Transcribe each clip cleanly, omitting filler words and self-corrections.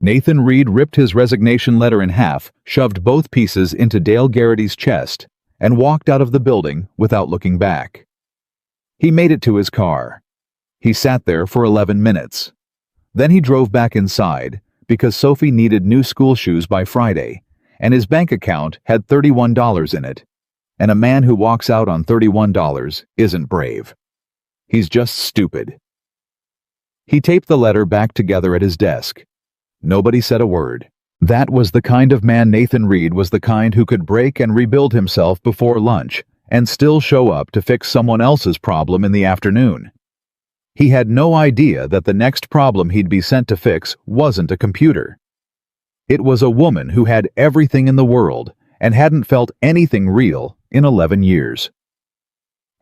Nathan Reed ripped his resignation letter in half, shoved both pieces into Dale Garrity's chest, and walked out of the building without looking back. He made it to his car. He sat there for 11 minutes. Then he drove back inside because Sophie needed new school shoes by Friday, and his bank account had $31 in it. And a man who walks out on $31 isn't brave. He's just stupid. He taped the letter back together at his desk. Nobody said a word. That was the kind of man Nathan Reed was, the kind who could break and rebuild himself before lunch and still show up to fix someone else's problem in the afternoon. He had no idea that the next problem he'd be sent to fix wasn't a computer. It was a woman who had everything in the world and hadn't felt anything real in 11 years.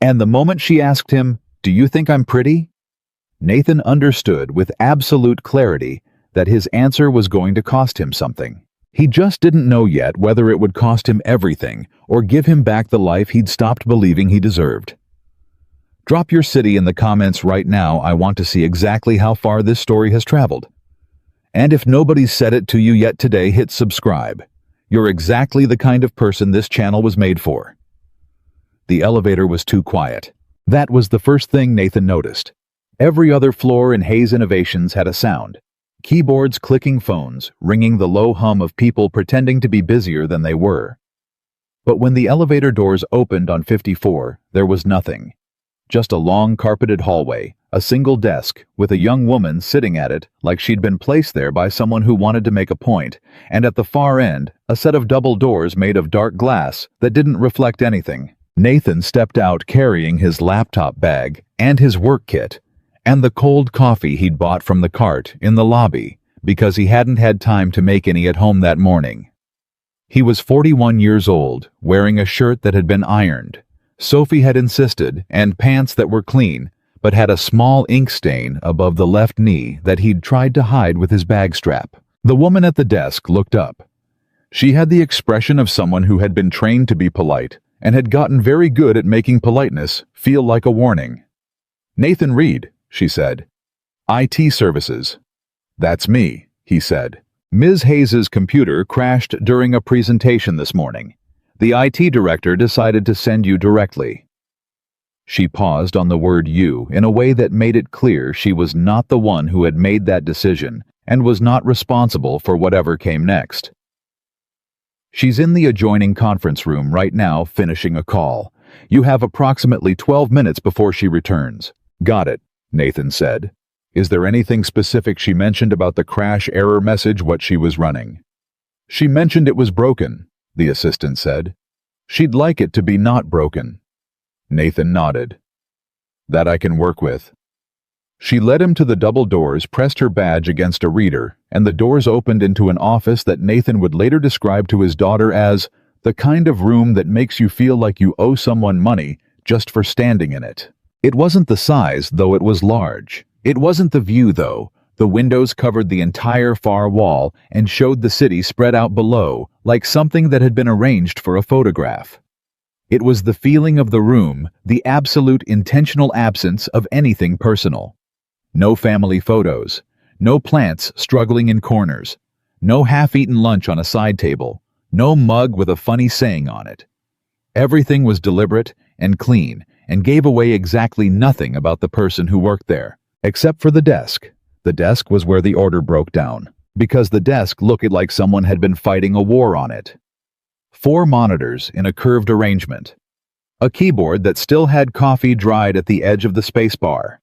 And the moment she asked him, "Do you think I'm pretty?" Nathan understood with absolute clarity that his answer was going to cost him something. He just didn't know yet whether it would cost him everything or give him back the life he'd stopped believing he deserved. Drop your city in the comments right now. I want to see exactly how far this story has traveled. And if nobody's said it to you yet today, hit subscribe. You're exactly the kind of person this channel was made for. The elevator was too quiet. That was the first thing Nathan noticed. Every other floor in Hayes Innovations had a sound. Keyboards clicking, phones ringing, the low hum of people pretending to be busier than they were. But when the elevator doors opened on 54, there was nothing. Just a long carpeted hallway, a single desk with a young woman sitting at it like she'd been placed there by someone who wanted to make a point, and at the far end, a set of double doors made of dark glass that didn't reflect anything. Nathan stepped out carrying his laptop bag and his work kit, and the cold coffee he'd bought from the cart in the lobby because he hadn't had time to make any at home that morning. He was 41 years old, wearing a shirt that had been ironed. Sophie had insisted, and pants that were clean, but had a small ink stain above the left knee that he'd tried to hide with his bag strap. The woman at the desk looked up. She had the expression of someone who had been trained to be polite and had gotten very good at making politeness feel like a warning. "Nathan Reed," she said. "IT Services." "That's me," he said. "Ms. Hayes's computer crashed during a presentation this morning. The IT director decided to send you directly." She paused on the word "you" in a way that made it clear she was not the one who had made that decision and was not responsible for whatever came next. "She's in the adjoining conference room right now finishing a call. You have approximately 12 minutes before she returns." "Got it," Nathan said. "Is there anything specific she mentioned about the crash error message, what she was running?" "She mentioned it was broken," the assistant said. "She'd like it to be not broken." Nathan nodded. "That I can work with." She led him to the double doors, pressed her badge against a reader, and the doors opened into an office that Nathan would later describe to his daughter as the kind of room that makes you feel like you owe someone money just for standing in it. It wasn't the size, though it was large. It wasn't the view, though. The windows covered the entire far wall and showed the city spread out below, like something that had been arranged for a photograph. It was the feeling of the room, the absolute intentional absence of anything personal. No family photos, no plants struggling in corners, no half-eaten lunch on a side table, no mug with a funny saying on it. Everything was deliberate and clean and gave away exactly nothing about the person who worked there, except for the desk. The desk was where the order broke down, because the desk looked like someone had been fighting a war on it. 4 monitors in a curved arrangement. A keyboard that still had coffee dried at the edge of the spacebar.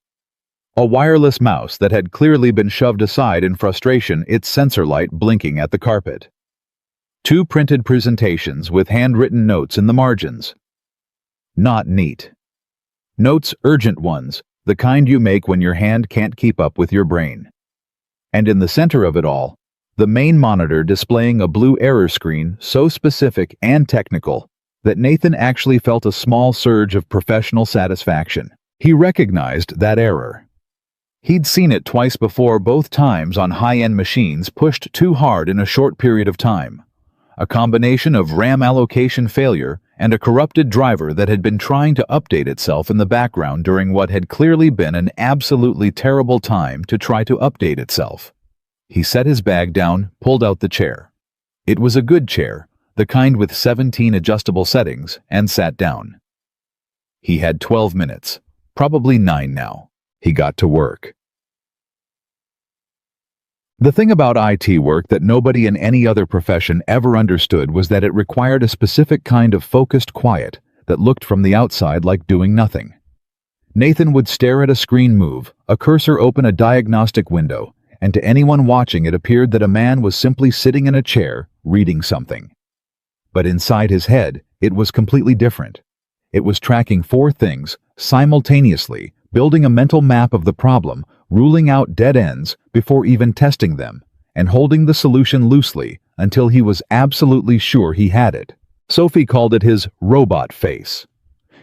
A wireless mouse that had clearly been shoved aside in frustration, its sensor light blinking at the carpet. 2 printed presentations with handwritten notes in the margins. Not neat. Notes, urgent ones, the kind you make when your hand can't keep up with your brain. And in the center of it all, the main monitor displaying a blue error screen so specific and technical that Nathan actually felt a small surge of professional satisfaction. He recognized that error. He'd seen it twice before, both times on high-end machines pushed too hard in a short period of time. A combination of RAM allocation failure and a corrupted driver that had been trying to update itself in the background during what had clearly been an absolutely terrible time to try to update itself. He set his bag down, pulled out the chair. It was a good chair, the kind with 17 adjustable settings, and sat down. He had 12 minutes, probably 9 now. He got to work. The thing about IT work that nobody in any other profession ever understood was that it required a specific kind of focused quiet that looked from the outside like doing nothing. Nathan would stare at a screen move, a cursor open a diagnostic window, and to anyone watching it appeared that a man was simply sitting in a chair, reading something. But inside his head, it was completely different. It was tracking 4 things simultaneously, building a mental map of the problem, ruling out dead ends before even testing them, and holding the solution loosely until he was absolutely sure he had it. Sophie called it his robot face.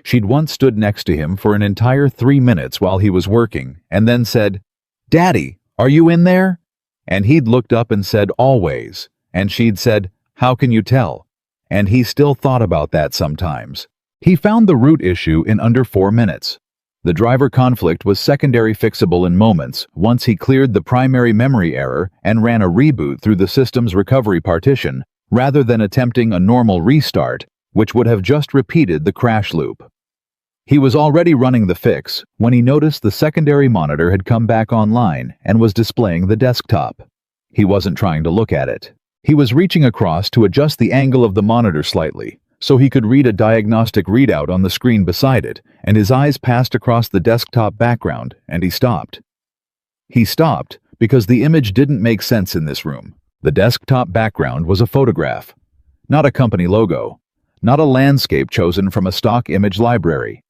She'd once stood next to him for an entire 3 minutes while he was working, and then said, "Daddy, are you in there?" And he'd looked up and said, "Always." And she'd said, "How can you tell?" And he still thought about that sometimes. He found the root issue in under 4 minutes. The driver conflict was secondary fixable in moments once he cleared the primary memory error and ran a reboot through the system's recovery partition, rather than attempting a normal restart, which would have just repeated the crash loop. He was already running the fix when he noticed the secondary monitor had come back online and was displaying the desktop. He wasn't trying to look at it. He was reaching across to adjust the angle of the monitor slightly, so he could read a diagnostic readout on the screen beside it, and his eyes passed across the desktop background, and he stopped. He stopped because the image didn't make sense in this room. The desktop background was a photograph, not a company logo, not a landscape chosen from a stock image library.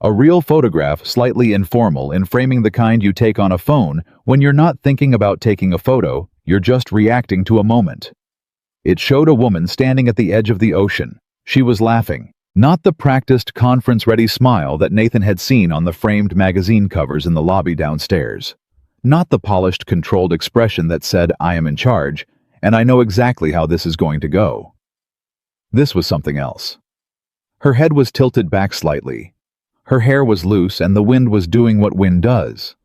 A real photograph, slightly informal in framing, the kind you take on a phone when you're not thinking about taking a photo, you're just reacting to a moment. It showed a woman standing at the edge of the ocean. She was laughing, not the practiced conference-ready smile that Nathan had seen on the framed magazine covers in the lobby downstairs. Not the polished, controlled expression that said, "I am in charge, and I know exactly how this is going to go." This was something else. Her head was tilted back slightly. Her hair was loose and the wind was doing what wind does.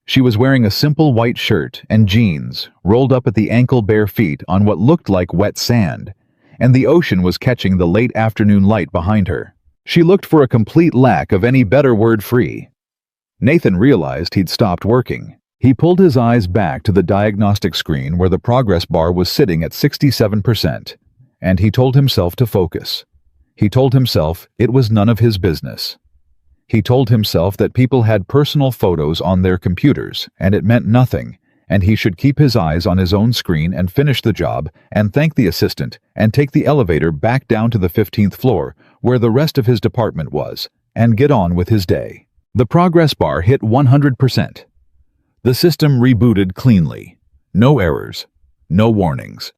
She was wearing a simple white shirt and jeans, rolled up at the ankle, bare feet on what looked like wet sand, and the ocean was catching the late afternoon light behind her. She looked for a complete lack of any better word free. Nathan realized he'd stopped working. He pulled his eyes back to the diagnostic screen where the progress bar was sitting at 67%, and he told himself to focus. He told himself it was none of his business. He told himself that people had personal photos on their computers, and it meant nothing, and he should keep his eyes on his own screen and finish the job and thank the assistant and take the elevator back down to the 15th floor where the rest of his department was and get on with his day. The progress bar hit 100%. The system rebooted cleanly. No errors. No warnings.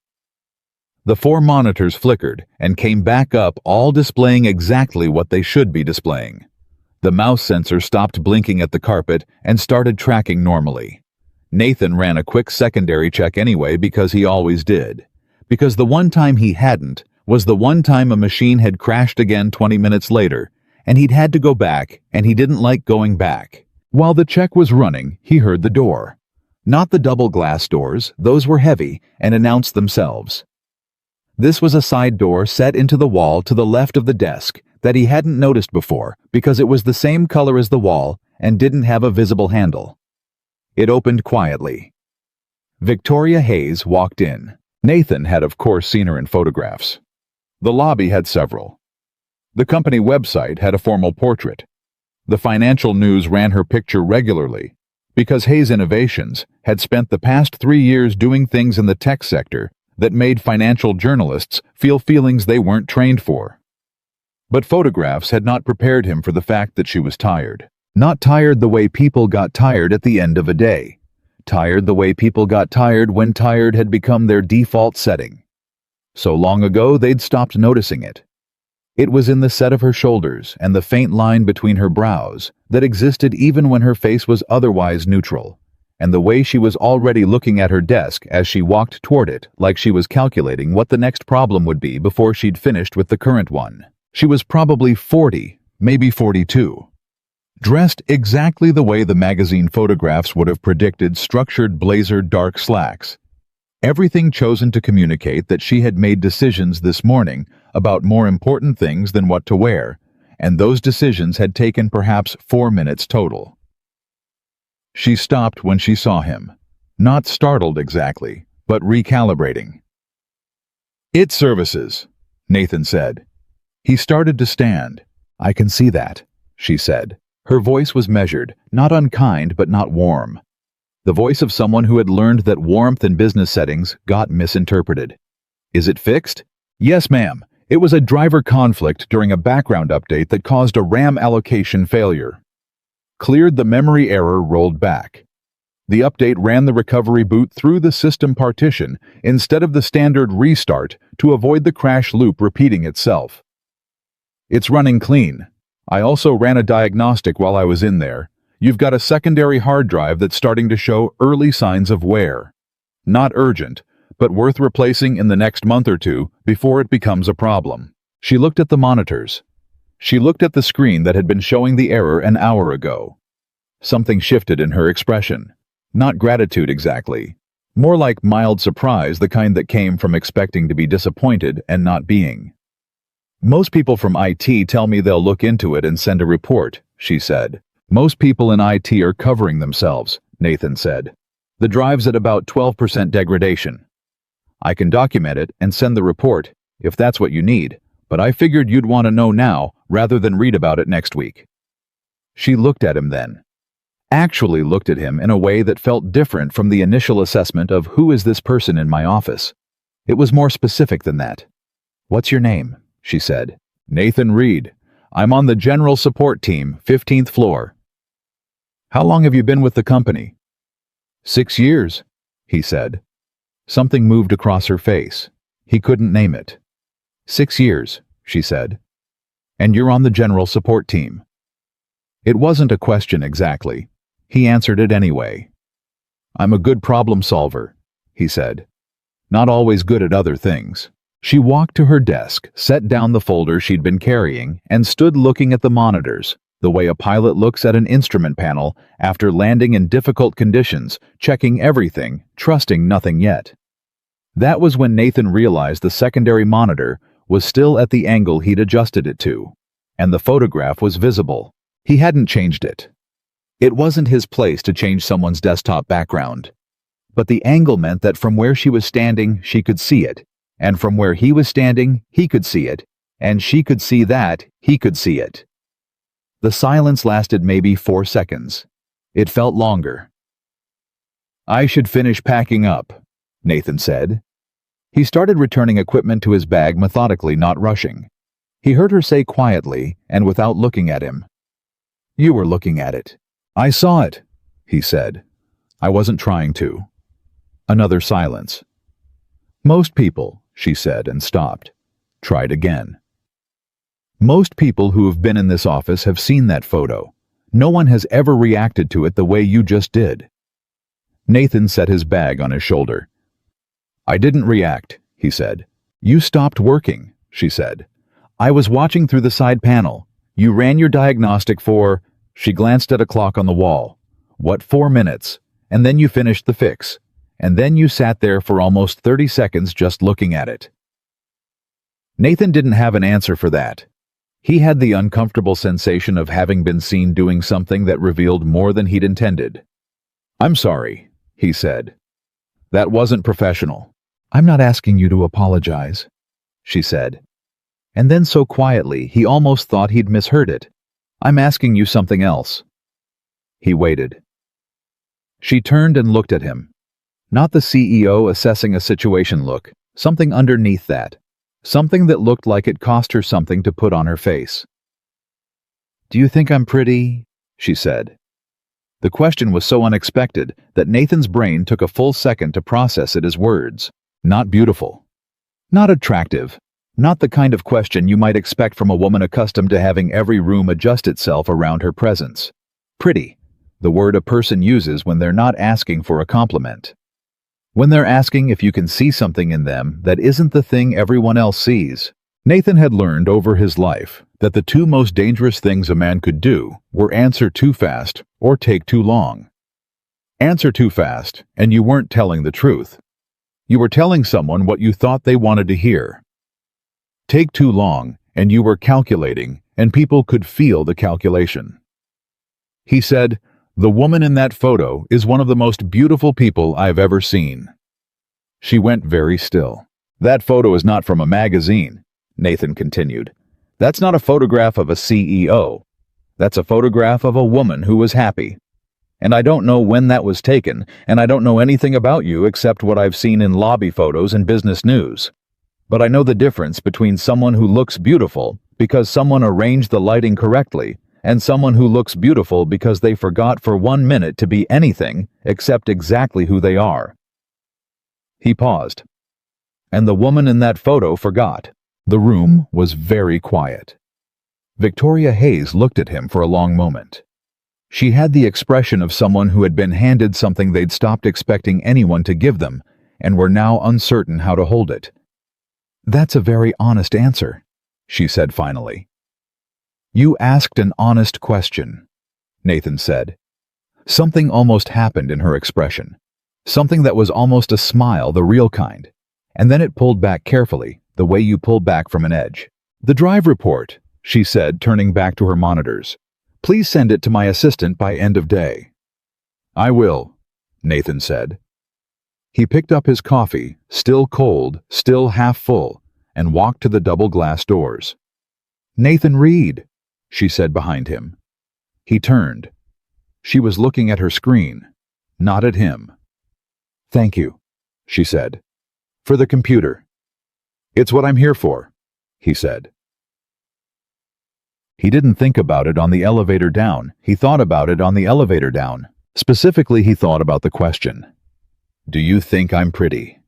The 4 monitors flickered and came back up, all displaying exactly what they should be displaying. The mouse sensor stopped blinking at the carpet and started tracking normally. Nathan ran a quick secondary check anyway because he always did. Because the one time he hadn't was the one time a machine had crashed again 20 minutes later, and he'd had to go back, and he didn't like going back. While the check was running, he heard the door. Not the double glass doors, those were heavy and announced themselves. This was a side door set into the wall to the left of the desk that he hadn't noticed before because it was the same color as the wall and didn't have a visible handle. It opened quietly. Victoria Hayes walked in. Nathan had of course seen her in photographs. The lobby had several. The company website had a formal portrait. The financial news ran her picture regularly because Hayes Innovations had spent the past 3 years doing things in the tech sector that made financial journalists feel feelings they weren't trained for. But photographs had not prepared him for the fact that she was tired. Not tired the way people got tired at the end of a day. Tired the way people got tired when tired had become their default setting. So long ago they'd stopped noticing it. It was in the set of her shoulders and the faint line between her brows that existed even when her face was otherwise neutral, and the way she was already looking at her desk as she walked toward it like she was calculating what the next problem would be before she'd finished with the current one. She was probably 40, maybe 42. dressed exactly the way the magazine photographs would have predicted, structured blazer, dark slacks. Everything chosen to communicate that she had made decisions this morning about more important things than what to wear, and those decisions had taken perhaps 4 minutes total. She stopped when she saw him, not startled exactly, but recalibrating. "It services," Nathan said. He started to stand. "I can see that," she said. Her voice was measured, not unkind but not warm. The voice of someone who had learned that warmth in business settings got misinterpreted. "Is it fixed?" "Yes, ma'am. It was a driver conflict during a background update that caused a RAM allocation failure. Cleared, the memory error rolled back. The update ran the recovery boot through the system partition instead of the standard restart to avoid the crash loop repeating itself. It's running clean. I also ran a diagnostic while I was in there. You've got a secondary hard drive that's starting to show early signs of wear. Not urgent, but worth replacing in the next month or two before it becomes a problem." She looked at the monitors. She looked at the screen that had been showing the error an hour ago. Something shifted in her expression. Not gratitude exactly. More like mild surprise, the kind that came from expecting to be disappointed and not being. "Most people from IT tell me they'll look into it and send a report," she said. "Most people in IT are covering themselves," Nathan said. "The drive's at about 12% degradation. I can document it and send the report, if that's what you need, but I figured you'd want to know now rather than read about it next week." She looked at him then. Actually looked at him in a way that felt different from the initial assessment of who is this person in my office. It was more specific than that. "What's your name?" she said. "Nathan Reed. I'm on the general support team, 15th floor." "How long have you been with the company?" 6 years, he said. Something moved across her face. He couldn't name it. 6 years, she said. "And you're on the general support team." It wasn't a question exactly. He answered it anyway. "I'm a good problem solver," he said. "Not always good at other things." She walked to her desk, set down the folder she'd been carrying, and stood looking at the monitors, the way a pilot looks at an instrument panel after landing in difficult conditions, checking everything, trusting nothing yet. That was when Nathan realized the secondary monitor was still at the angle he'd adjusted it to, and the photograph was visible. He hadn't changed it. It wasn't his place to change someone's desktop background. But the angle meant that from where she was standing, she could see it, and from where he was standing, he could see it, and she could see that he could see it. The silence lasted maybe 4 seconds. It felt longer. "I should finish packing up," Nathan said. He started returning equipment to his bag methodically, not rushing. He heard her say quietly, and without looking at him, "You were looking at it." "I saw it," he said. "I wasn't trying to." Another silence. "Most people," she said and stopped. Tried again. "Most people who have been in this office have seen that photo. No one has ever reacted to it the way you just did." Nathan set his bag on his shoulder. "I didn't react," he said. "You stopped working," she said. "I was watching through the side panel. You ran your diagnostic for..." She glanced at a clock on the wall. "What, 4 minutes? And then you finished the fix. And then you sat there for almost 30 seconds just looking at it." Nathan didn't have an answer for that. He had the uncomfortable sensation of having been seen doing something that revealed more than he'd intended. "I'm sorry," he said. "That wasn't professional." "I'm not asking you to apologize," she said. And then so quietly, he almost thought he'd misheard it. "I'm asking you something else." He waited. She turned and looked at him. Not the CEO assessing a situation look, something underneath that. Something that looked like it cost her something to put on her face. "Do you think I'm pretty?" she said. The question was so unexpected that Nathan's brain took a full second to process it as words. Not beautiful. Not attractive. Not the kind of question you might expect from a woman accustomed to having every room adjust itself around her presence. Pretty, the word a person uses when they're not asking for a compliment. When they're asking if you can see something in them that isn't the thing everyone else sees. Nathan had learned over his life that the two most dangerous things a man could do were answer too fast or take too long. Answer too fast, and you weren't telling the truth. You were telling someone what you thought they wanted to hear. Take too long, and you were calculating, and people could feel the calculation. He said, "The woman in that photo is one of the most beautiful people I've ever seen." She went very still. "That photo is not from a magazine," Nathan continued. "That's not a photograph of a CEO. That's a photograph of a woman who was happy. And I don't know when that was taken, and I don't know anything about you except what I've seen in lobby photos and business news. But I know the difference between someone who looks beautiful because someone arranged the lighting correctly and someone who looks beautiful because they forgot for 1 minute to be anything except exactly who they are." He paused. "And the woman in that photo forgot." The room was very quiet. Victoria Hayes looked at him for a long moment. She had the expression of someone who had been handed something they'd stopped expecting anyone to give them and were now uncertain how to hold it. "That's a very honest answer," she said finally. "You asked an honest question," Nathan said. Something almost happened in her expression. Something that was almost a smile, the real kind. And then it pulled back carefully, the way you pull back from an edge. "The drive report," she said, turning back to her monitors. "Please send it to my assistant by end of day." "I will," Nathan said. He picked up his coffee, still cold, still half full, and walked to the double glass doors. "Nathan, read," she said behind him. He turned. She was looking at her screen, not at him. "Thank you," she said. "For the computer." "It's what I'm here for," he said. He didn't think about it on the elevator down. He thought about it on the elevator down. Specifically, he thought about the question, "Do you think I'm pretty?"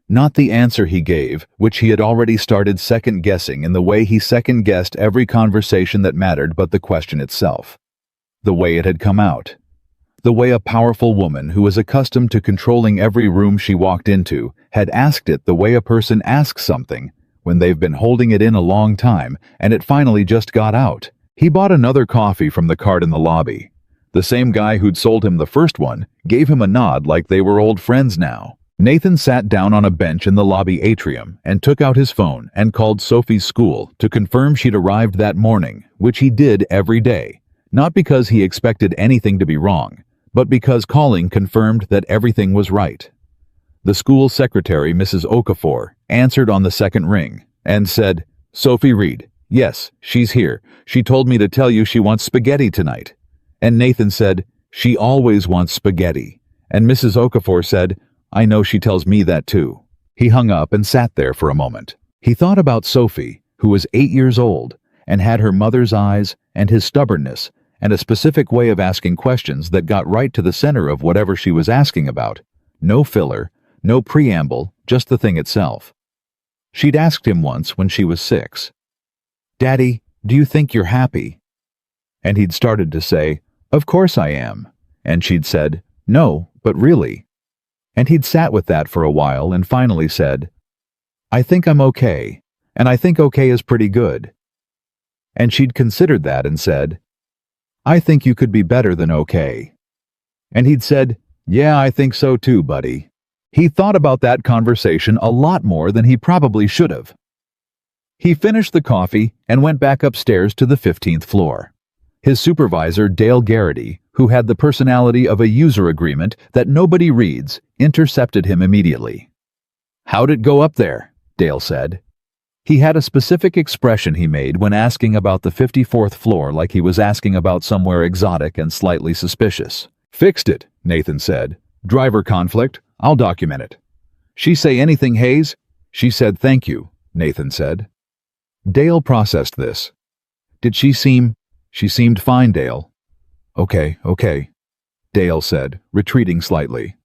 Not the answer he gave, which he had already started second-guessing in the way he second-guessed every conversation that mattered, but the question itself. The way it had come out. The way a powerful woman who was accustomed to controlling every room she walked into had asked it the way a person asks something when they've been holding it in a long time and it finally just got out. He bought another coffee from the cart in the lobby. The same guy who'd sold him the first one gave him a nod like they were old friends now. Nathan sat down on a bench in the lobby atrium and took out his phone and called Sophie's school to confirm she'd arrived that morning, which he did every day, not because he expected anything to be wrong, but because calling confirmed that everything was right. The school secretary, Mrs. Okafor, answered on the second ring and said, "Sophie Reed, yes, she's here. She told me to tell you she wants spaghetti tonight." And Nathan said, "She always wants spaghetti." And Mrs. Okafor said, "I know she tells me that too." He hung up and sat there for a moment. He thought about Sophie, who was 8 years old, and had her mother's eyes and his stubbornness and a specific way of asking questions that got right to the center of whatever she was asking about. No filler, no preamble, just the thing itself. She'd asked him once when she was 6, "Daddy, do you think you're happy?" And he'd started to say, "Of course I am." And she'd said, "No, but really." And he'd sat with that for a while and finally said, "I think I'm okay, and I think okay is pretty good." And she'd considered that and said, "I think you could be better than okay." And he'd said, "Yeah, I think so too, buddy." He thought about that conversation a lot more than he probably should have. He finished the coffee and went back upstairs to the 15th floor. His supervisor, Dale Garrity, who had the personality of a user agreement that nobody reads, intercepted him immediately. "How'd it go up there?" Dale said. He had a specific expression he made when asking about the 54th floor, like he was asking about somewhere exotic and slightly suspicious. "Fixed it," Nathan said. "Driver conflict. I'll document it." "She say anything, Hayes?" "She said thank you," Nathan said. Dale processed this. She seemed fine, Dale." Okay, Dale said, retreating slightly.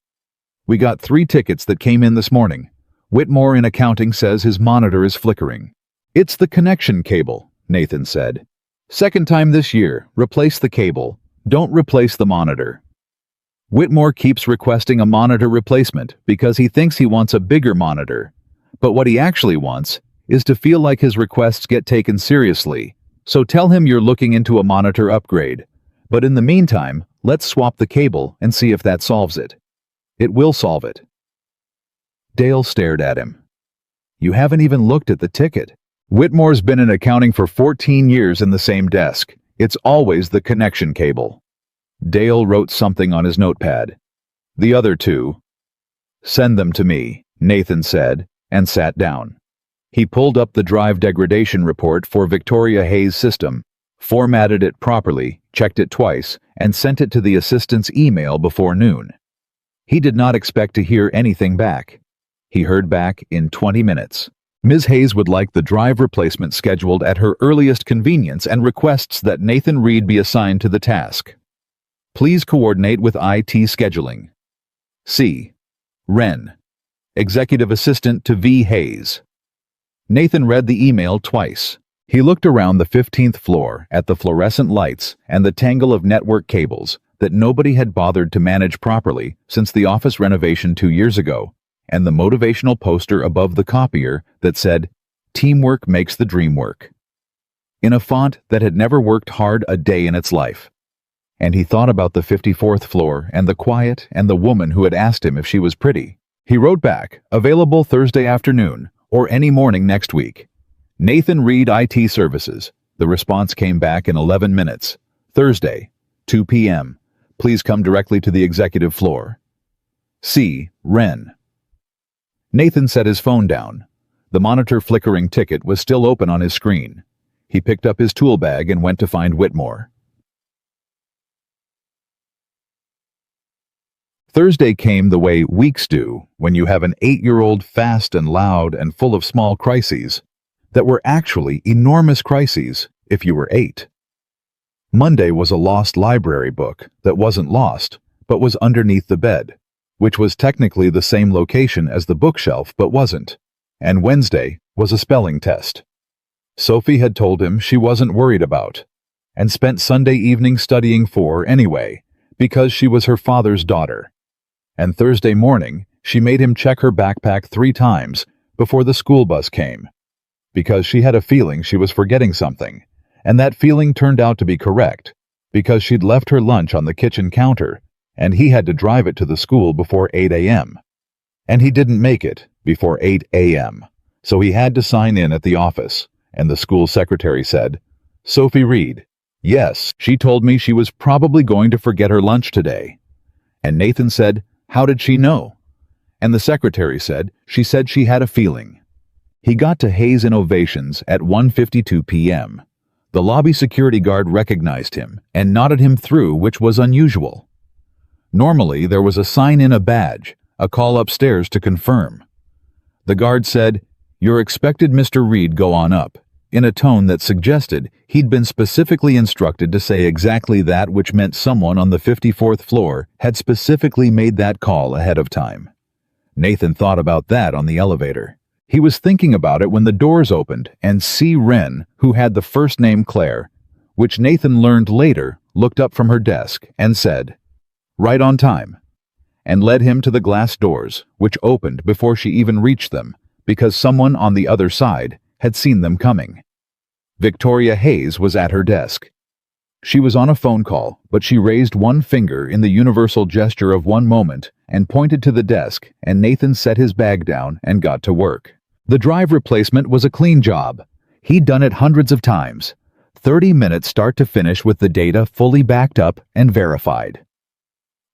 "We got 3 tickets that came in this morning. Whitmore in accounting says his monitor is flickering." "It's the connection cable," Nathan said. "Second time this year, replace the cable. Don't replace the monitor." Whitmore keeps requesting a monitor replacement because he thinks he wants a bigger monitor. But what he actually wants is to feel like his requests get taken seriously, So tell him you're looking into a monitor upgrade. But in the meantime, let's swap the cable and see if that solves it. It will solve it. Dale stared at him. You haven't even looked at the ticket. Whitmore's been in accounting for 14 years in the same desk. It's always the connection cable. Dale wrote something on his notepad. The other two. Send them to me, Nathan said, and sat down. He pulled up the drive degradation report for Victoria Hayes' system, formatted it properly, checked it twice, and sent it to the assistant's email before noon. He did not expect to hear anything back. He heard back in 20 minutes. Ms. Hayes would like the drive replacement scheduled at her earliest convenience and requests that Nathan Reed be assigned to the task. Please coordinate with IT scheduling. C. Wren, Executive Assistant to V. Hayes. Nathan read the email twice. He looked around the 15th floor at the fluorescent lights and the tangle of network cables that nobody had bothered to manage properly since the office renovation 2 years ago, and the motivational poster above the copier that said, "Teamwork makes the dream work," in a font that had never worked hard a day in its life. And he thought about the 54th floor and the quiet and the woman who had asked him if she was pretty. He wrote back, available Thursday afternoon or any morning next week. Nathan Reed IT Services. The response came back in 11 minutes. Thursday, 2 p.m. Please come directly to the executive floor. C. Wren. Nathan set his phone down. The monitor flickering ticket was still open on his screen. He picked up his tool bag and went to find Whitmore. Thursday came the way weeks do when you have an 8-year-old fast and loud and full of small crises that were actually enormous crises if you were 8. Monday was a lost library book that wasn't lost but was underneath the bed, which was technically the same location as the bookshelf but wasn't, and Wednesday was a spelling test. Sophie had told him she wasn't worried about, and spent Sunday evening studying for anyway, because she was her father's daughter. And Thursday morning, she made him check her backpack 3 times before the school bus came, because she had a feeling she was forgetting something, and that feeling turned out to be correct, because she'd left her lunch on the kitchen counter, and he had to drive it to the school before 8 a.m. And he didn't make it before 8 a.m., so he had to sign in at the office, and the school secretary said, "Sophie Reed." Yes, she told me she was probably going to forget her lunch today. And Nathan said, how did she know? And the secretary said, she said she had a feeling. He got to Hayes Innovations at 1:52 p.m. The lobby security guard recognized him and nodded him through, which was unusual. Normally, there was a sign in a badge, a call upstairs to confirm. The guard said, "You're expected, Mr. Reed, go on up," in a tone that suggested he'd been specifically instructed to say exactly that, which meant someone on the 54th floor had specifically made that call ahead of time. Nathan thought about that on the elevator. He was thinking about it when the doors opened and C. Wren, who had the first name Claire, which Nathan learned later, looked up from her desk and said, "Right on time," and led him to the glass doors, which opened before she even reached them, because someone on the other side had seen them coming. Victoria Hayes was at her desk. She was on a phone call, but she raised one finger in the universal gesture of one moment and pointed to the desk, and Nathan set his bag down and got to work. The drive replacement was a clean job. He'd done it hundreds of times. 30 minutes start to finish with the data fully backed up and verified.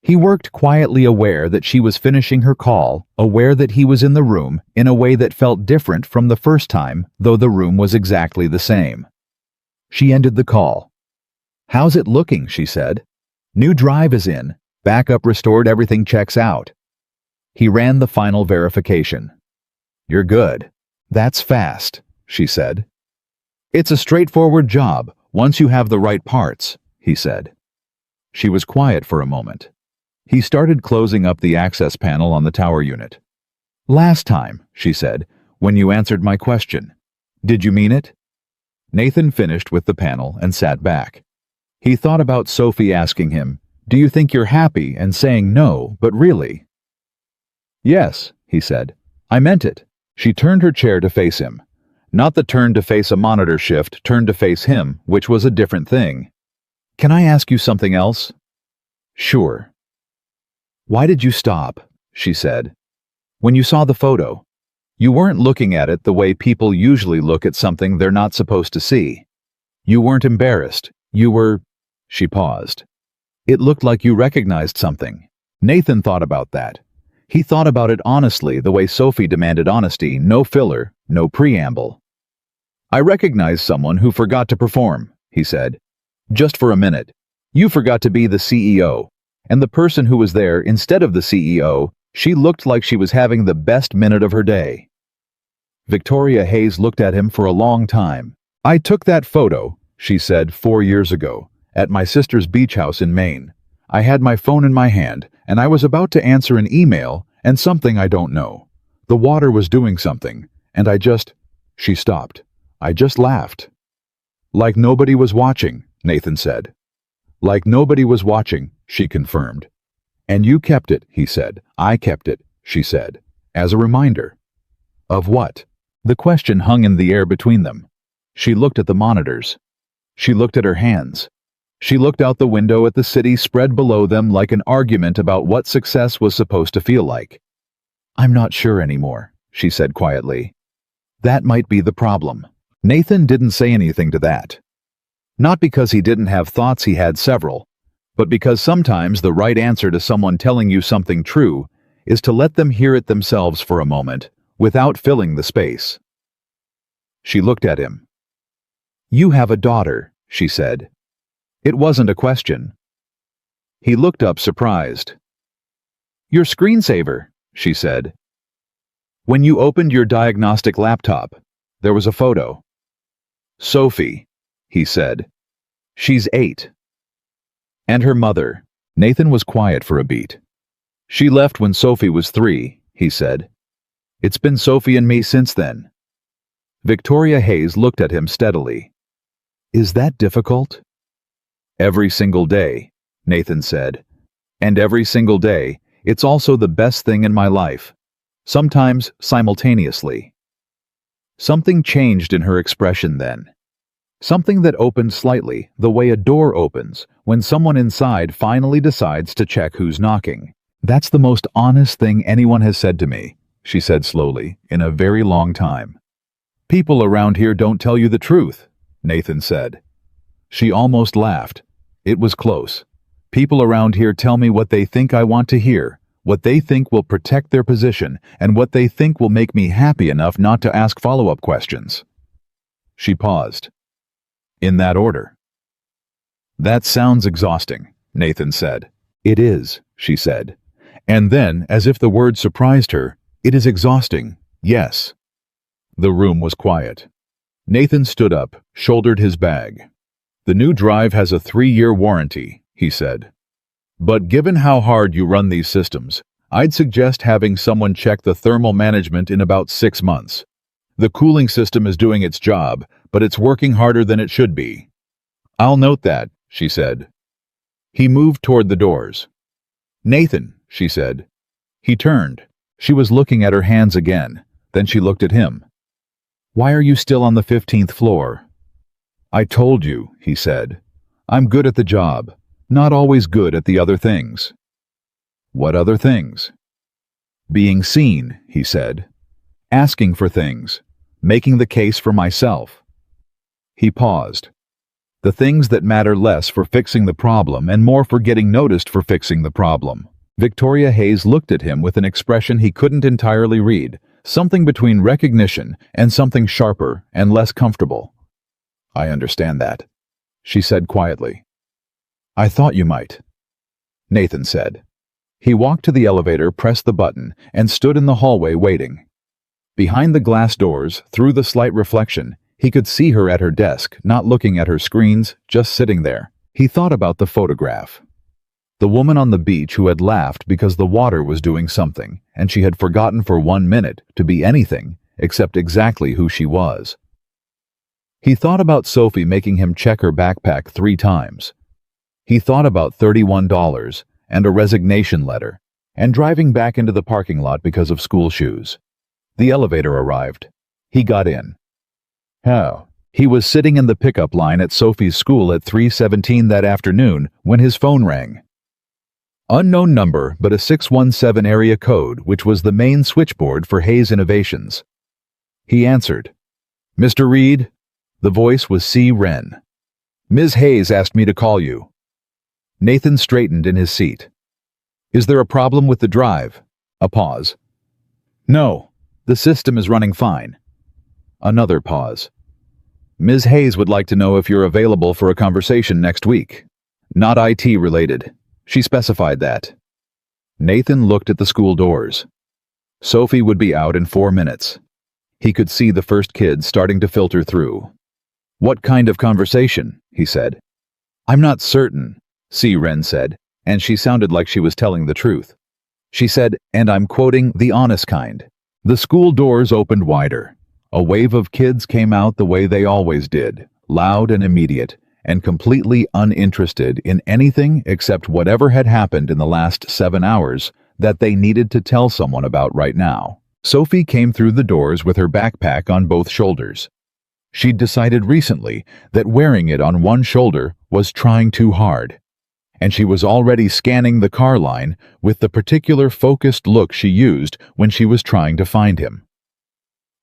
He worked quietly, aware that she was finishing her call, aware that he was in the room in a way that felt different from the first time, though the room was exactly the same. She ended the call. "How's it looking?" she said. "New drive is in. Backup restored, everything checks out." He ran the final verification. "You're good. That's fast," she said. "It's a straightforward job, once you have the right parts," he said. She was quiet for a moment. He started closing up the access panel on the tower unit. "Last time," she said, "when you answered my question. Did you mean it?" Nathan finished with the panel and sat back. He thought about Sophie asking him, "Do you think you're happy?" and saying no, but really. "Yes," he said. "I meant it." She turned her chair to face him. Not the turn to face a monitor shift, turn to face him, which was a different thing. "Can I ask you something else?" "Sure." "Why did you stop?" she said. "When you saw the photo, you weren't looking at it the way people usually look at something they're not supposed to see. You weren't embarrassed. You were—" She paused. "It looked like you recognized something." Nathan thought about that. He thought about it honestly, the way Sophie demanded honesty, no filler, no preamble. "I recognized someone who forgot to perform," he said. "Just for a minute. You forgot to be the CEO. And the person who was there instead of the CEO, she looked like she was having the best minute of her day." Victoria Hayes looked at him for a long time. "I took that photo," she said, 4 years ago, "at my sister's beach house in Maine. I had my phone in my hand, and I was about to answer an email, and something I don't know. The water was doing something, and I just—" She stopped. "I just laughed." "Like nobody was watching," Nathan said. "Like nobody was watching," she confirmed. "And you kept it," he said. "I kept it," she said. "As a reminder." "Of what?" The question hung in the air between them. She looked at the monitors. She looked at her hands. She looked out the window at the city spread below them like an argument about what success was supposed to feel like. "I'm not sure anymore," she said quietly. "That might be the problem." Nathan didn't say anything to that. Not because he didn't have thoughts, he had several, but because sometimes the right answer to someone telling you something true is to let them hear it themselves for a moment, without filling the space. She looked at him. "You have a daughter," she said. It wasn't a question. He looked up surprised. "Your screensaver," she said. "When you opened your diagnostic laptop, there was a photo." "Sophie," he said. "She's 8. "And her mother." Nathan was quiet for a beat. "She left when Sophie was 3, he said. "It's been Sophie and me since then." Victoria Hayes looked at him steadily. "Is that difficult?" "Every single day," Nathan said. "And every single day, it's also the best thing in my life. Sometimes simultaneously." Something changed in her expression then. Something that opened slightly, the way a door opens when someone inside finally decides to check who's knocking. "That's the most honest thing anyone has said to me," she said slowly, "in a very long time." "People around here don't tell you the truth," Nathan said. She almost laughed. It was close. "People around here tell me what they think I want to hear, what they think will protect their position, and what they think will make me happy enough not to ask follow-up questions." She paused. "In that order." "That sounds exhausting," Nathan said. "It is," she said. And then, as if the word surprised her, "It is exhausting, yes." The room was quiet. Nathan stood up, shouldered his bag. "The new drive has a 3-year warranty," he said. "But given how hard you run these systems, I'd suggest having someone check the thermal management in about 6 months. The cooling system is doing its job, but it's working harder than it should be." "I'll note that," she said. He moved toward the doors. "Nathan," she said. He turned. She was looking at her hands again. Then she looked at him. "Why are you still on the 15th floor?" "I told you," he said. "I'm good at the job, not always good at the other things." "What other things?" "Being seen," he said. "Asking for things. Making the case for myself." He paused. "The things that matter less for fixing the problem and more for getting noticed for fixing the problem." Victoria Hayes looked at him with an expression he couldn't entirely read, something between recognition and something sharper and less comfortable. "I understand that," she said quietly. "I thought you might," Nathan said. He walked to the elevator, pressed the button, and stood in the hallway waiting. Behind the glass doors, through the slight reflection, he could see her at her desk, not looking at her screens, just sitting there. He thought about the photograph. The woman on the beach who had laughed because the water was doing something, and she had forgotten for 1 minute to be anything except exactly who she was. He thought about Sophie making him check her backpack 3 times. He thought about $31 and a resignation letter, and driving back into the parking lot because of school shoes. The elevator arrived. He got in. How? He was sitting in the pickup line at Sophie's school at 3:17 that afternoon when his phone rang. Unknown number, but a 617 area code, which was the main switchboard for Hayes Innovations. He answered. "Mr. Reed?" The voice was C. Wren. "Ms. Hayes asked me to call you." Nathan straightened in his seat. "Is there a problem with the drive?" A pause. "No, the system is running fine." Another pause. "Ms. Hayes would like to know if you're available for a conversation next week. Not IT related. She specified that." Nathan looked at the school doors. Sophie would be out in 4 minutes. He could see the first kids starting to filter through. "What kind of conversation?" he said. "I'm not certain," C. Wren said, and she sounded like she was telling the truth. She said, and I'm quoting, "the honest kind." The school doors opened wider. A wave of kids came out the way they always did, loud and immediate, and completely uninterested in anything except whatever had happened in the last 7 hours that they needed to tell someone about right now. Sophie came through the doors with her backpack on both shoulders. She'd decided recently that wearing it on one shoulder was trying too hard, and she was already scanning the car line with the particular focused look she used when she was trying to find him.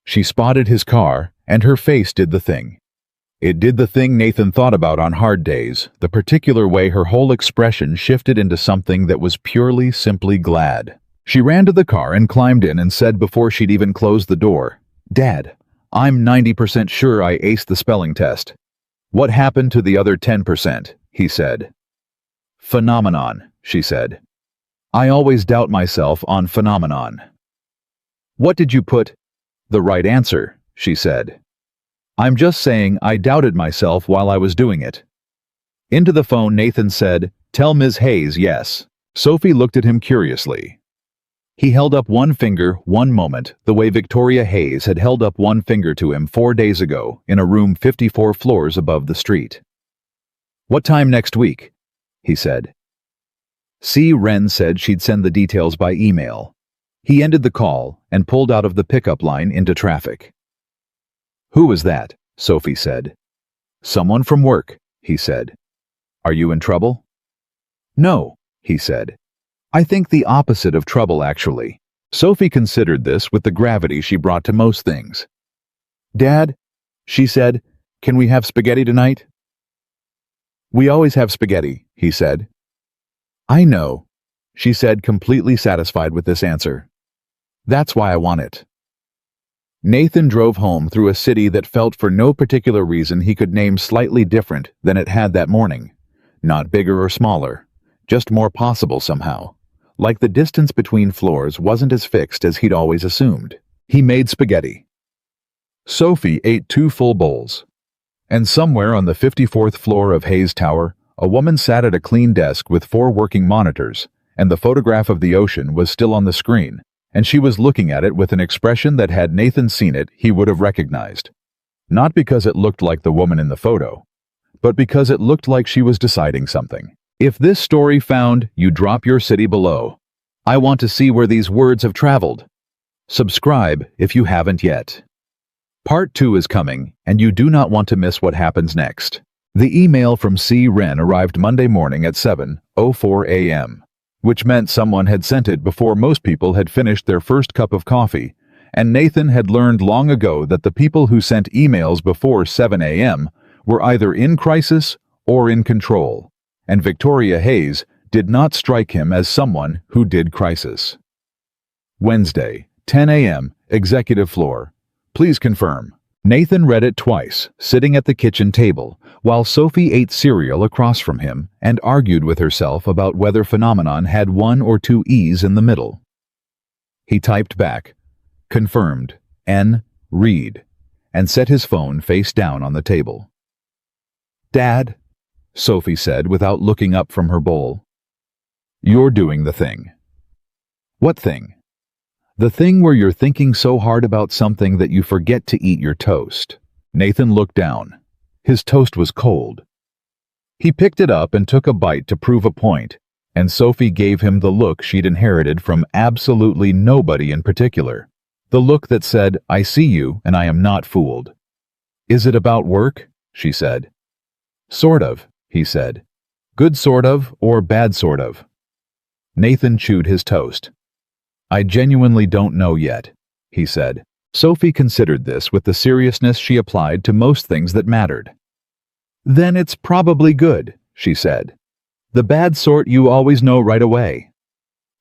She spotted his car, and her face did the thing. It did the thing Nathan thought about on hard days, the particular way her whole expression shifted into something that was purely, simply glad. She ran to the car and climbed in and said before she'd even closed the door, "Dad, I'm 90% sure I aced the spelling test." "What happened to the other 10%? He said. "Phenomenon," she said. "I always doubt myself on phenomenon." "What did you put?" "The right answer," she said. "I'm just saying I doubted myself while I was doing it." Into the phone Nathan said, "Tell Ms. Hayes yes." Sophie looked at him curiously. He held up one finger one moment the way Victoria Hayes had held up one finger to him 4 days ago in a room 54 floors above the street. "What time next week?" he said. C. Wren said she'd send the details by email. He ended the call and pulled out of the pickup line into traffic. "Who was that?" Sophie said. "Someone from work," he said. "Are you in trouble?" "No," he said. "I think the opposite of trouble, actually." Sophie considered this with the gravity she brought to most things. "Dad," she said, "can we have spaghetti tonight?" "We always have spaghetti," he said. "I know," she said, completely satisfied with this answer. "That's why I want it." Nathan drove home through a city that felt for no particular reason he could name slightly different than it had that morning. Not bigger or smaller, just more possible somehow. Like the distance between floors wasn't as fixed as he'd always assumed. He made spaghetti. Sophie ate 2 full bowls. And somewhere on the 54th floor of Hayes Tower, a woman sat at a clean desk with 4 working monitors, and the photograph of the ocean was still on the screen, and she was looking at it with an expression that had Nathan seen it, he would have recognized. Not because it looked like the woman in the photo, but because it looked like she was deciding something. If this story found you, drop your city below. I want to see where these words have traveled. Subscribe if you haven't yet. Part 2 is coming, and you do not want to miss what happens next. The email from C. Wren arrived Monday morning at 7:04 a.m., which meant someone had sent it before most people had finished their first cup of coffee, and Nathan had learned long ago that the people who sent emails before 7 a.m. were either in crisis or in control, and Victoria Hayes did not strike him as someone who did crisis. Wednesday, 10 a.m., executive floor. Please confirm. Nathan read it twice, sitting at the kitchen table, while Sophie ate cereal across from him and argued with herself about whether phenomenon had 1 or 2 E's in the middle. He typed back, confirmed, N. Reed, and set his phone face down on the table. "Dad," Sophie said without looking up from her bowl. "You're doing the thing." "What thing?" "The thing where you're thinking so hard about something that you forget to eat your toast." Nathan looked down. His toast was cold. He picked it up and took a bite to prove a point, and Sophie gave him the look she'd inherited from absolutely nobody in particular. The look that said, "I see you and I am not fooled." Is it about work? She said. Sort of, he said. Good sort of, or bad sort of? Nathan chewed his toast. I genuinely don't know yet, he said. Sophie considered this with the seriousness she applied to most things that mattered. Then it's probably good, she said. The bad sort you always know right away.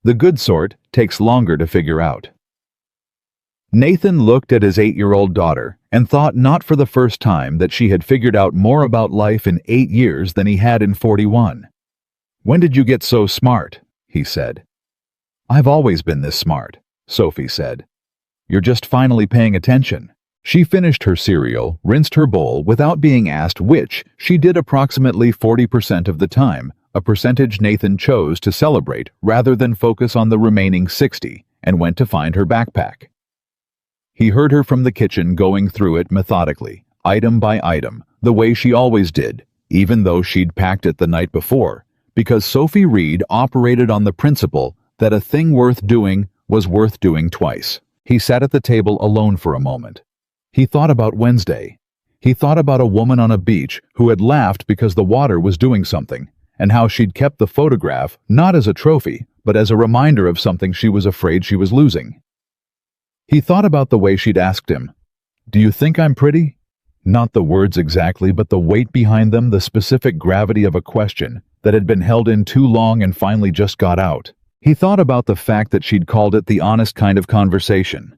The good sort takes longer to figure out. Nathan looked at his 8-year-old daughter and thought not for the first time that she had figured out more about life in 8 years than he had in 41. When did you get so smart? He said. I've always been this smart, Sophie said. You're just finally paying attention. She finished her cereal, rinsed her bowl without being asked which she did approximately 40% of the time, a percentage Nathan chose to celebrate rather than focus on the remaining 60, and went to find her backpack. He heard her from the kitchen going through it methodically, item by item, the way she always did, even though she'd packed it the night before, because Sophie Reed operated on the principle that a thing worth doing was worth doing twice. He sat at the table alone for a moment. He thought about Wednesday. He thought about a woman on a beach who had laughed because the water was doing something, and how she'd kept the photograph not as a trophy, but as a reminder of something she was afraid she was losing. He thought about the way she'd asked him, "Do you think I'm pretty?" Not the words exactly, but the weight behind them, the specific gravity of a question that had been held in too long and finally just got out. He thought about the fact that she'd called it the honest kind of conversation.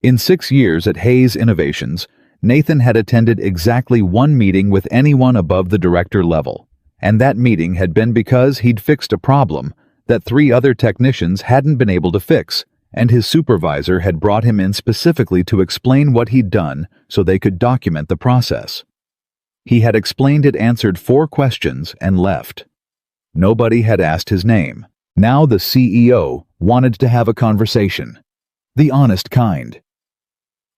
In 6 years at Hayes Innovations, Nathan had attended exactly one meeting with anyone above the director level, and that meeting had been because he'd fixed a problem that 3 other technicians hadn't been able to fix, and his supervisor had brought him in specifically to explain what he'd done so they could document the process. He had explained it, answered 4 questions, and left. Nobody had asked his name. Now the CEO wanted to have a conversation. The honest kind.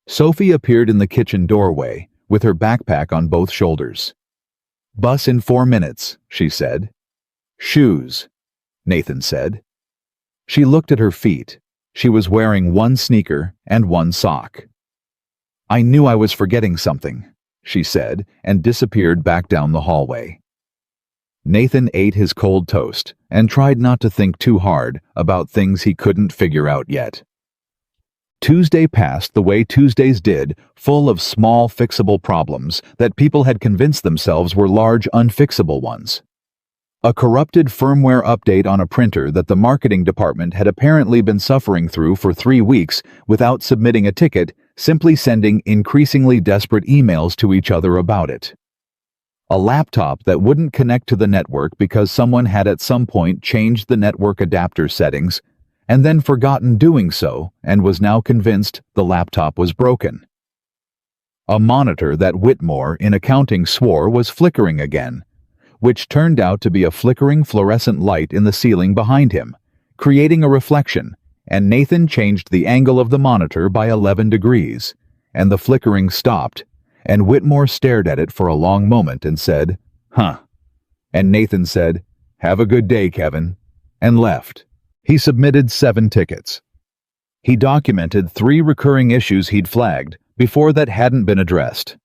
Sophie appeared in the kitchen doorway with her backpack on both shoulders. Bus in 4 minutes, she said. Shoes, Nathan said. She looked at her feet. She was wearing 1 sneaker and 1 sock. I knew I was forgetting something, she said, and disappeared back down the hallway. Nathan ate his cold toast and tried not to think too hard about things he couldn't figure out yet. Tuesday passed the way Tuesdays did, full of small fixable problems that people had convinced themselves were large unfixable ones. A corrupted firmware update on a printer that the marketing department had apparently been suffering through for 3 weeks without submitting a ticket, simply sending increasingly desperate emails to each other about it. A laptop that wouldn't connect to the network because someone had at some point changed the network adapter settings and then forgotten doing so and was now convinced the laptop was broken. A monitor that Whitmore in accounting swore was flickering again, which turned out to be a flickering fluorescent light in the ceiling behind him, creating a reflection, and Nathan changed the angle of the monitor by 11 degrees, and the flickering stopped, and Whitmore stared at it for a long moment and said, "Huh." And Nathan said, "Have a good day, Kevin," and left. He submitted 7 tickets. He documented 3 recurring issues he'd flagged before that hadn't been addressed.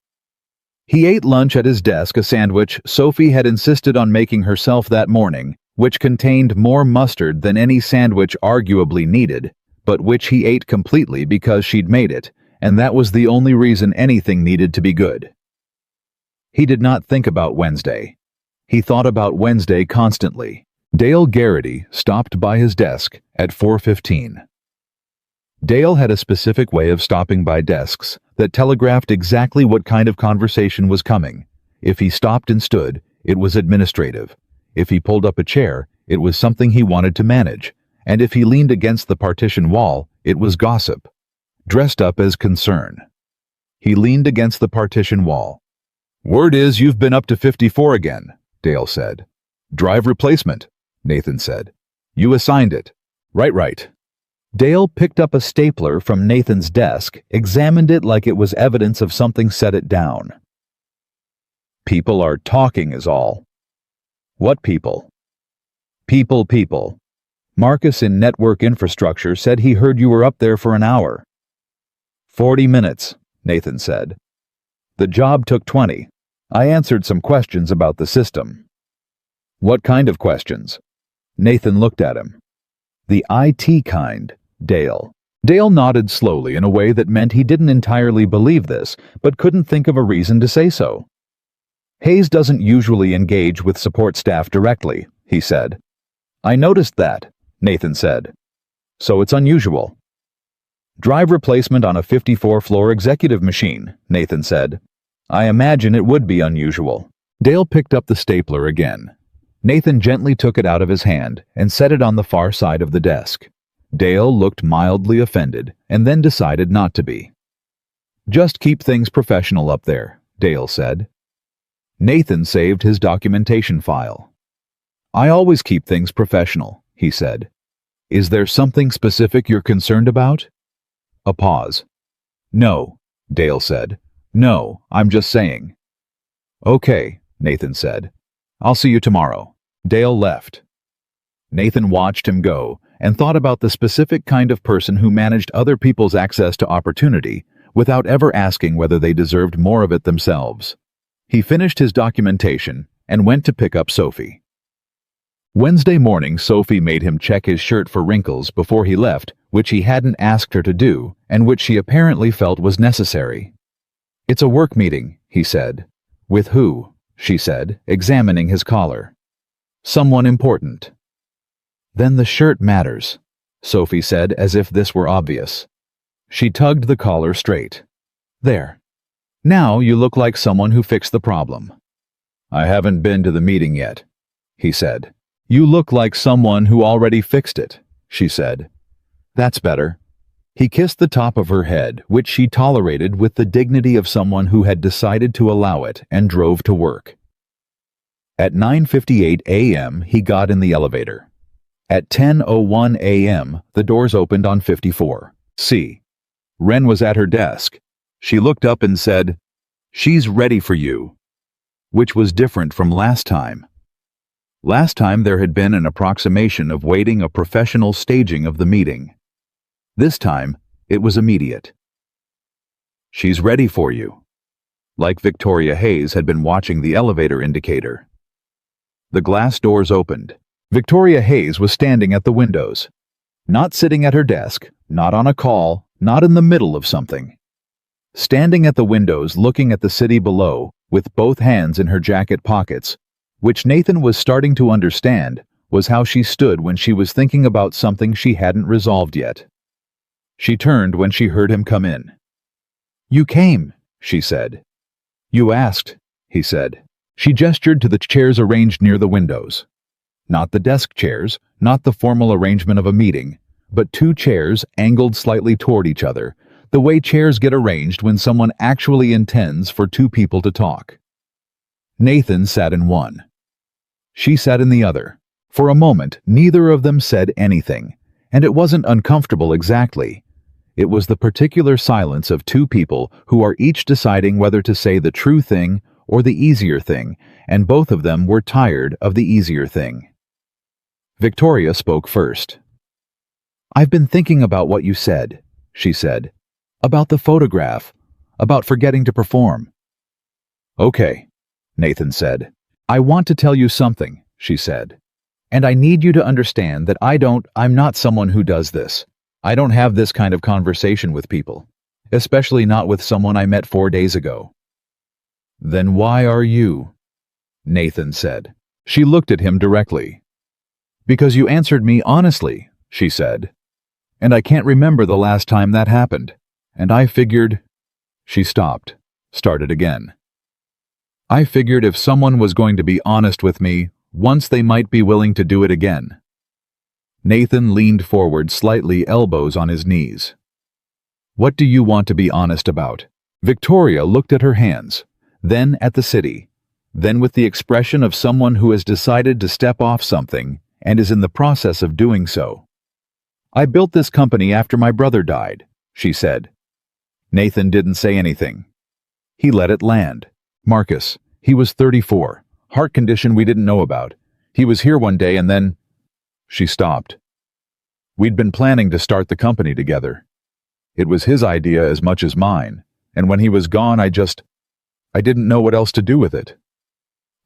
He ate lunch at his desk, a sandwich Sophie had insisted on making herself that morning, which contained more mustard than any sandwich arguably needed, but which he ate completely because she'd made it, and that was the only reason anything needed to be good. He did not think about Wednesday. He thought about Wednesday constantly. Dale Garrity stopped by his desk at 4:15. Dale had a specific way of stopping by desks that telegraphed exactly what kind of conversation was coming. If he stopped and stood, it was administrative. If he pulled up a chair, it was something he wanted to manage. And if he leaned against the partition wall, it was gossip, dressed up as concern. He leaned against the partition wall. "Word is you've been up to 54 again," Dale said. "Drive replacement," Nathan said. "You assigned it." Right. Dale picked up a stapler from Nathan's desk, examined it like it was evidence of something, set it down. "People are talking is all." "What people?" People. Marcus in network infrastructure said he heard you were up there for an hour." 40 minutes, Nathan said. The job took 20. I answered some questions about the system. What kind of questions? Nathan looked at him. The IT kind, Dale. Dale nodded slowly in a way that meant he didn't entirely believe this, but couldn't think of a reason to say so. Hayes doesn't usually engage with support staff directly, he said. I noticed that, Nathan said. So it's unusual. Drive replacement on a 54-floor executive machine, Nathan said. I imagine it would be unusual. Dale picked up the stapler again. Nathan gently took it out of his hand and set it on the far side of the desk. Dale looked mildly offended and then decided not to be. Just keep things professional up there, Dale said. Nathan saved his documentation file. I always keep things professional, he said. Is there something specific you're concerned about? A pause. No, Dale said. No, I'm just saying. Okay, Nathan said. I'll see you tomorrow. Dale left. Nathan watched him go and thought about the specific kind of person who managed other people's access to opportunity without ever asking whether they deserved more of it themselves. He finished his documentation and went to pick up Sophie. Wednesday morning, Sophie made him check his shirt for wrinkles before he left, which he hadn't asked her to do and which she apparently felt was necessary. It's a work meeting, he said. With who? She said, examining his collar. Someone important. Then the shirt matters, Sophie said as if this were obvious. She tugged the collar straight. There. Now you look like someone who fixed the problem. I haven't been to the meeting yet, he said. You look like someone who already fixed it, she said. That's better. He kissed the top of her head, which she tolerated with the dignity of someone who had decided to allow it, and drove to work. At 9:58 a.m., he got in the elevator. At 10:01 a.m., the doors opened on 54. C. Wren was at her desk. She looked up and said, "She's ready for you," which was different from last time. Last time there had been an approximation of waiting a professional staging of the meeting. This time, it was immediate. She's ready for you. Like Victoria Hayes had been watching the elevator indicator. The glass doors opened. Victoria Hayes was standing at the windows. Not sitting at her desk, not on a call, not in the middle of something. Standing at the windows looking at the city below, with both hands in her jacket pockets, which Nathan was starting to understand was how she stood when she was thinking about something she hadn't resolved yet. She turned when she heard him come in. You came, she said. You asked, he said. She gestured to the chairs arranged near the windows. Not the desk chairs, not the formal arrangement of a meeting, but two chairs angled slightly toward each other, the way chairs get arranged when someone actually intends for two people to talk. Nathan sat in one. She sat in the other. For a moment, neither of them said anything, and it wasn't uncomfortable exactly. It was the particular silence of two people who are each deciding whether to say the true thing or the easier thing, and both of them were tired of the easier thing. Victoria spoke first. I've been thinking about what you said, she said. About the photograph, about forgetting to perform. Okay, Nathan said. I want to tell you something, she said. And I need you to understand that I'm not someone who does this. I don't have this kind of conversation with people, especially not with someone I met 4 days ago. Then why are you? Nathan said. She looked at him directly. Because you answered me honestly, she said. And I can't remember the last time that happened. And I figured... She stopped, started again. I figured if someone was going to be honest with me, once they might be willing to do it again. Nathan leaned forward slightly, elbows on his knees. What do you want to be honest about? Victoria looked at her hands, then at the city, then with the expression of someone who has decided to step off something and is in the process of doing so. I built this company after my brother died, she said. Nathan didn't say anything. He let it land. Marcus, he was 34, heart condition we didn't know about. He was here one day and then... She stopped. We'd been planning to start the company together. It was his idea as much as mine, and when he was gone I just... I didn't know what else to do with it.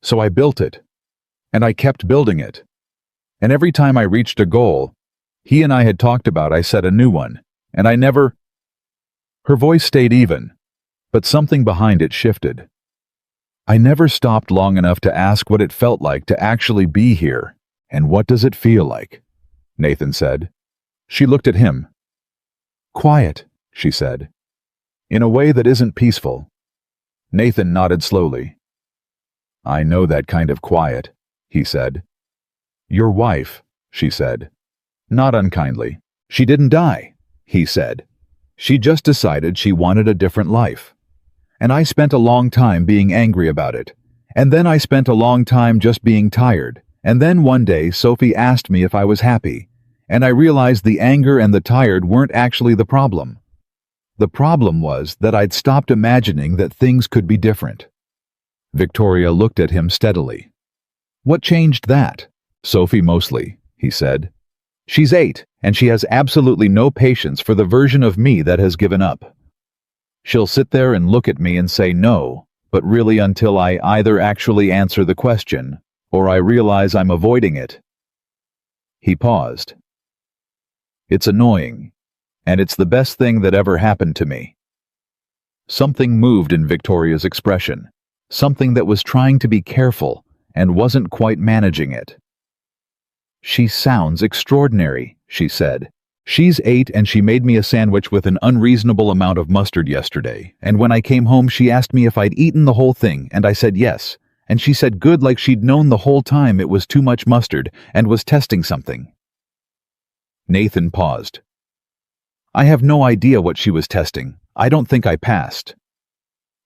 So I built it. And I kept building it. And every time I reached a goal he and I had talked about, I set a new one. And I never... Her voice stayed even, but something behind it shifted. I never stopped long enough to ask what it felt like to actually be here. And what does it feel like? Nathan said. She looked at him. Quiet, she said. In a way that isn't peaceful. Nathan nodded slowly. I know that kind of quiet, he said. Your wife, she said. Not unkindly. She didn't die, he said. She just decided she wanted a different life. And I spent a long time being angry about it. And then I spent a long time just being tired. And then one day Sophie asked me if I was happy. And I realized the anger and the tired weren't actually the problem. The problem was that I'd stopped imagining that things could be different. Victoria looked at him steadily. What changed that? Sophie mostly, he said. She's 8, and she has absolutely no patience for the version of me that has given up. She'll sit there and look at me and say no, but really until I either actually answer the question, or I realize I'm avoiding it. He paused. It's annoying, and it's the best thing that ever happened to me. Something moved in Victoria's expression, something that was trying to be careful and wasn't quite managing it. She sounds extraordinary, she said. She's 8 and she made me a sandwich with an unreasonable amount of mustard yesterday, and when I came home she asked me if I'd eaten the whole thing, and I said yes, and she said good like she'd known the whole time it was too much mustard and was testing something. Nathan paused. I have no idea what she was testing. I don't think I passed.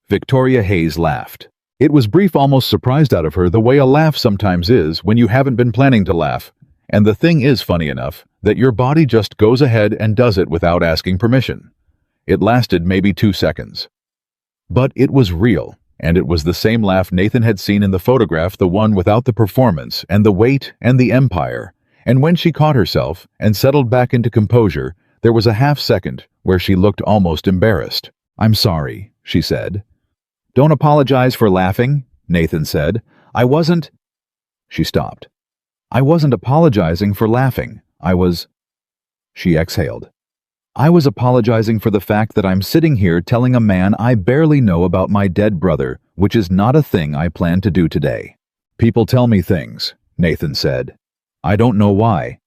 Victoria Hayes laughed. It was brief, almost surprised out of her, the way a laugh sometimes is when you haven't been planning to laugh. And the thing is funny enough that your body just goes ahead and does it without asking permission. It lasted maybe 2 seconds. But it was real, and it was the same laugh Nathan had seen in the photograph, the one without the performance and the weight and the empire. And when she caught herself and settled back into composure, there was a half-second where she looked almost embarrassed. I'm sorry, she said. Don't apologize for laughing, Nathan said. I wasn't... She stopped. I wasn't apologizing for laughing. She exhaled. I was apologizing for the fact that I'm sitting here telling a man I barely know about my dead brother, which is not a thing I plan to do today. People tell me things, Nathan said. I don't know why.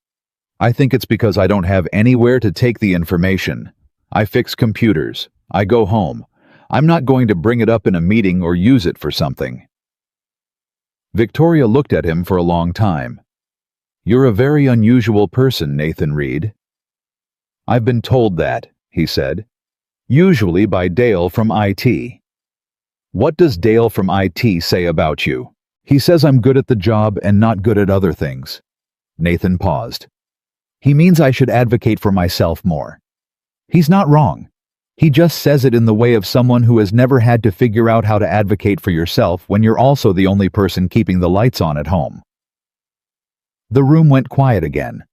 I think it's because I don't have anywhere to take the information. I fix computers. I go home. I'm not going to bring it up in a meeting or use it for something. Victoria looked at him for a long time. You're a very unusual person, Nathan Reed. I've been told that, he said. Usually by Dale from IT. What does Dale from IT say about you? He says I'm good at the job and not good at other things. Nathan paused. He means I should advocate for myself more. He's not wrong. He just says it in the way of someone who has never had to figure out how to advocate for yourself when you're also the only person keeping the lights on at home. The room went quiet again.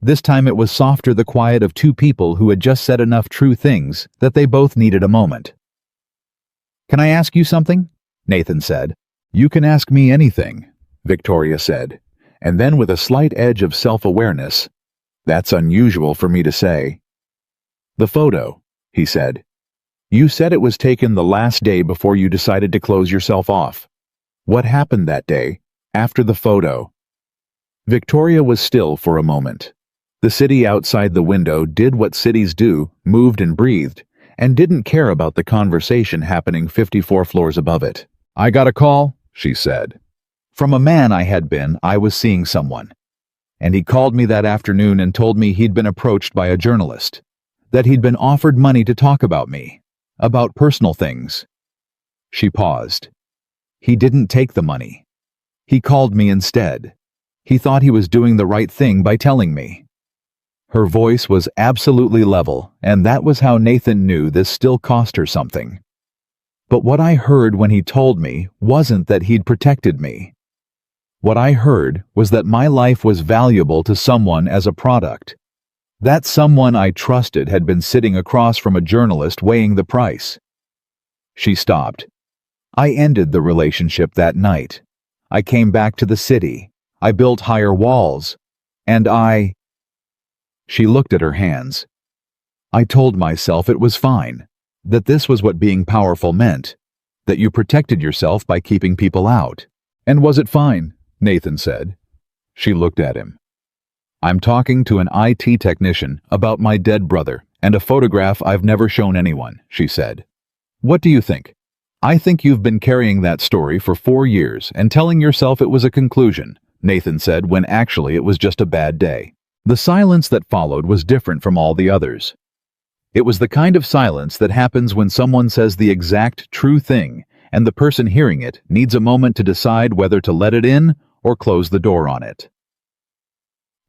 This time it was softer, the quiet of two people who had just said enough true things that they both needed a moment. Can I ask you something? Nathan said. You can ask me anything, Victoria said, and then with a slight edge of self-awareness, that's unusual for me to say. The photo, he said. You said it was taken the last day before you decided to close yourself off. What happened that day, after the photo? Victoria was still for a moment. The city outside the window did what cities do, moved and breathed, and didn't care about the conversation happening 54 floors above it. I got a call, she said. From a man I was seeing someone. And he called me that afternoon and told me he'd been approached by a journalist. That he'd been offered money to talk about me. About personal things. She paused. He didn't take the money. He called me instead. He thought he was doing the right thing by telling me. Her voice was absolutely level, and that was how Nathan knew this still cost her something. But what I heard when he told me wasn't that he'd protected me. What I heard was that my life was valuable to someone as a product. That someone I trusted had been sitting across from a journalist weighing the price. She stopped. I ended the relationship that night. I came back to the city. I built higher walls. And She looked at her hands. I told myself it was fine, that this was what being powerful meant, that you protected yourself by keeping people out. And was it fine? Nathan said. She looked at him. I'm talking to an IT technician about my dead brother and a photograph I've never shown anyone, she said. What do you think? I think you've been carrying that story for 4 years and telling yourself it was a conclusion, Nathan said, when actually it was just a bad day. The silence that followed was different from all the others. It was the kind of silence that happens when someone says the exact true thing and the person hearing it needs a moment to decide whether to let it in or close the door on it.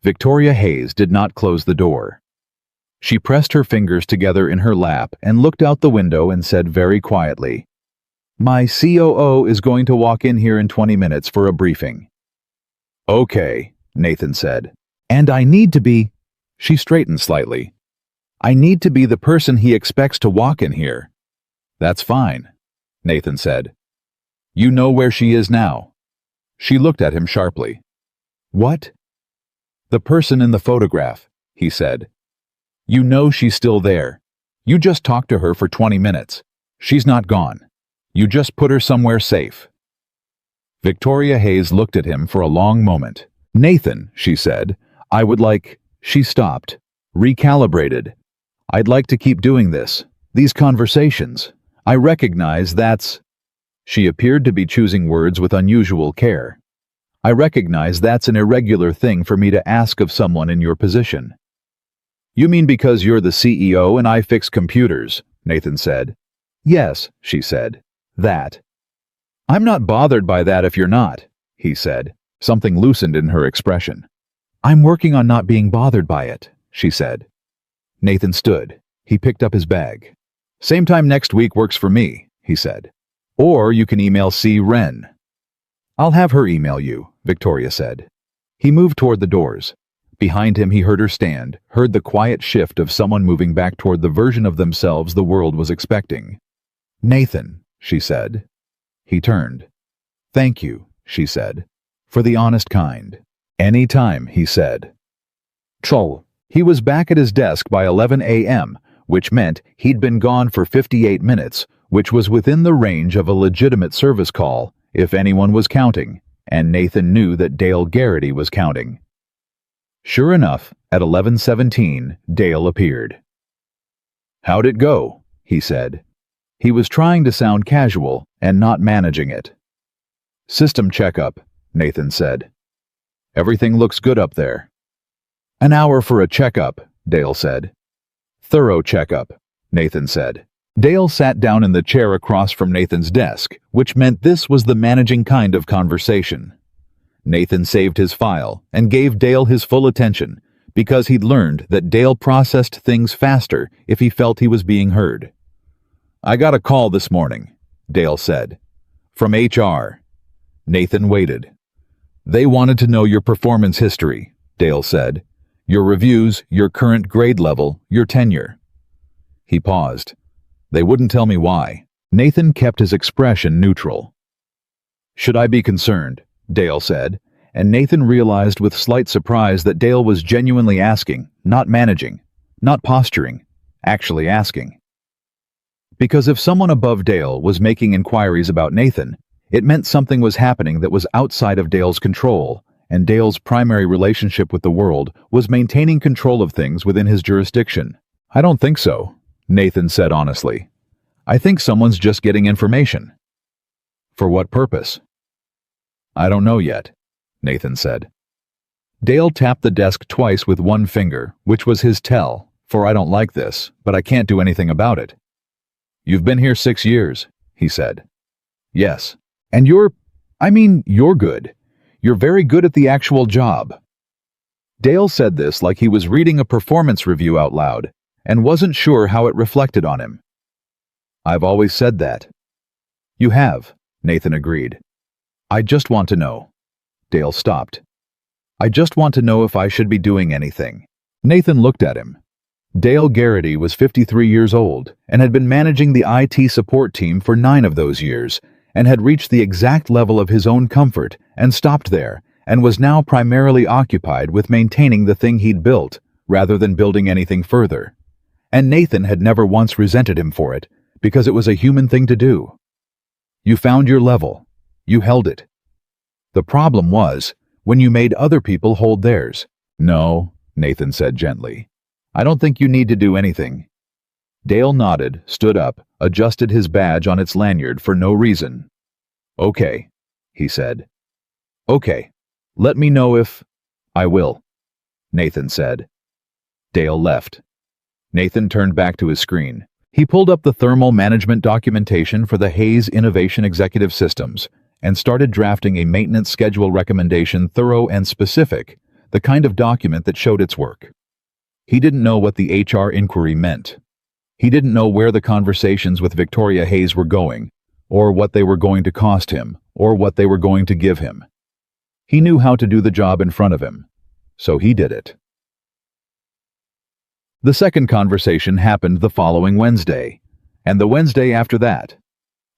Victoria Hayes did not close the door. She pressed her fingers together in her lap and looked out the window and said very quietly, "My COO is going to walk in here in 20 minutes for a briefing." "Okay," Nathan said. "And I need to be..." She straightened slightly. "I need to be the person he expects to walk in here." "That's fine," Nathan said. "You know where she is now." She looked at him sharply. "What?" "The person in the photograph," he said. "You know she's still there. You just talked to her for 20 minutes. She's not gone. You just put her somewhere safe." Victoria Hayes looked at him for a long moment. "Nathan," she said, "I would like..." She stopped, recalibrated. "I'd like to keep doing this, these conversations. I recognize that's..." She appeared to be choosing words with unusual care. "I recognize that's an irregular thing for me to ask of someone in your position." "You mean because you're the CEO and I fix computers," Nathan said. "Yes," she said. "That." "I'm not bothered by that if you're not," he said. Something loosened in her expression. "I'm working on not being bothered by it," she said. Nathan stood. He picked up his bag. "Same time next week works for me," he said. "Or you can email C. Wren." "I'll have her email you," Victoria said. He moved toward the doors. Behind him he heard her stand, heard the quiet shift of someone moving back toward the version of themselves the world was expecting. "Nathan," she said. He turned. "Thank you," she said, "for the honest kind." "Any time," he said. Chol. He was back at his desk by 11 a.m., which meant he'd been gone for 58 minutes, which was within the range of a legitimate service call, if anyone was counting, and Nathan knew that Dale Garrity was counting. Sure enough, at 11:17, Dale appeared. "How'd it go?" he said. He was trying to sound casual and not managing it. "System checkup," Nathan said. "Everything looks good up there." "An hour for a checkup," Dale said. "Thorough checkup," Nathan said. Dale sat down in the chair across from Nathan's desk, which meant this was the managing kind of conversation. Nathan saved his file and gave Dale his full attention because he'd learned that Dale processed things faster if he felt he was being heard. "I got a call this morning," Dale said. "From HR." Nathan waited. "They wanted to know your performance history," Dale said. "Your reviews, your current grade level, your tenure." He paused. "They wouldn't tell me why." Nathan kept his expression neutral. "Should I be concerned?" Dale said, and Nathan realized with slight surprise that Dale was genuinely asking, not managing, not posturing, actually asking. Because if someone above Dale was making inquiries about Nathan, it meant something was happening that was outside of Dale's control, and Dale's primary relationship with the world was maintaining control of things within his jurisdiction. "I don't think so," Nathan said honestly. "I think someone's just getting information." "For what purpose?" "I don't know yet," Nathan said. Dale tapped the desk twice with one finger, which was his tell, for "I don't like this, but I can't do anything about it." "You've been here 6 years," he said. "Yes. And you're good. You're very good at the actual job." Dale said this like he was reading a performance review out loud, and wasn't sure how it reflected on him. "I've always said that." "You have," Nathan agreed. "I just want to know." Dale stopped. "I just want to know if I should be doing anything." Nathan looked at him. Dale Garrity was 53 years old and had been managing the IT support team for 9 of those years, and had reached the exact level of his own comfort and stopped there, and was now primarily occupied with maintaining the thing he'd built, rather than building anything further. And Nathan had never once resented him for it, because it was a human thing to do. You found your level. You held it. The problem was when you made other people hold theirs. No, Nathan said gently. I don't think you need to do anything. Dale nodded, stood up, adjusted his badge on its lanyard for no reason. Okay, he said. Okay, let me know if... I will, Nathan said. Dale left. Nathan turned back to his screen. He pulled up the thermal management documentation for the Hayes Innovation Executive Systems and started drafting a maintenance schedule recommendation, thorough and specific, the kind of document that showed its work. He didn't know what the HR inquiry meant. He didn't know where the conversations with Victoria Hayes were going, or what they were going to cost him, or what they were going to give him. He knew how to do the job in front of him, so he did it. The second conversation happened the following Wednesday, and the Wednesday after that.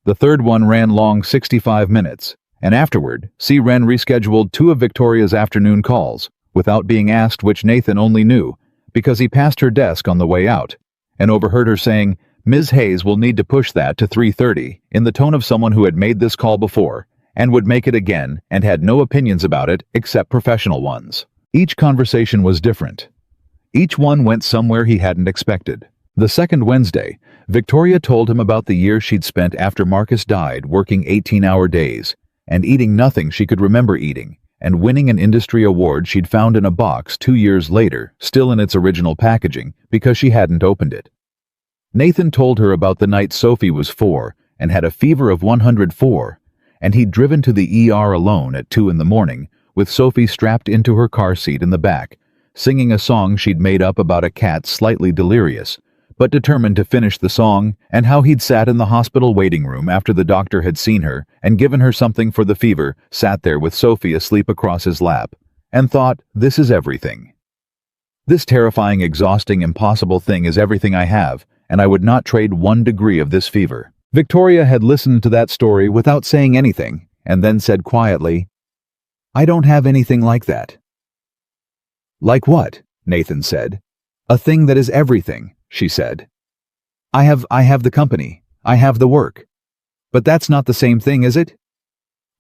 The third one ran long 65 minutes, and afterward, Wren rescheduled 2 of Victoria's afternoon calls, without being asked, which Nathan only knew, because he passed her desk on the way out, and overheard her saying, Ms. Hayes will need to push that to 3:30, in the tone of someone who had made this call before, and would make it again, and had no opinions about it except professional ones. Each conversation was different. Each one went somewhere he hadn't expected. The second Wednesday, Victoria told him about the year she'd spent after Marcus died working 18-hour days, and eating nothing she could remember eating, and winning an industry award she'd found in a box 2 years later, still in its original packaging, because she hadn't opened it. Nathan told her about the night Sophie was 4 and had a fever of 104, and he'd driven to the ER alone at 2 in the morning, with Sophie strapped into her car seat in the back, singing a song she'd made up about a cat slightly delirious, but determined to finish the song, and how he'd sat in the hospital waiting room after the doctor had seen her and given her something for the fever, sat there with Sophie asleep across his lap, and thought, this is everything. This terrifying, exhausting, impossible thing is everything I have, and I would not trade 1 degree of this fever. Victoria had listened to that story without saying anything, and then said quietly, I don't have anything like that. Like what? Nathan said. A thing that is everything, she said. I have the company. I have the work. But that's not the same thing, is it?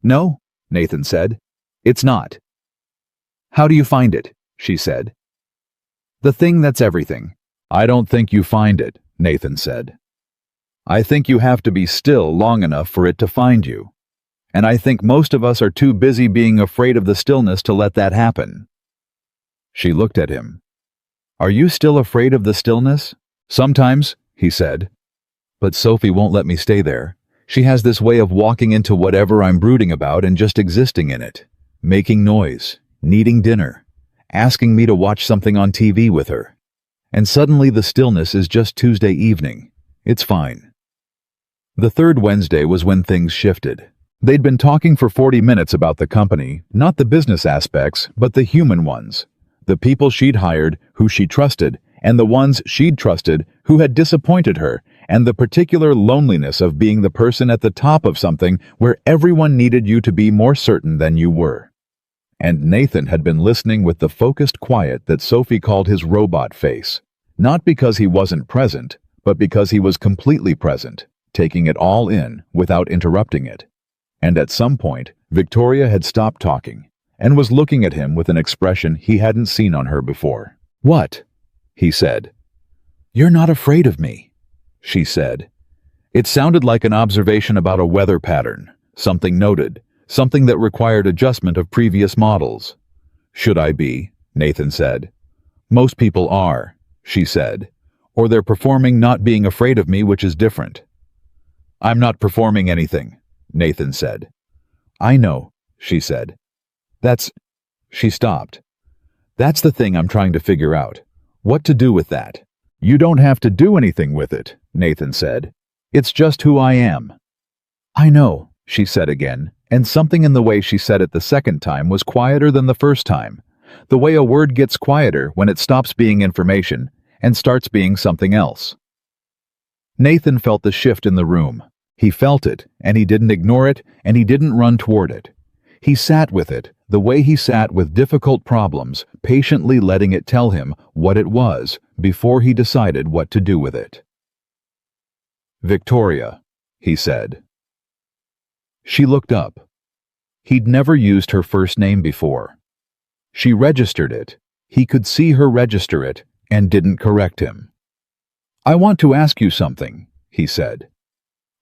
No, Nathan said. It's not. How do you find it? She said. The thing that's everything. I don't think you find it, Nathan said. I think you have to be still long enough for it to find you. And I think most of us are too busy being afraid of the stillness to let that happen. She looked at him. Are you still afraid of the stillness? Sometimes, he said. But Sophie won't let me stay there. She has this way of walking into whatever I'm brooding about and just existing in it, making noise, needing dinner, asking me to watch something on TV with her. And suddenly the stillness is just Tuesday evening. It's fine. The third Wednesday was when things shifted. They'd been talking for 40 minutes about the company, not the business aspects, but the human ones. The people she'd hired, who she trusted, and the ones she'd trusted, who had disappointed her, and the particular loneliness of being the person at the top of something where everyone needed you to be more certain than you were. And Nathan had been listening with the focused quiet that Sophie called his robot face, not because he wasn't present, but because he was completely present, taking it all in without interrupting it. And at some point, Victoria had stopped talking and was looking at him with an expression he hadn't seen on her before. What? He said. You're not afraid of me, she said. It sounded like an observation about a weather pattern, something noted, something that required adjustment of previous models. Should I be? Nathan said. Most people are, she said, or they're performing not being afraid of me, which is different. I'm not performing anything, Nathan said. I know, she said. She stopped. That's the thing I'm trying to figure out. What to do with that? You don't have to do anything with it, Nathan said. It's just who I am. I know, she said again, and something in the way she said it the second time was quieter than the first time, the way a word gets quieter when it stops being information and starts being something else. Nathan felt the shift in the room, He felt it, and he didn't ignore it, and he didn't run toward it. He sat with it, the way he sat with difficult problems, patiently letting it tell him what it was before he decided what to do with it. "Victoria," he said. She looked up. He'd never used her first name before. She registered it. He could see her register it and didn't correct him. "I want to ask you something," he said.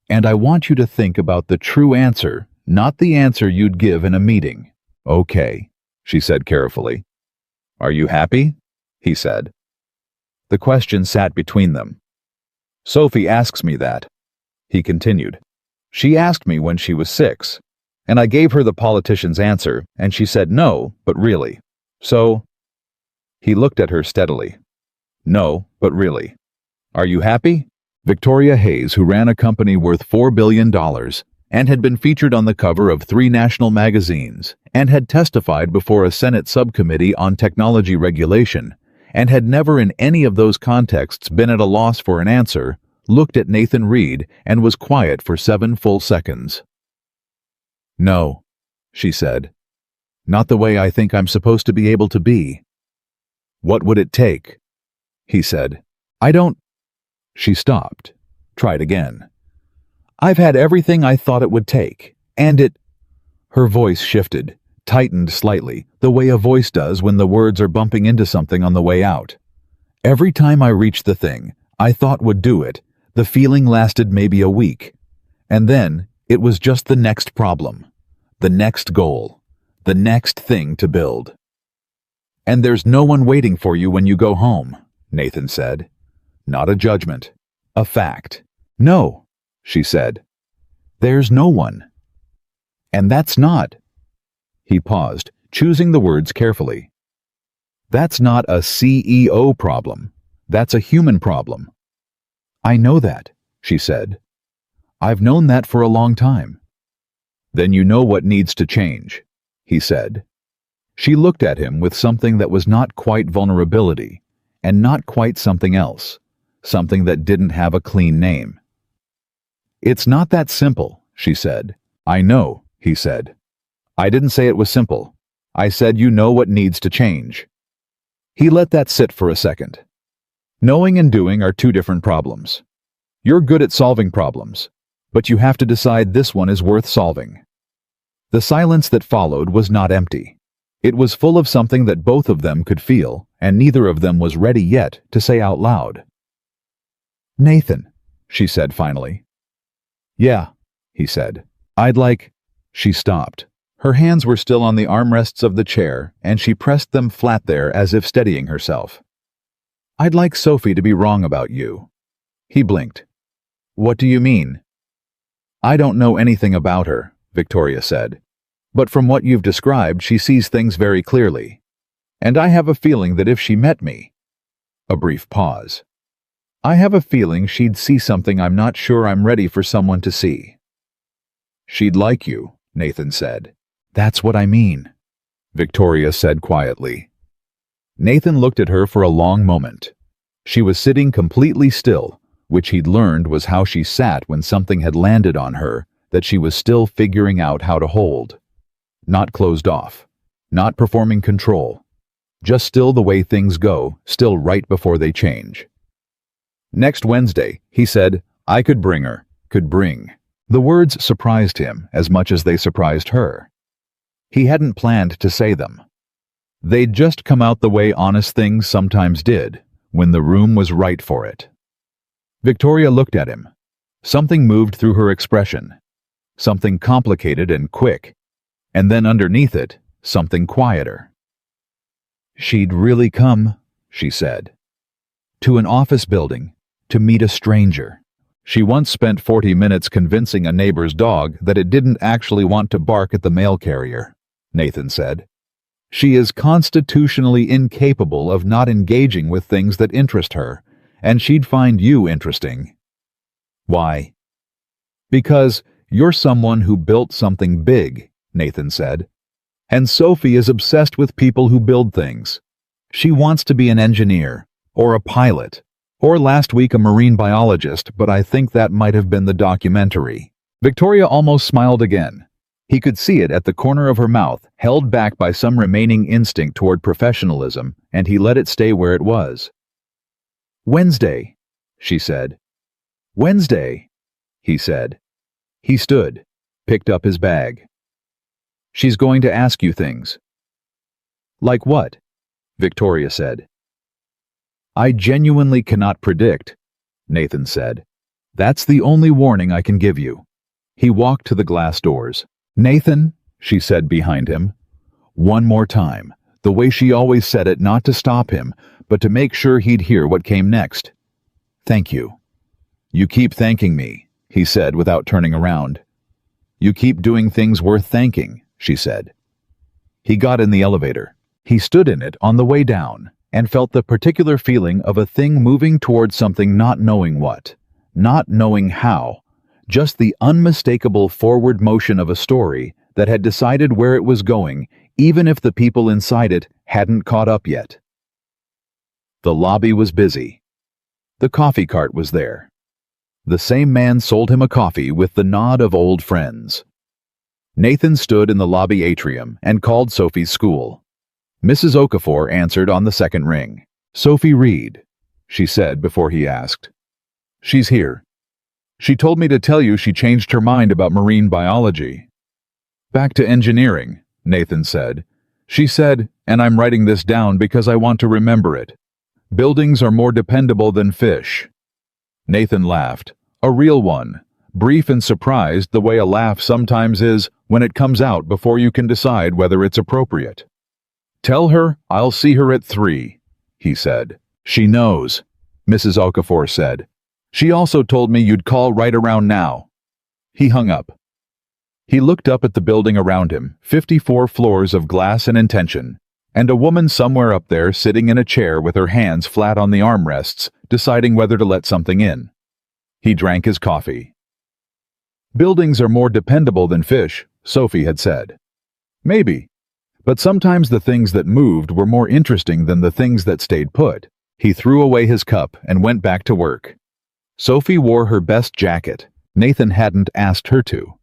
"And I want you to think about the true answer, not the answer you'd give in a meeting." "Okay," she said carefully. "Are you happy?" he said. The question sat between them. "Sophie asks me that," he continued. "She asked me when she was 6, and I gave her the politician's answer, and she said no, but really. So..." He looked at her steadily. "No, but really. Are you happy?" Victoria Hayes, who ran a company worth $4 billion and had been featured on the cover of 3 national magazines and had testified before a Senate subcommittee on technology regulation and had never in any of those contexts been at a loss for an answer, looked at Nathan Reed and was quiet for 7 full seconds. "No," she said. "Not the way I think I'm supposed to be able to be." "What would it take?" he said. "I don't..." She stopped. Tried again. "I've had everything I thought it would take, and it..." Her voice shifted, tightened slightly, the way a voice does when the words are bumping into something on the way out. "Every time I reached the thing I thought would do it, the feeling lasted maybe a week. And then it was just the next problem, the next goal, the next thing to build." "And there's no one waiting for you when you go home," Nathan said. "Not a judgment, a fact." "No," she said. "There's no one. And that's not..." He paused, choosing the words carefully. "That's not a CEO problem. That's a human problem." "I know that," she said. "I've known that for a long time." "Then you know what needs to change," he said. She looked at him with something that was not quite vulnerability, and not quite something else, something that didn't have a clean name. "It's not that simple," she said. "I know," he said. "I didn't say it was simple. I said you know what needs to change." He let that sit for a second. Knowing and doing are 2 different problems. You're good at solving problems, but you have to decide this one is worth solving. The silence that followed was not empty. It was full of something that both of them could feel, and neither of them was ready yet to say out loud. "Nathan," she said finally. "Yeah," he said. "I'd like..." She stopped. Her hands were still on the armrests of the chair, and she pressed them flat there as if steadying herself. "I'd like Sophie to be wrong about you." He blinked. "What do you mean?" "I don't know anything about her," Victoria said. "But from what you've described, she sees things very clearly. And I have a feeling that if she met me..." A brief pause. "I have a feeling she'd see something I'm not sure I'm ready for someone to see." "She'd like you," Nathan said. "That's what I mean," Victoria said quietly. Nathan looked at her for a long moment. She was sitting completely still, which he'd learned was how she sat when something had landed on her that she was still figuring out how to hold. Not closed off, not performing control, just still the way things go, still right before they change. "Next Wednesday," he said, "I could bring her, could bring..." The words surprised him as much as they surprised her. He hadn't planned to say them. They'd just come out the way honest things sometimes did, when the room was right for it. Victoria looked at him. Something moved through her expression. Something complicated and quick. And then underneath it, something quieter. "She'd really come," she said. "To an office building, to meet a stranger." She once spent 40 minutes convincing a neighbor's dog that it didn't actually want to bark at the mail carrier, Nathan said. "She is constitutionally incapable of not engaging with things that interest her, and she'd find you interesting." "Why?" "Because you're someone who built something big," Nathan said. "And Sophie is obsessed with people who build things. She wants to be an engineer, or a pilot, Or last week a marine biologist, but I think that might have been the documentary. Victoria almost smiled again. He could see it at the corner of her mouth, held back by some remaining instinct toward professionalism, and he let it stay where it was. Wednesday, she said. Wednesday, he said. He stood, picked up his bag. She's going to ask you things. Like what? Victoria said. I genuinely cannot predict, Nathan said. That's the only warning I can give you. He walked to the glass doors. Nathan, she said behind him. One more time, the way she always said it, not to stop him, but to make sure he'd hear what came next. Thank you. You keep thanking me, he said without turning around. You keep doing things worth thanking, she said. He got in the elevator. He stood in it on the way down and felt the particular feeling of a thing moving towards something, not knowing what, not knowing how, just the unmistakable forward motion of a story that had decided where it was going, even if the people inside it hadn't caught up yet. The lobby was busy. The coffee cart was there. The same man sold him a coffee with the nod of old friends. Nathan stood in the lobby atrium and called Sophie's school. Mrs. Okafor answered on the second ring. Sophie Reed, she said before he asked. She's here. She told me to tell you she changed her mind about marine biology. Back to engineering, Nathan said. She said, and I'm writing this down because I want to remember it. Buildings are more dependable than fish. Nathan laughed, a real one, brief and surprised the way a laugh sometimes is when it comes out before you can decide whether it's appropriate. Tell her I'll see her at 3, he said. She knows, Mrs. Okafor said. She also told me you'd call right around now. He hung up. He looked up at the building around him, 54 floors of glass and intention, and a woman somewhere up there sitting in a chair with her hands flat on the armrests, deciding whether to let something in. He drank his coffee. Buildings are more dependable than fish, Sophie had said. Maybe. But sometimes the things that moved were more interesting than the things that stayed put. He threw away his cup and went back to work. Sophie wore her best jacket. Nathan hadn't asked her to.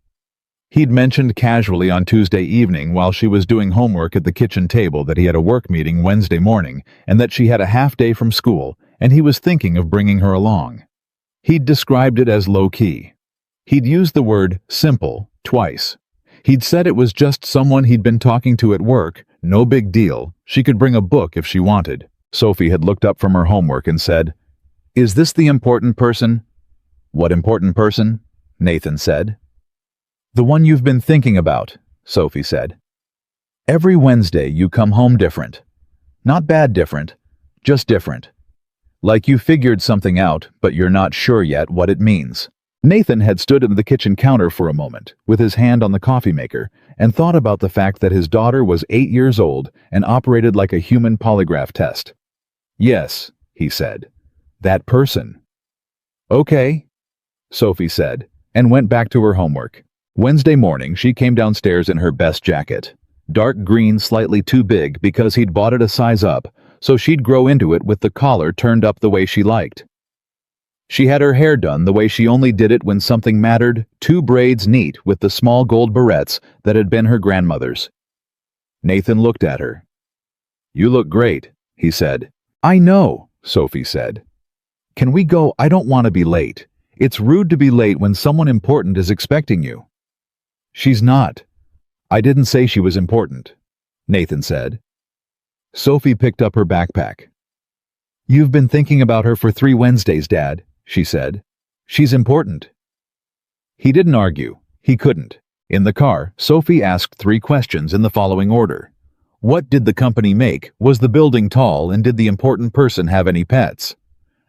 He'd mentioned casually on Tuesday evening while she was doing homework at the kitchen table that he had a work meeting Wednesday morning and that she had a half day from school, and he was thinking of bringing her along. He'd described it as low-key. He'd used the word simple twice. He'd said it was just someone he'd been talking to at work, no big deal, she could bring a book if she wanted. Sophie had looked up from her homework and said, Is this the important person? What important person? Nathan said. The one you've been thinking about, Sophie said. Every Wednesday you come home different. Not bad different, just different. Like you figured something out, but you're not sure yet what it means. Nathan had stood at the kitchen counter for a moment, with his hand on the coffee maker, and thought about the fact that his daughter was 8 years old and operated like a human polygraph test. Yes, he said. That person. Okay, Sophie said, and went back to her homework. Wednesday morning, she came downstairs in her best jacket. Dark green, slightly too big because he'd bought it a size up, so she'd grow into it with the collar turned up the way she liked. She had her hair done the way she only did it when something mattered, 2 braids neat with the small gold barrettes that had been her grandmother's. Nathan looked at her. You look great, he said. I know, Sophie said. Can we go? I don't want to be late. It's rude to be late when someone important is expecting you. She's not. I didn't say she was important, Nathan said. Sophie picked up her backpack. You've been thinking about her for 3 Wednesdays, Dad, she said. She's important. He didn't argue. He couldn't. In the car, Sophie asked 3 questions in the following order. What did the company make? Was the building tall, and did the important person have any pets?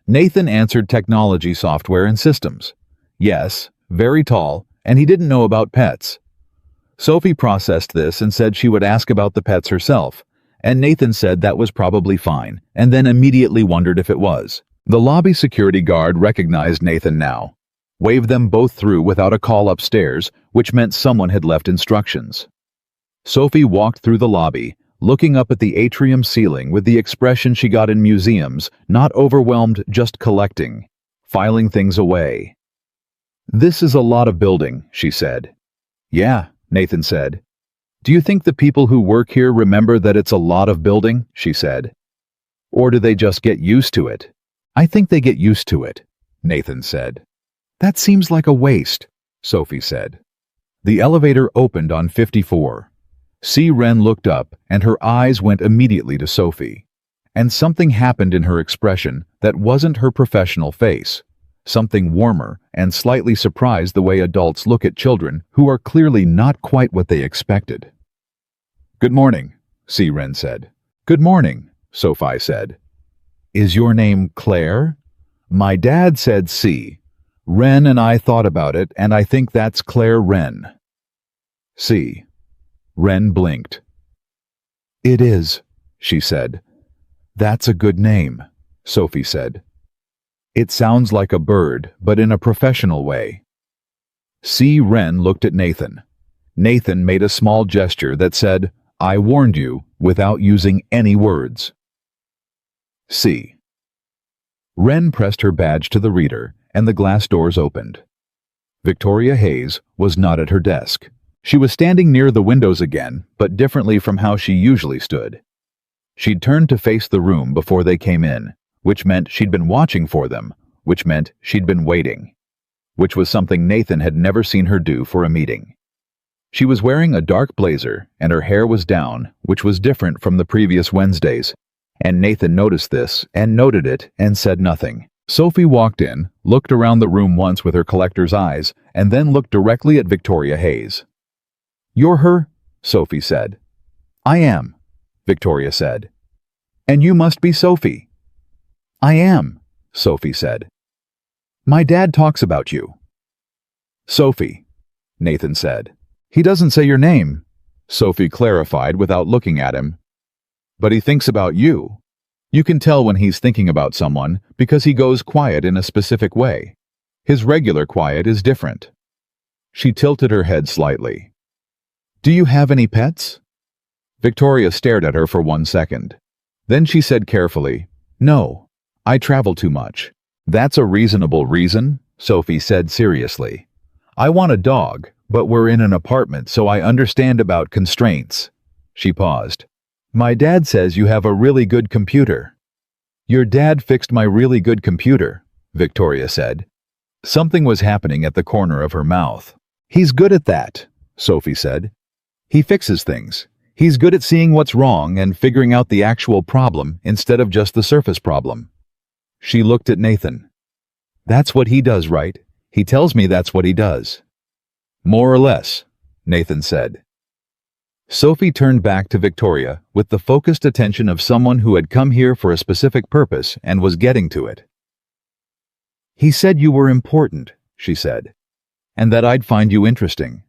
Nathan answered technology, software, and systems. Yes, very tall, and he didn't know about pets. Sophie processed this and said she would ask about the pets herself, and Nathan said that was probably fine, and then immediately wondered if it was. The lobby security guard recognized Nathan now, waved them both through without a call upstairs, which meant someone had left instructions. Sophie walked through the lobby, looking up at the atrium ceiling with the expression she got in museums, not overwhelmed, just collecting, filing things away. "This is a lot of building," she said. "Yeah," Nathan said. "Do you think the people who work here remember that it's a lot of building?" she said. "Or do they just get used to it?" "I think they get used to it," Nathan said. "That seems like a waste," Sophie said. The elevator opened on 54. C. Wren looked up, and her eyes went immediately to Sophie. And something happened in her expression that wasn't her professional face. Something warmer and slightly surprised the way adults look at children who are clearly not quite what they expected. "Good morning," C. Wren said. "Good morning," Sophie said. "Is your name Claire?" "My dad said C. Wren and I thought about it, and I think that's Claire Wren." C. Wren blinked. "It is," she said. "That's a good name," Sophie said. "It sounds like a bird, but in a professional way." C. Wren looked at Nathan. Nathan made a small gesture that said, "I warned you," without using any words. C. Wren pressed her badge to the reader, and the glass doors opened. Victoria Hayes was not at her desk. She was standing near the windows again, but differently from how she usually stood. She'd turned to face the room before they came in, which meant she'd been watching for them, which meant she'd been waiting, which was something Nathan had never seen her do for a meeting. She was wearing a dark blazer, and her hair was down, which was different from the previous Wednesdays, and Nathan noticed this and noted it and said nothing. Sophie walked in, looked around the room once with her collector's eyes, and then looked directly at Victoria Hayes. "You're her?" Sophie said. "I am," Victoria said. "And you must be Sophie." "I am," Sophie said. "My dad talks about you." "Sophie," Nathan said. "He doesn't say your name," Sophie clarified without looking at him. "But he thinks about you. You can tell when he's thinking about someone because he goes quiet in a specific way. His regular quiet is different." She tilted her head slightly. "Do you have any pets?" Victoria stared at her for 1 second. Then she said carefully, "No, I travel too much." "That's a reasonable reason," Sophie said seriously. "I want a dog, but we're in an apartment, so I understand about constraints." She paused. "My dad says you have a really good computer." "Your dad fixed my really good computer," Victoria said. Something was happening at the corner of her mouth. "He's good at that," Sophie said. "He fixes things. He's good at seeing what's wrong and figuring out the actual problem instead of just the surface problem." She looked at Nathan. "That's what he does, right? He tells me that's what he does." "More or less," Nathan said. Sophie turned back to Victoria with the focused attention of someone who had come here for a specific purpose and was getting to it. "He said you were important," she said, "and that I'd find you interesting.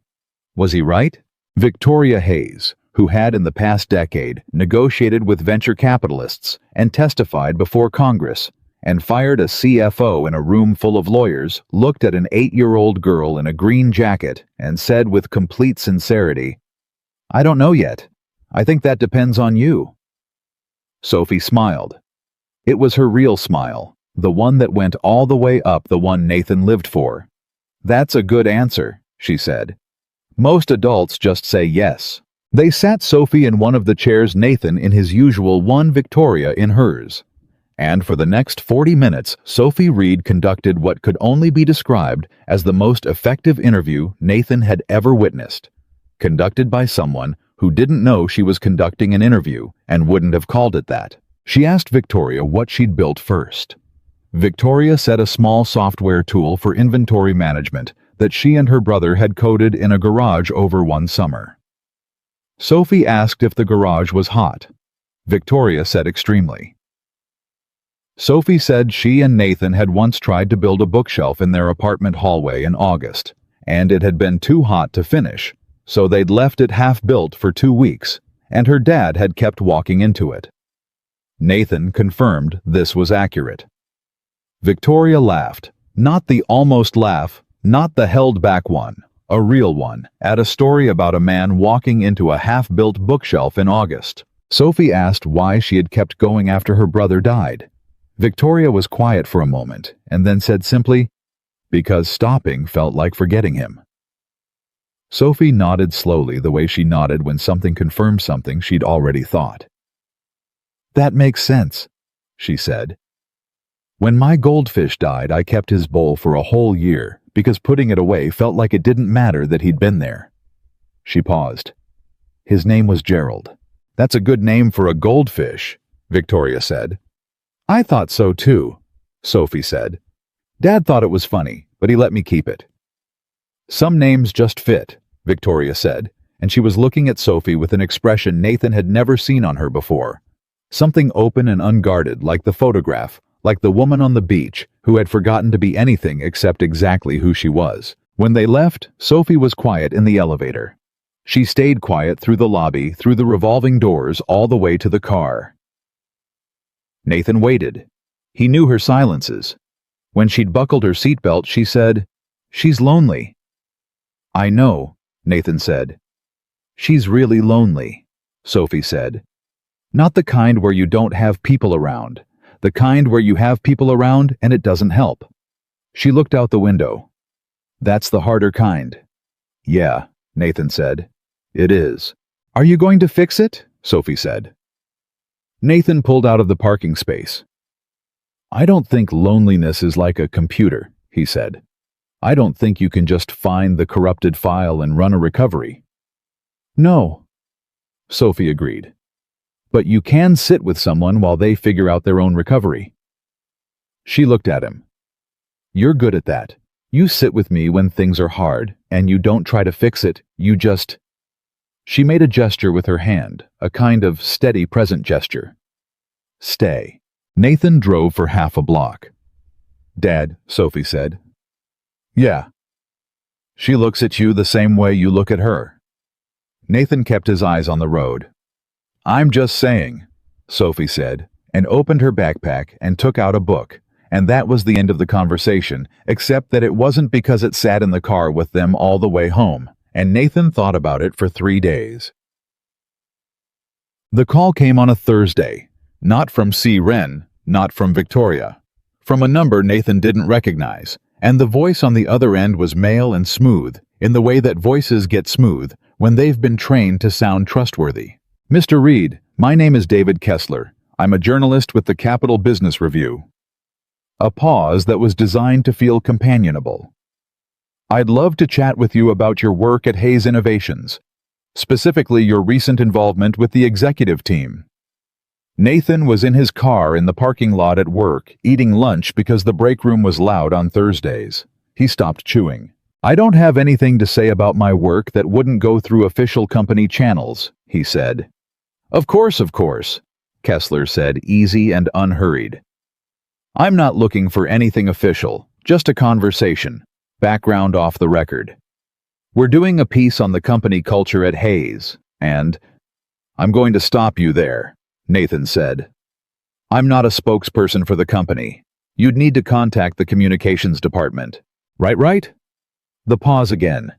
Was he right?" Victoria Hayes, who had in the past decade negotiated with venture capitalists and testified before Congress, and fired a CFO in a room full of lawyers, looked at an 8-year-old girl in a green jacket and said with complete sincerity, "I don't know yet. I think that depends on you." Sophie smiled. It was her real smile, the one that went all the way up, the one Nathan lived for. "That's a good answer," she said. "Most adults just say yes." They sat Sophie in one of the chairs, Nathan in his usual one, Victoria in hers. And for the next 40 minutes, Sophie Reed conducted what could only be described as the most effective interview Nathan had ever witnessed, conducted by someone who didn't know she was conducting an interview and wouldn't have called it that. She asked Victoria what she'd built first. Victoria said a small software tool for inventory management that she and her brother had coded in a garage over one summer. Sophie asked if the garage was hot. Victoria said extremely. Sophie said she and Nathan had once tried to build a bookshelf in their apartment hallway in August, and it had been too hot to finish, so they'd left it half-built for 2 weeks, and her dad had kept walking into it. Nathan confirmed this was accurate. Victoria laughed, not the almost laugh, not the held-back one, a real one, at a story about a man walking into a half-built bookshelf in August. Sophie asked why she had kept going after her brother died. Victoria was quiet for a moment and then said simply, "Because stopping felt like forgetting him." Sophie nodded slowly the way she nodded when something confirmed something she'd already thought. "That makes sense," she said. "When my goldfish died, I kept his bowl for a whole year because putting it away felt like it didn't matter that he'd been there." She paused. "His name was Gerald." "That's a good name for a goldfish," Victoria said. "I thought so too," Sophie said. "Dad thought it was funny, but he let me keep it." "Some names just fit," Victoria said, and she was looking at Sophie with an expression Nathan had never seen on her before. Something open and unguarded, like the photograph, like the woman on the beach who had forgotten to be anything except exactly who she was. When they left, Sophie was quiet in the elevator. She stayed quiet through the lobby, through the revolving doors, all the way to the car. Nathan waited. He knew her silences. When she'd buckled her seatbelt, she said, "She's lonely." "I know," Nathan said. "She's really lonely," Sophie said. "Not the kind where you don't have people around. The kind where you have people around and it doesn't help." She looked out the window. "That's the harder kind." "Yeah," Nathan said. "It is." "Are you going to fix it?" Sophie said. Nathan pulled out of the parking space. "I don't think loneliness is like a computer," he said. "I don't think you can just find the corrupted file and run a recovery." "No," Sophie agreed. "But you can sit with someone while they figure out their own recovery." She looked at him. "You're good at that. You sit with me when things are hard, and you don't try to fix it, you just—" She made a gesture with her hand, a kind of steady present gesture. "Stay." Nathan drove for half a block. "Dad," Sophie said. "Yeah." "She looks at you the same way you look at her." Nathan kept his eyes on the road. "I'm just saying," Sophie said, and opened her backpack and took out a book, and that was the end of the conversation, except that it wasn't because it sat in the car with them all the way home, and Nathan thought about it for 3 days. The call came on a Thursday, not from C. Wren, not from Victoria, from a number Nathan didn't recognize, and the voice on the other end was male and smooth, in the way that voices get smooth when they've been trained to sound trustworthy. "Mr. Reed, my name is David Kessler. I'm a journalist with the Capital Business Review." A pause that was designed to feel companionable. "I'd love to chat with you about your work at Hayes Innovations, specifically your recent involvement with the executive team." Nathan was in his car in the parking lot at work, eating lunch because the break room was loud on Thursdays. He stopped chewing. "I don't have anything to say about my work that wouldn't go through official company channels," he said. Of course," Kessler said, easy and unhurried. "I'm not looking for anything official, just a conversation, background off the record. We're doing a piece on the company culture at Hayes, and—" "I'm going to stop you there," Nathan said. "I'm not a spokesperson for the company. You'd need to contact the communications department. Right? The pause again.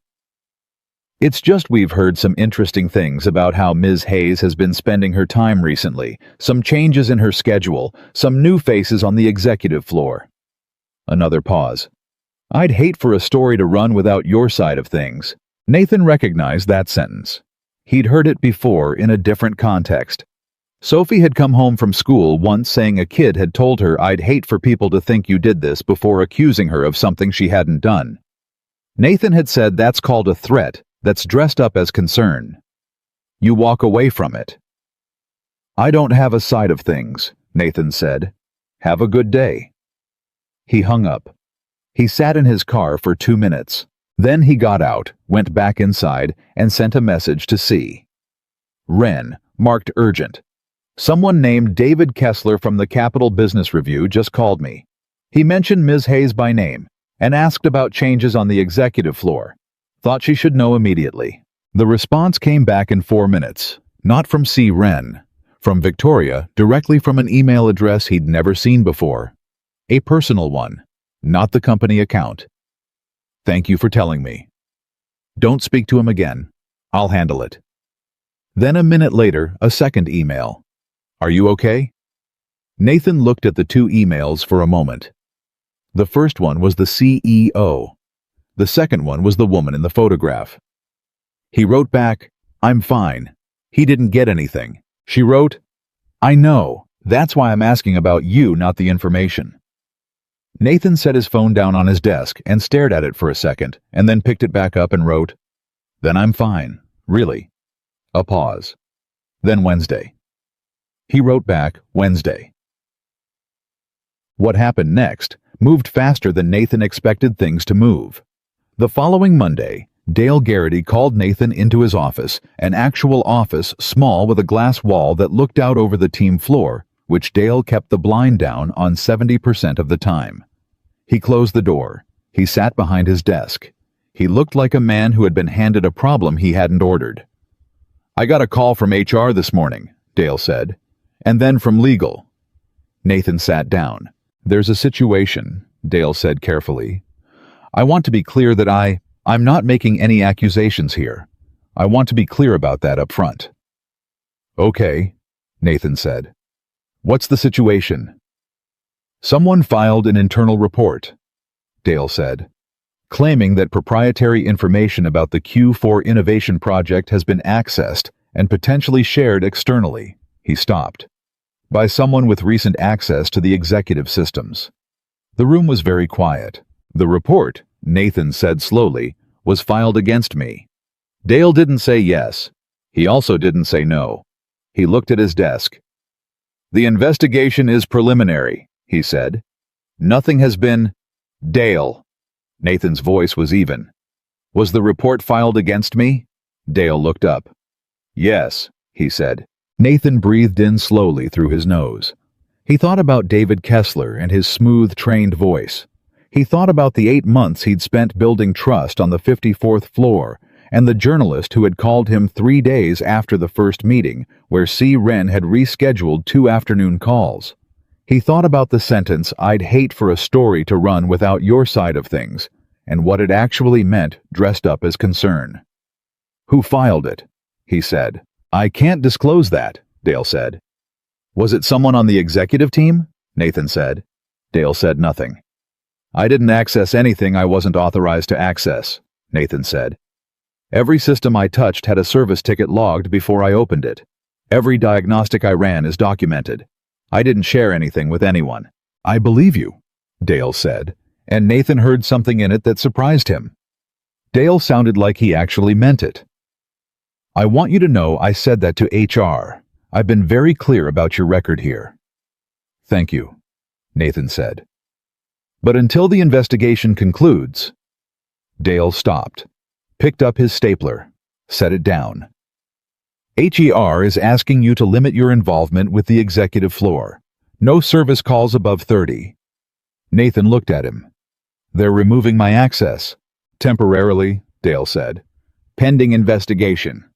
"It's just we've heard some interesting things about how Ms. Hayes has been spending her time recently, some changes in her schedule, some new faces on the executive floor." Another pause. "I'd hate for a story to run without your side of things." Nathan recognized that sentence. He'd heard it before in a different context. Sophie had come home from school once saying a kid had told her, "I'd hate for people to think you did this," before accusing her of something she hadn't done. Nathan had said that's called a threat, that's dressed up as concern. You walk away from it. "I don't have a side of things," Nathan said. "Have a good day." He hung up. He sat in his car for 2 minutes. Then he got out, went back inside, and sent a message to C. Wren, marked urgent. "Someone named David Kessler from the Capital Business Review just called me. He mentioned Ms. Hayes by name and asked about changes on the executive floor. Thought she should know immediately." The response came back in 4 minutes, not from C. Wren, from Victoria, directly from an email address he'd never seen before. A personal one, not the company account. "Thank you for telling me. Don't speak to him again. I'll handle it." Then a minute later, a second email. Are you okay? Nathan looked at the two emails for a moment. The first one was the CEO. The second one was the woman in the photograph. He wrote back, I'm fine. He didn't get anything. She wrote, I know. That's why I'm asking about you, not the information. Nathan set his phone down on his desk and stared at it for a second, and then picked it back up and wrote, Then I'm fine. Really? A pause. Then Wednesday. He wrote back, Wednesday. What happened next moved faster than Nathan expected things to move. The following Monday, Dale Garrity called Nathan into his office, an actual office small with a glass wall that looked out over the team floor, which Dale kept the blind down on 70% of the time. He closed the door. He sat behind his desk. He looked like a man who had been handed a problem he hadn't ordered. I got a call from HR this morning, Dale said, and then from legal. Nathan sat down. There's a situation, Dale said carefully. I want to be clear that I'm not making any accusations here. I want to be clear about that up front. Okay, Nathan said. What's the situation? Someone filed an internal report, Dale said, claiming that proprietary information about the Q4 Innovation Project has been accessed and potentially shared externally. He stopped. By someone with recent access to the executive systems. The room was very quiet. The report, Nathan said slowly, was filed against me. Dale didn't say yes. He also didn't say no. He looked at his desk. The investigation is preliminary, he said. Nothing has been... Dale. Nathan's voice was even. Was the report filed against me? Dale looked up. Yes, he said. Nathan breathed in slowly through his nose. He thought about David Kessler and his smooth, trained voice. He thought about the 8 months he'd spent building trust on the 54th floor and the journalist who had called him 3 days after the first meeting, where C. Wren had rescheduled 2 afternoon calls. He thought about the sentence, I'd hate for a story to run without your side of things, and what it actually meant dressed up as concern. Who filed it? He said. I can't disclose that, Dale said. Was it someone on the executive team? Nathan said. Dale said nothing. I didn't access anything I wasn't authorized to access, Nathan said. Every system I touched had a service ticket logged before I opened it. Every diagnostic I ran is documented. I didn't share anything with anyone. I believe you, Dale said, and Nathan heard something in it that surprised him. Dale sounded like he actually meant it. I want you to know I said that to HR. I've been very clear about your record here. Thank you, Nathan said. But until the investigation concludes... Dale stopped, picked up his stapler, set it down. HER is asking you to limit your involvement with the executive floor. No service calls above 30. Nathan looked at him. They're removing my access. Temporarily, Dale said. Pending investigation.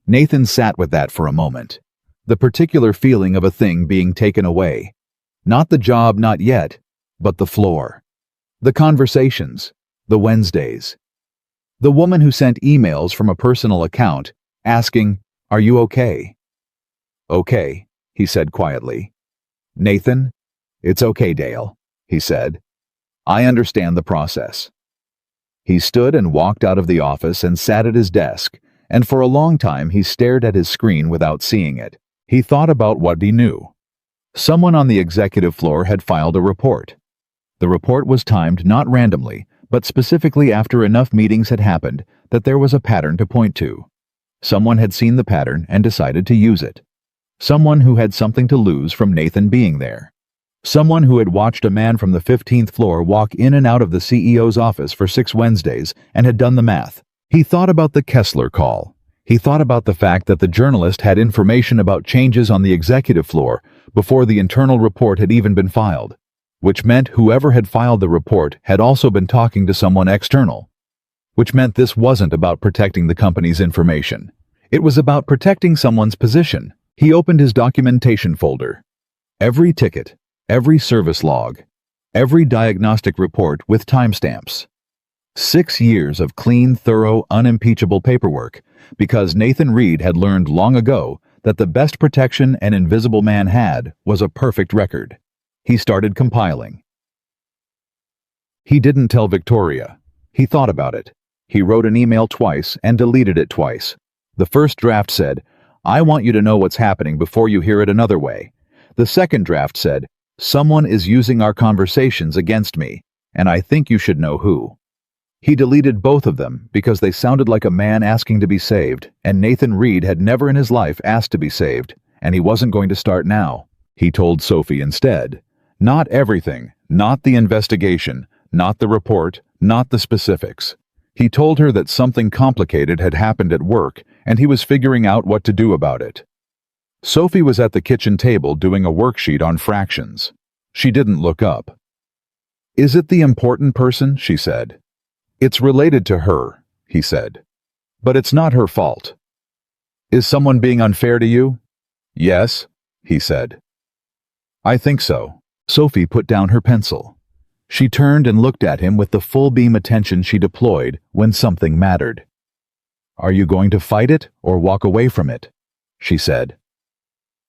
Nathan sat with that for a moment. The particular feeling of a thing being taken away. Not the job, not yet, but the floor. The conversations. The Wednesdays. The woman who sent emails from a personal account, asking, Are you okay? Okay, he said quietly. Nathan? It's okay, Dale, he said. I understand the process. He stood and walked out of the office and sat at his desk, and for a long time he stared at his screen without seeing it. He thought about what he knew. Someone on the executive floor had filed a report. The report was timed not randomly, but specifically after enough meetings had happened that there was a pattern to point to. Someone had seen the pattern and decided to use it. Someone who had something to lose from Nathan being there. Someone who had watched a man from the 15th floor walk in and out of the CEO's office for 6 Wednesdays and had done the math. He thought about the Kessler call. He thought about the fact that the journalist had information about changes on the executive floor before the internal report had even been filed, which meant whoever had filed the report had also been talking to someone external, which meant this wasn't about protecting the company's information. It was about protecting someone's position. He opened his documentation folder. Every ticket, every service log, every diagnostic report with timestamps. 6 years of clean, thorough, unimpeachable paperwork, because Nathan Reed had learned long ago that the best protection an invisible man had was a perfect record. He started compiling. He didn't tell Victoria. He thought about it. He wrote an email twice and deleted it twice. The first draft said, "I want you to know what's happening before you hear it another way." The second draft said, "Someone is using our conversations against me, and I think you should know who." He deleted both of them because they sounded like a man asking to be saved, and Nathan Reed had never in his life asked to be saved, and he wasn't going to start now. He told Sophie instead. Not everything, not the investigation, not the report, not the specifics. He told her that something complicated had happened at work, and he was figuring out what to do about it. Sophie was at the kitchen table doing a worksheet on fractions. She didn't look up. "Is it the important person?" she said. "It's related to her," he said. "But it's not her fault." "Is someone being unfair to you?" "Yes," he said. "I think so." Sophie put down her pencil. She turned and looked at him with the full beam attention she deployed when something mattered. "Are you going to fight it or walk away from it?" she said.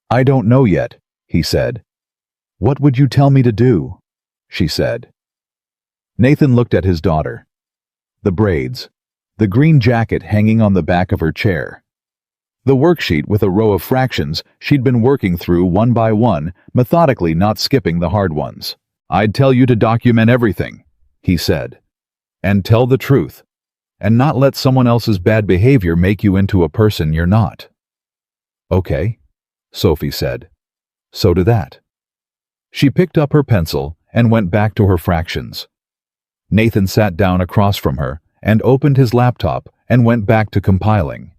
"I don't know yet," he said. "What would you tell me to do?" she said. Nathan looked at his daughter. The braids, the green jacket hanging on the back of her chair, the worksheet with a row of fractions she'd been working through one by one, methodically not skipping the hard ones. "I'd tell you to document everything," he said, "and tell the truth, and not let someone else's bad behavior make you into a person you're not." "Okay," Sophie said. "So do that." She picked up her pencil and went back to her fractions. Nathan sat down across from her and opened his laptop and went back to compiling.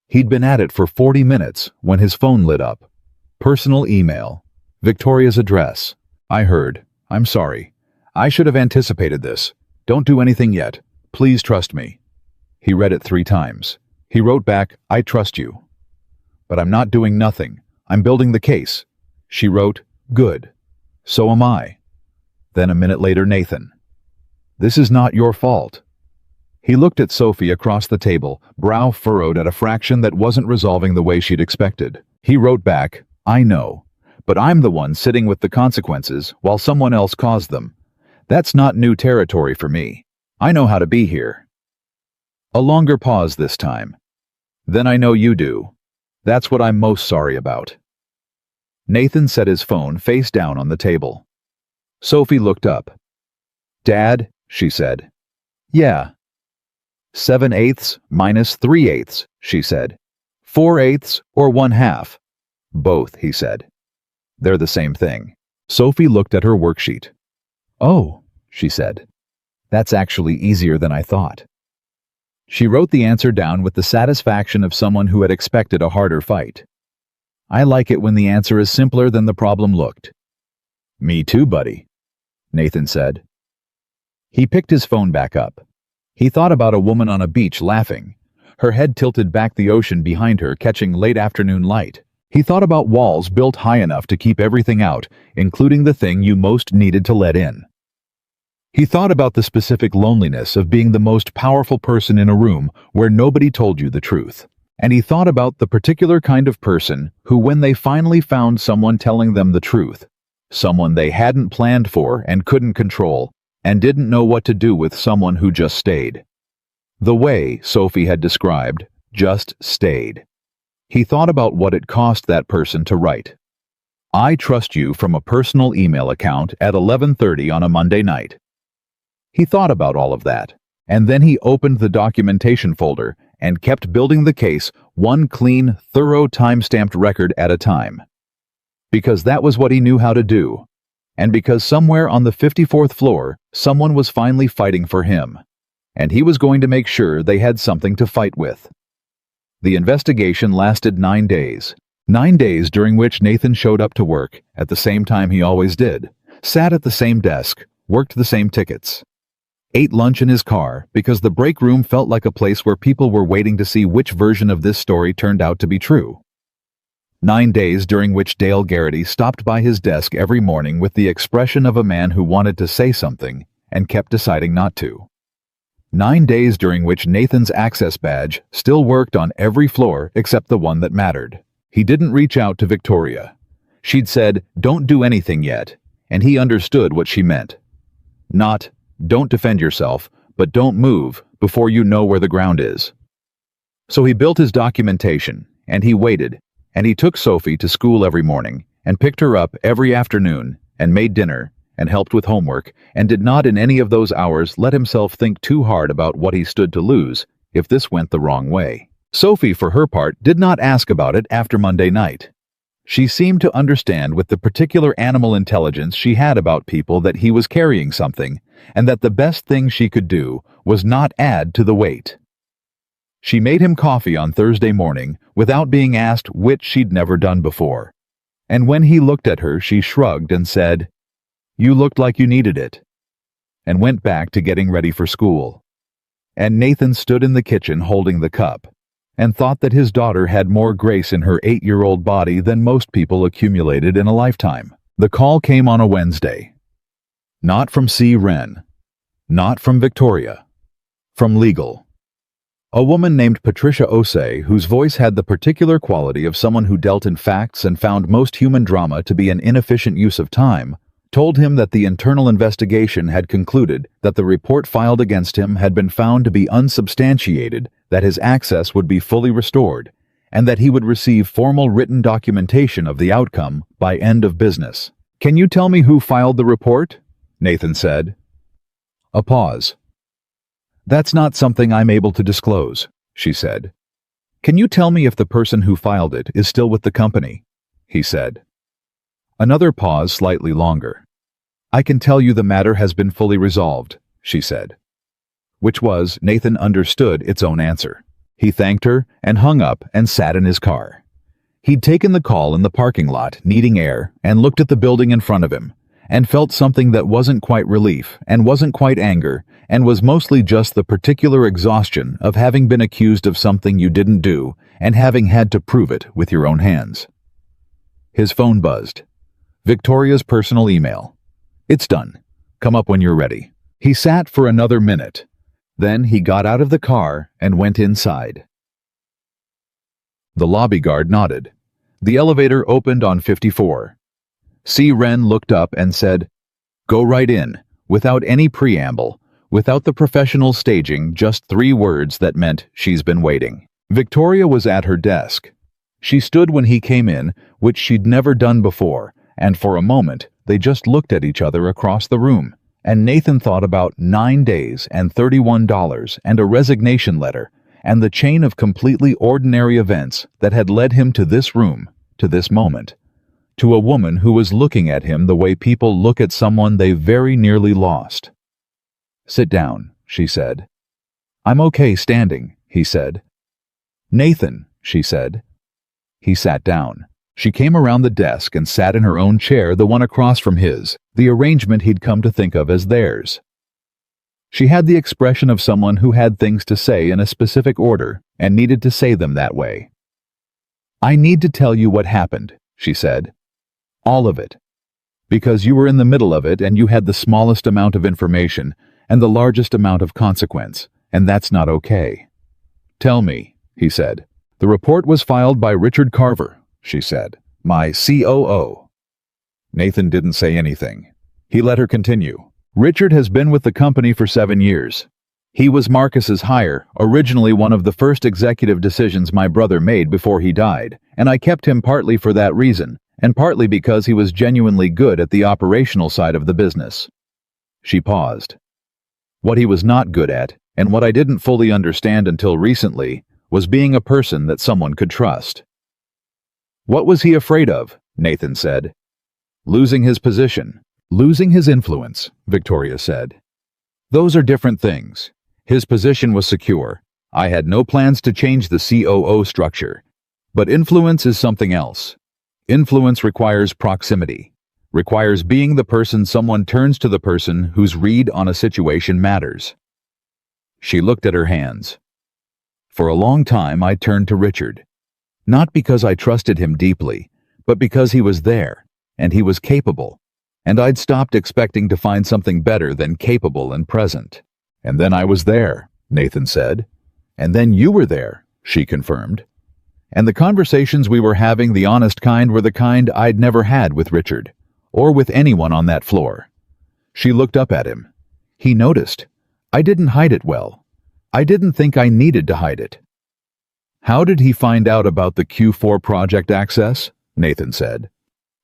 He'd been at it for 40 minutes when his phone lit up. Personal email. Victoria's address. "I heard. I'm sorry. I should have anticipated this. Don't do anything yet. Please trust me." He read it 3 times. He wrote back, "I trust you. But I'm not doing nothing. I'm building the case." She wrote, "Good. So am I." Then a minute later, Nathan. "This is not your fault." He looked at Sophie across the table, brow furrowed at a fraction that wasn't resolving the way she'd expected. He wrote back, "I know, but I'm the one sitting with the consequences while someone else caused them. That's not new territory for me. I know how to be here." A longer pause this time. "Then I know you do. That's what I'm most sorry about." Nathan set his phone face down on the table. Sophie looked up. "Dad," she said. "Yeah." 7/8 minus 3/8, she said. 4/8 or 1/2? "Both," he said. "They're the same thing." Sophie looked at her worksheet. "Oh," she said. "That's actually easier than I thought." She wrote the answer down with the satisfaction of someone who had expected a harder fight. "I like it when the answer is simpler than the problem looked." "Me too, buddy," Nathan said. He picked his phone back up. He thought about a woman on a beach laughing, her head tilted back, the ocean behind her catching late afternoon light. He thought about walls built high enough to keep everything out, including the thing you most needed to let in. He thought about the specific loneliness of being the most powerful person in a room where nobody told you the truth. And he thought about the particular kind of person who, when they finally found someone telling them the truth, someone they hadn't planned for and couldn't control, and didn't know what to do with someone who just stayed. The way Sophie had described, just stayed. He thought about what it cost that person to write, "I trust you," from a personal email account at 11:30 on a Monday night. He thought about all of that, and then he opened the documentation folder and kept building the case, one clean, thorough, time-stamped record at a time. Because that was what he knew how to do. And because somewhere on the 54th floor, someone was finally fighting for him, and he was going to make sure they had something to fight with. The investigation lasted 9 days. 9 days during which Nathan showed up to work at the same time he always did, sat at the same desk, worked the same tickets, ate lunch in his car because the break room felt like a place where people were waiting to see which version of this story turned out to be true. 9 days during which Dale Garrity stopped by his desk every morning with the expression of a man who wanted to say something and kept deciding not to. 9 days during which Nathan's access badge still worked on every floor except the one that mattered. He didn't reach out to Victoria. She'd said, "Don't do anything yet," and he understood what she meant. Not, "Don't defend yourself, but don't move before you know where the ground is." So he built his documentation, and he waited, and he took Sophie to school every morning, and picked her up every afternoon, and made dinner, and helped with homework, and did not in any of those hours let himself think too hard about what he stood to lose if this went the wrong way. Sophie, for her part, did not ask about it after Monday night. She seemed to understand with the particular animal intelligence she had about people that he was carrying something, and that the best thing she could do was not add to the weight. She made him coffee on Thursday morning without being asked, which she'd never done before. And when he looked at her, she shrugged and said, "You looked like you needed it," and went back to getting ready for school. And Nathan stood in the kitchen holding the cup, and thought that his daughter had more grace in her 8-year-old body than most people accumulated in a lifetime. The call came on a Wednesday. Not from C. Wren. Not from Victoria. From legal. A woman named Patricia Osei, whose voice had the particular quality of someone who dealt in facts and found most human drama to be an inefficient use of time, told him that the internal investigation had concluded that the report filed against him had been found to be unsubstantiated, that his access would be fully restored, and that he would receive formal written documentation of the outcome by end of business. "Can you tell me who filed the report?" Nathan said. A pause. "That's not something I'm able to disclose," she said. "Can you tell me if the person who filed it is still with the company?" he said. Another pause, slightly longer. "I can tell you the matter has been fully resolved," she said. Which was, Nathan understood its own answer. He thanked her and hung up and sat in his car. He'd taken the call in the parking lot, needing air, and looked at the building in front of him, and felt something that wasn't quite relief, and wasn't quite anger, and was mostly just the particular exhaustion of having been accused of something you didn't do, and having had to prove it with your own hands. His phone buzzed. Victoria's personal email. "It's done. Come up when you're ready." He sat for another minute. Then he got out of the car and went inside. The lobby guard nodded. The elevator opened on 54. C. Wren looked up and said, "Go right in," without any preamble, without the professional staging, just 3 words that meant she's been waiting. Victoria was at her desk. She stood when he came in, which she'd never done before, and for a moment they just looked at each other across the room, and Nathan thought about 9 days and $31 and a resignation letter, and the chain of completely ordinary events that had led him to this room, to this moment, to a woman who was looking at him the way people look at someone they very nearly lost. "Sit down," she said. "I'm okay standing," he said. "Nathan," she said. He sat down. She came around the desk and sat in her own chair, the one across from his, the arrangement he'd come to think of as theirs. She had the expression of someone who had things to say in a specific order and needed to say them that way. "I need to tell you what happened," she said. "All of it. Because you were in the middle of it and you had the smallest amount of information and the largest amount of consequence, and that's not okay." "Tell me," he said. "The report was filed by Richard Carver," she said, "my COO. Nathan didn't say anything. He let her continue. "Richard has been with the company for 7 years. He was Marcus's hire, originally one of the first executive decisions my brother made before he died, and I kept him partly for that reason, and partly because he was genuinely good at the operational side of the business." She paused. "What he was not good at, and what I didn't fully understand until recently, was being a person that someone could trust." "What was he afraid of?" Nathan said. "Losing his position. Losing his influence," Victoria said. "Those are different things. His position was secure. I had no plans to change the COO structure. But influence is something else. Influence requires proximity, requires being the person someone turns to, the person whose read on a situation matters." She looked at her hands. "For a long time I turned to Richard. Not because I trusted him deeply, but because he was there, and he was capable, and I'd stopped expecting to find something better than capable and present. And then I was there, Nathan said. And then you were there, she confirmed. And the conversations we were having, the honest kind, were the kind I'd never had with Richard, or with anyone on that floor. She looked up at him. He noticed. I didn't hide it well. I didn't think I needed to hide it. How did he find out about the Q4 project access? Nathan said.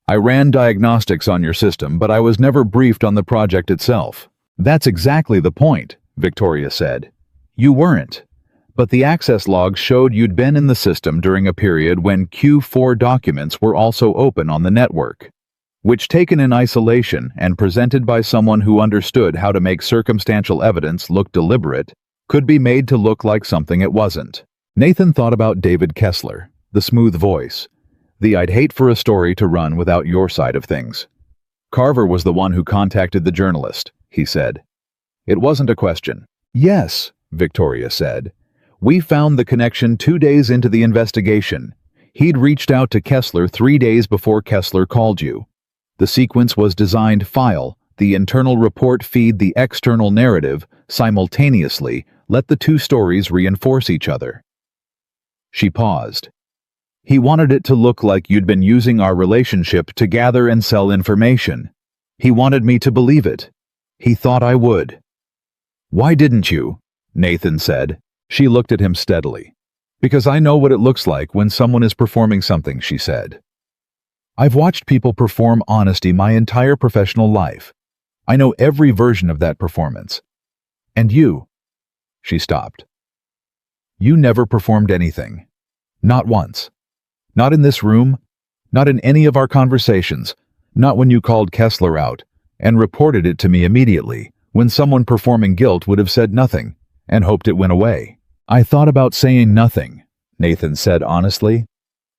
I ran diagnostics on your system, but I was never briefed on the project itself. That's exactly the point, Victoria said. You weren't. But the access logs showed you'd been in the system during a period when Q4 documents were also open on the network, which, taken in isolation and presented by someone who understood how to make circumstantial evidence look deliberate, could be made to look like something it wasn't. Nathan thought about David Kessler, the smooth voice, the I'd hate for a story to run without your side of things. Carver was the one who contacted the journalist, he said. It wasn't a question. Yes, Victoria said. We found the connection 2 days into the investigation. He'd reached out to Kessler 3 days before Kessler called you. The sequence was designed file, the internal report feed the external narrative, simultaneously let the two stories reinforce each other. She paused. He wanted it to look like you'd been using our relationship to gather and sell information. He wanted me to believe it. He thought I would. Why didn't you? Nathan said. She looked at him steadily. Because I know what it looks like when someone is performing something, she said. I've watched people perform honesty my entire professional life. I know every version of that performance. And you. She stopped. You never performed anything. Not once. Not in this room. Not in any of our conversations. Not when you called Kessler out and reported it to me immediately, when someone performing guilt would have said nothing and hoped it went away. I thought about saying nothing, Nathan said honestly.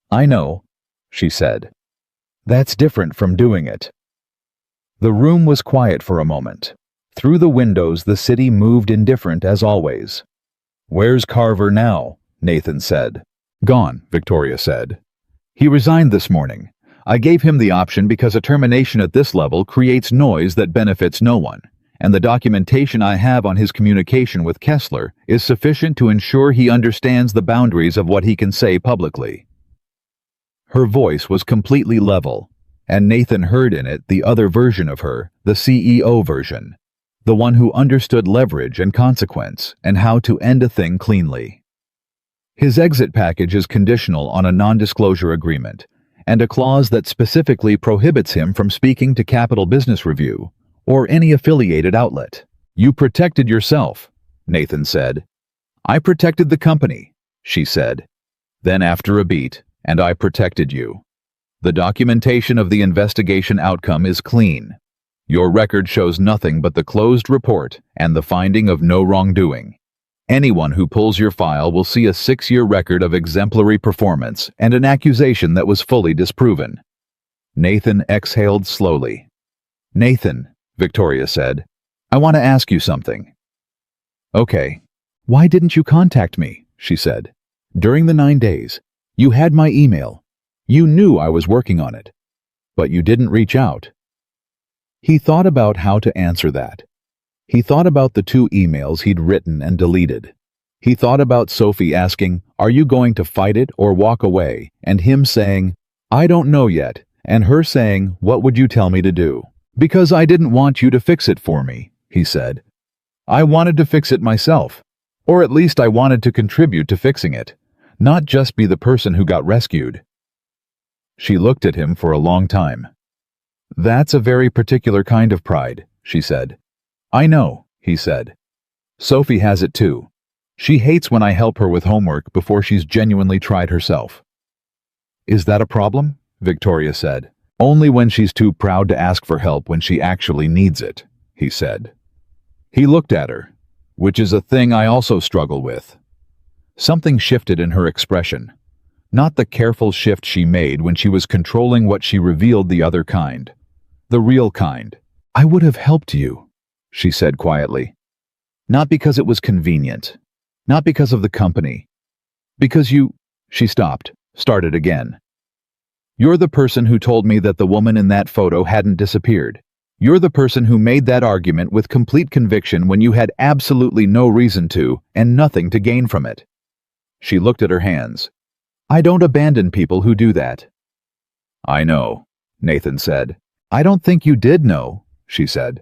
I know, she said. That's different from doing it. The room was quiet for a moment. Through the windows the city moved indifferent as always. Where's Carver now? Nathan said. Gone, Victoria said. He resigned this morning. I gave him the option because a termination at this level creates noise that benefits no one, and the documentation I have on his communication with Kessler is sufficient to ensure he understands the boundaries of what he can say publicly. Her voice was completely level, and Nathan heard in it the other version of her, the CEO version, the one who understood leverage and consequence and how to end a thing cleanly. His exit package is conditional on a non-disclosure agreement and a clause that specifically prohibits him from speaking to Capital Business Review or any affiliated outlet. You protected yourself, Nathan said. I protected the company, she said. Then after a beat, and I protected you. The documentation of the investigation outcome is clean. Your record shows nothing but the closed report and the finding of no wrongdoing. Anyone who pulls your file will see a 6-year record of exemplary performance and an accusation that was fully disproven. Nathan exhaled slowly. Nathan, Victoria said, I want to ask you something. Okay. Why didn't you contact me? She said. During the 9 days, you had my email. You knew I was working on it. But you didn't reach out. He thought about how to answer that. He thought about the 2 emails he'd written and deleted. He thought about Sophie asking, Are you going to fight it or walk away? And him saying, I don't know yet, and her saying, What would you tell me to do? Because I didn't want you to fix it for me, he said. I wanted to fix it myself. Or at least I wanted to contribute to fixing it, not just be the person who got rescued. She looked at him for a long time. That's a very particular kind of pride, she said. I know, he said. Sophie has it too. She hates when I help her with homework before she's genuinely tried herself. Is that a problem? Victoria said. Only when she's too proud to ask for help when she actually needs it, he said. He looked at her, which is a thing I also struggle with. Something shifted in her expression, not the careful shift she made when she was controlling what she revealed the other kind, the real kind. I would have helped you, she said quietly. Not because it was convenient, not because of the company, because you... She stopped, started again. You're the person who told me that the woman in that photo hadn't disappeared. You're the person who made that argument with complete conviction when you had absolutely no reason to and nothing to gain from it. She looked at her hands. I don't abandon people who do that. I know, Nathan said. I don't think you did know, she said.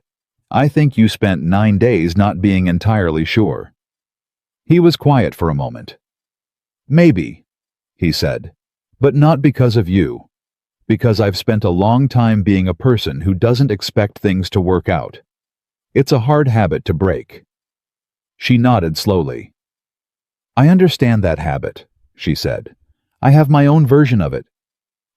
I think you spent 9 days not being entirely sure. He was quiet for a moment. Maybe, he said, but not because of you. Because I've spent a long time being a person who doesn't expect things to work out. It's a hard habit to break. She nodded slowly. I understand that habit, she said. I have my own version of it.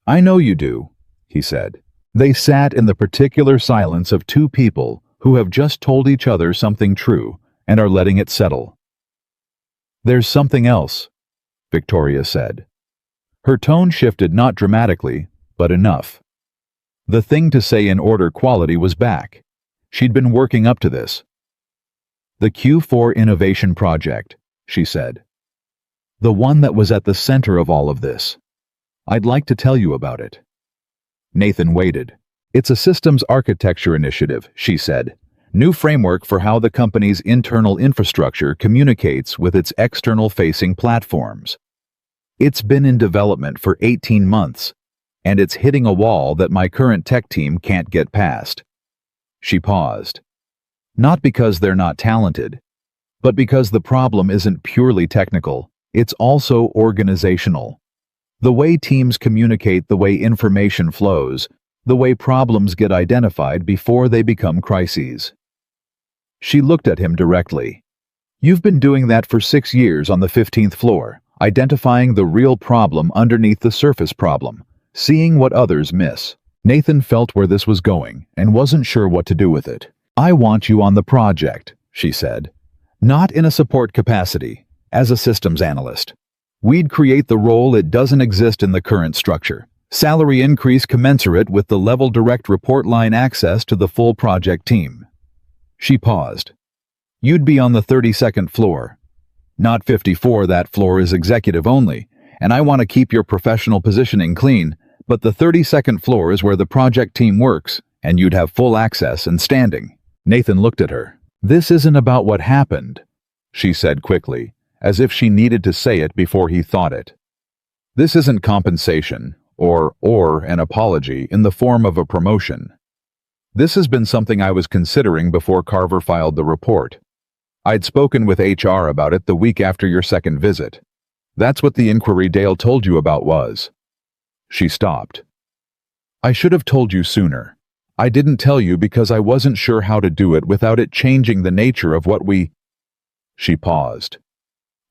I know you do, he said. They sat in the particular silence of two people who have just told each other something true and are letting it settle. There's something else, Victoria said. Her tone shifted not dramatically, but enough. The thing to say in order quality was back. She'd been working up to this. The Q4 Innovation Project, she said. The one that was at the center of all of this. I'd like to tell you about it. Nathan waited. It's a systems architecture initiative, she said. New framework for how the company's internal infrastructure communicates with its external-facing platforms. It's been in development for 18 months, and it's hitting a wall that my current tech team can't get past. She paused. Not because they're not talented, but because the problem isn't purely technical, it's also organizational. The way teams communicate, the way information flows, the way problems get identified before they become crises. She looked at him directly. You've been doing that for 6 years on the 15th floor, identifying the real problem underneath the surface problem, seeing what others miss. Nathan felt where this was going and wasn't sure what to do with it. I want you on the project, she said. Not in a support capacity, as a systems analyst. We'd create the role. It doesn't exist in the current structure. Salary increase commensurate with the level direct report line access to the full project team. She paused. You'd be on the 32nd floor. Not 54, that floor is executive only, and I want to keep your professional positioning clean, but the 32nd floor is where the project team works, and you'd have full access and standing. Nathan looked at her. This isn't about what happened, she said quickly, as if she needed to say it before he thought it. This isn't compensation, or an apology in the form of a promotion. This has been something I was considering before Carver filed the report. I'd spoken with HR about it the week after your second visit. That's what the inquiry Dale told you about was. She stopped. I should have told you sooner. I didn't tell you because I wasn't sure how to do it without it changing the nature of what we... She paused.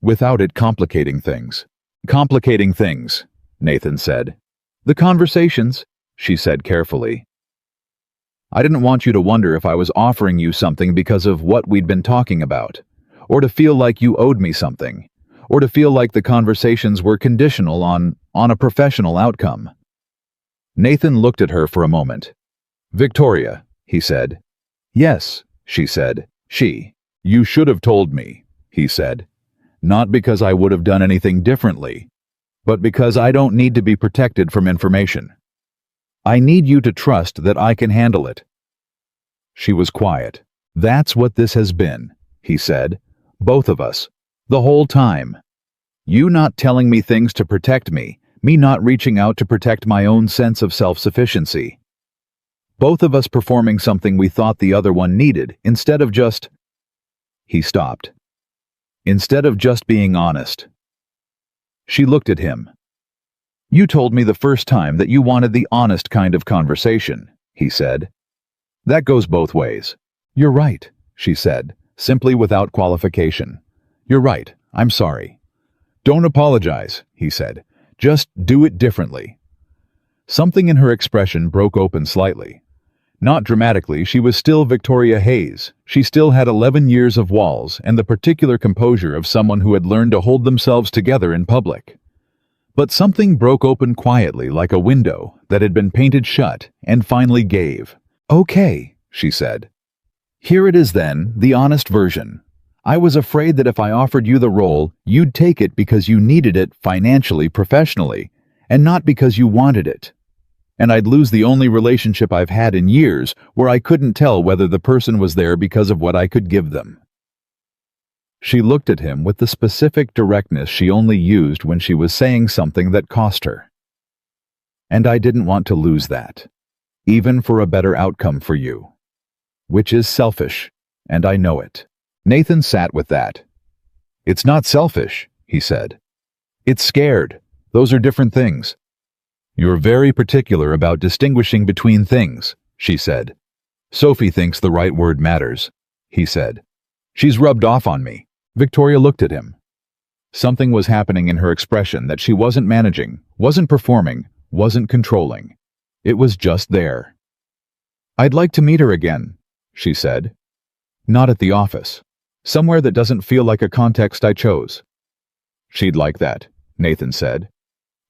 Without it complicating things. Complicating things, Nathan said. The conversations, she said carefully. I didn't want you to wonder if I was offering you something because of what we'd been talking about, or to feel like you owed me something, or to feel like the conversations were conditional on a professional outcome. Nathan looked at her for a moment. Victoria, he said. Yes, she said. You should have told me, he said. Not because I would have done anything differently, but because I don't need to be protected from information. I need you to trust that I can handle it. She was quiet. That's what this has been, he said. Both of us. The whole time. You not telling me things to protect me, me not reaching out to protect my own sense of self-sufficiency. Both of us performing something we thought the other one needed, instead of just... He stopped. Instead of just being honest. She looked at him. You told me the first time that you wanted the honest kind of conversation, he said. That goes both ways. You're right, she said, simply without qualification. You're right, I'm sorry. Don't apologize, he said. Just do it differently. Something in her expression broke open slightly. Not dramatically, she was still Victoria Hayes. She still had 11 years of walls and the particular composure of someone who had learned to hold themselves together in public. But something broke open quietly like a window that had been painted shut and finally gave. Okay, she said. Here it is then, the honest version. I was afraid that if I offered you the role, you'd take it because you needed it financially, professionally, and not because you wanted it. And I'd lose the only relationship I've had in years where I couldn't tell whether the person was there because of what I could give them. She looked at him with the specific directness she only used when she was saying something that cost her. And I didn't want to lose that, even for a better outcome for you. Which is selfish, and I know it. Nathan sat with that. It's not selfish, he said. It's scared. Those are different things. You're very particular about distinguishing between things, she said. Sophie thinks the right word matters, he said. She's rubbed off on me. Victoria looked at him. Something was happening in her expression that she wasn't managing, wasn't performing, wasn't controlling. It was just there. I'd like to meet her again, she said. Not at the office. Somewhere that doesn't feel like a context I chose. She'd like that, Nathan said.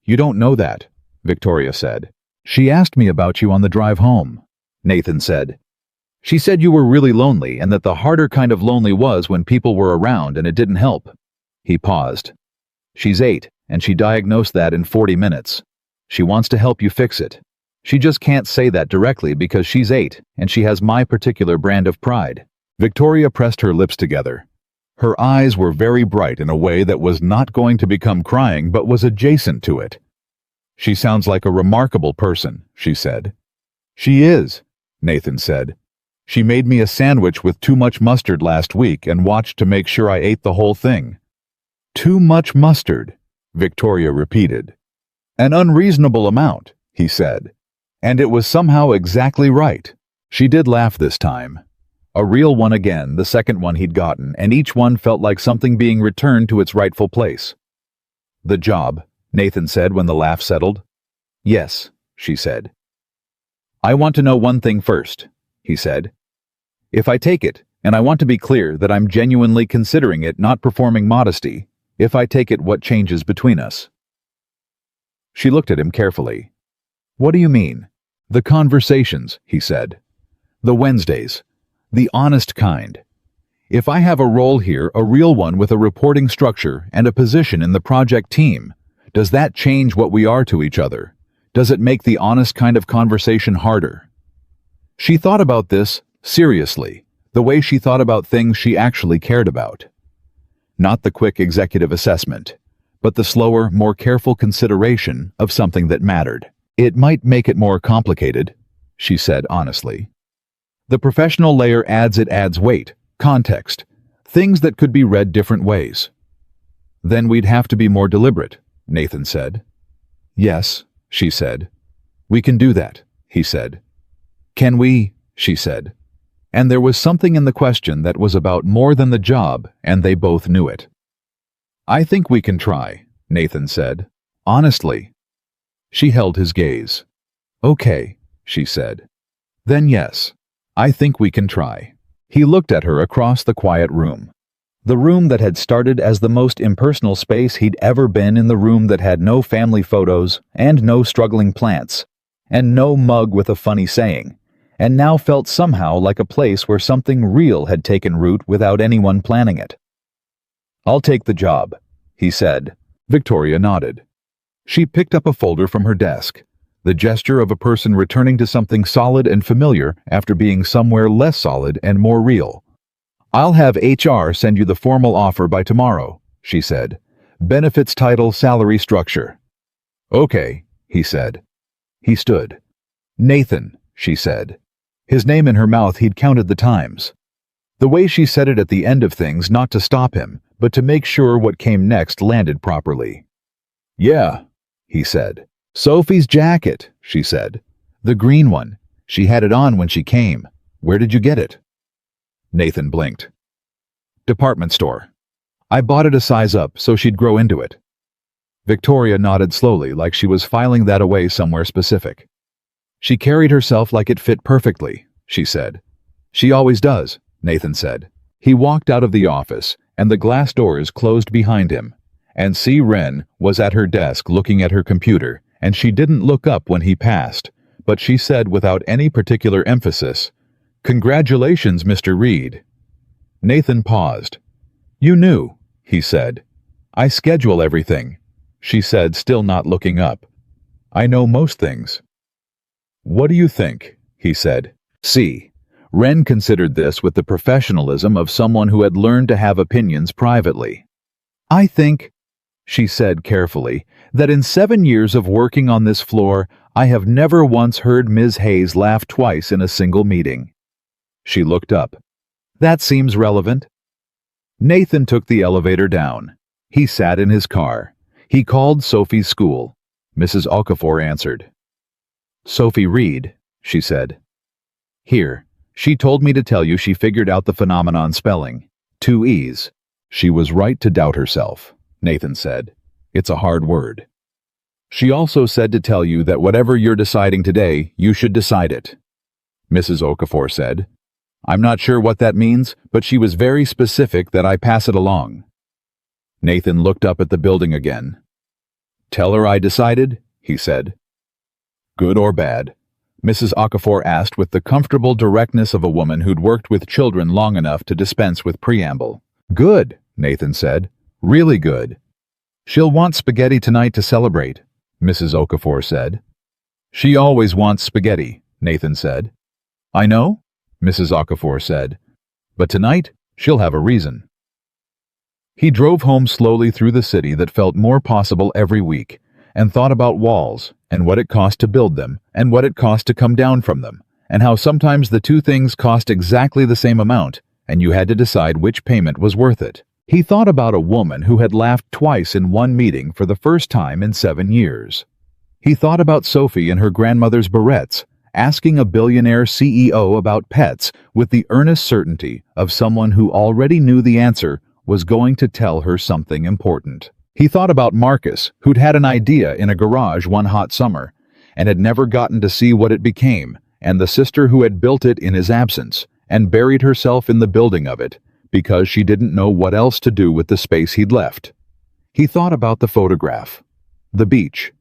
You don't know that, Victoria said. She asked me about you on the drive home, Nathan said. She said you were really lonely and that the harder kind of lonely was when people were around and it didn't help. He paused. She's 8, and she diagnosed that in 40 minutes. She wants to help you fix it. She just can't say that directly because she's 8, and she has my particular brand of pride. Victoria pressed her lips together. Her eyes were very bright in a way that was not going to become crying but was adjacent to it. She sounds like a remarkable person, she said. She is, Nathan said. She made me a sandwich with too much mustard last week and watched to make sure I ate the whole thing. Too much mustard, Victoria repeated. An unreasonable amount, he said. And it was somehow exactly right. She did laugh this time. A real one again, the second one he'd gotten, and each one felt like something being returned to its rightful place. The job, Nathan said when the laugh settled. Yes, she said. I want to know one thing first, he said. If I take it, and I want to be clear that I'm genuinely considering it, not performing modesty, if I take it, what changes between us? She looked at him carefully. What do you mean? The conversations, he said. The Wednesdays. The honest kind. If I have a role here, a real one with a reporting structure and a position in the project team, does that change what we are to each other? Does it make the honest kind of conversation harder? She thought about this seriously, the way she thought about things she actually cared about. Not the quick executive assessment, but the slower, more careful consideration of something that mattered. It might make it more complicated, she said honestly. The professional layer adds weight, context, things that could be read different ways. Then we'd have to be more deliberate, Nathan said. Yes, she said. We can do that, he said. Can we? She said. And there was something in the question that was about more than the job, and they both knew it. I think we can try, Nathan said. Honestly. She held his gaze. Okay, she said. Then yes, I think we can try. He looked at her across the quiet room. The room that had started as the most impersonal space he'd ever been in, the room that had no family photos and no struggling plants, and no mug with a funny saying, and now felt somehow like a place where something real had taken root without anyone planning it. I'll take the job, he said. Victoria nodded. She picked up a folder from her desk, the gesture of a person returning to something solid and familiar after being somewhere less solid and more real. I'll have HR send you the formal offer by tomorrow, she said. Benefits, title, salary, structure. Okay, he said. He stood. Nathan, she said. His name in her mouth, he'd counted the times. The way she said it at the end of things, not to stop him, but to make sure what came next landed properly. Yeah, he said. Sophie's jacket, she said. The green one. She had it on when she came. Where did you get it? Nathan blinked. Department store. I bought it a size up so she'd grow into it. Victoria nodded slowly, like she was filing that away somewhere specific. She carried herself like it fit perfectly, she said. She always does, Nathan said. He walked out of the office, and the glass doors closed behind him, and C. Wren was at her desk looking at her computer, and she didn't look up when he passed, but she said without any particular emphasis, Congratulations, Mr. Reed. Nathan paused. You knew, he said. I schedule everything, she said, still not looking up. I know most things. "What do you think?" he said. See, Ren considered this with the professionalism of someone who had learned to have opinions privately. "I think," she said carefully, "that in 7 years of working on this floor, I have never once heard Ms. Hayes laugh twice in a single meeting." She looked up. "That seems relevant." Nathan took the elevator down. He sat in his car. He called Sophie's school. Mrs. Okafor answered. "Sophie Reed," she said. "Here. She told me to tell you she figured out the phenomenon spelling. 2 E's. She was right to doubt herself," Nathan said. "It's a hard word. She also said to tell you that whatever you're deciding today, you should decide it." Mrs. Okafor said. "I'm not sure what that means, but she was very specific that I pass it along." Nathan looked up at the building again. "Tell her I decided," he said. "Good or bad?" Mrs. Okafor asked with the comfortable directness of a woman who'd worked with children long enough to dispense with preamble. "Good," Nathan said. "Really good." "She'll want spaghetti tonight to celebrate," Mrs. Okafor said. "She always wants spaghetti," Nathan said. "I know," Mrs. Okafor said. "But tonight, she'll have a reason." He drove home slowly through the city that felt more possible every week, and thought about walls, and what it cost to build them, and what it cost to come down from them, and how sometimes the two things cost exactly the same amount, and you had to decide which payment was worth it. He thought about a woman who had laughed twice in one meeting for the first time in 7 years. He thought about Sophie and her grandmother's barrettes, asking a billionaire CEO about pets with the earnest certainty of someone who already knew the answer was going to tell her something important. He thought about Marcus, who'd had an idea in a garage one hot summer, and had never gotten to see what it became, and the sister who had built it in his absence, and buried herself in the building of it, because she didn't know what else to do with the space he'd left. He thought about the photograph, the beach,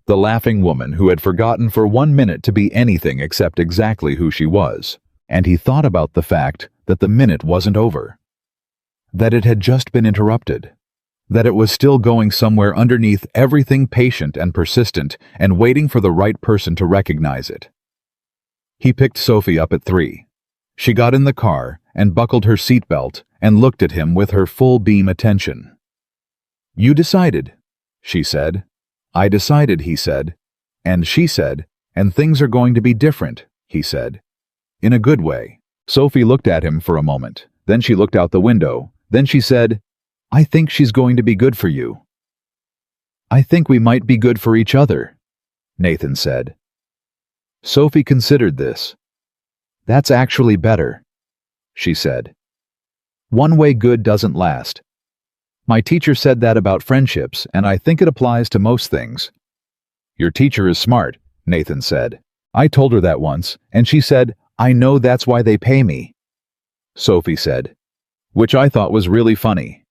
the laughing woman who had forgotten for 1 minute to be anything except exactly who she was, and he thought about the fact that the minute wasn't over, that it had just been interrupted, that it was still going somewhere underneath everything patient and persistent and waiting for the right person to recognize it. He picked Sophie up at 3. She got in the car and buckled her seatbelt and looked at him with her full beam attention. "You decided," she said. "I decided," he said. And she said, "And things are going to be different," he said. In a good way. Sophie looked at him for a moment. Then she looked out the window. Then she said, "I think she's going to be good for you." "I think we might be good for each other," Nathan said. Sophie considered this. "That's actually better," she said. "One way good doesn't last. My teacher said that about friendships, and I think it applies to most things." "Your teacher is smart," Nathan said. "I told her that once, and she said, 'I know that's why they pay me,'" Sophie said, which I thought was really funny.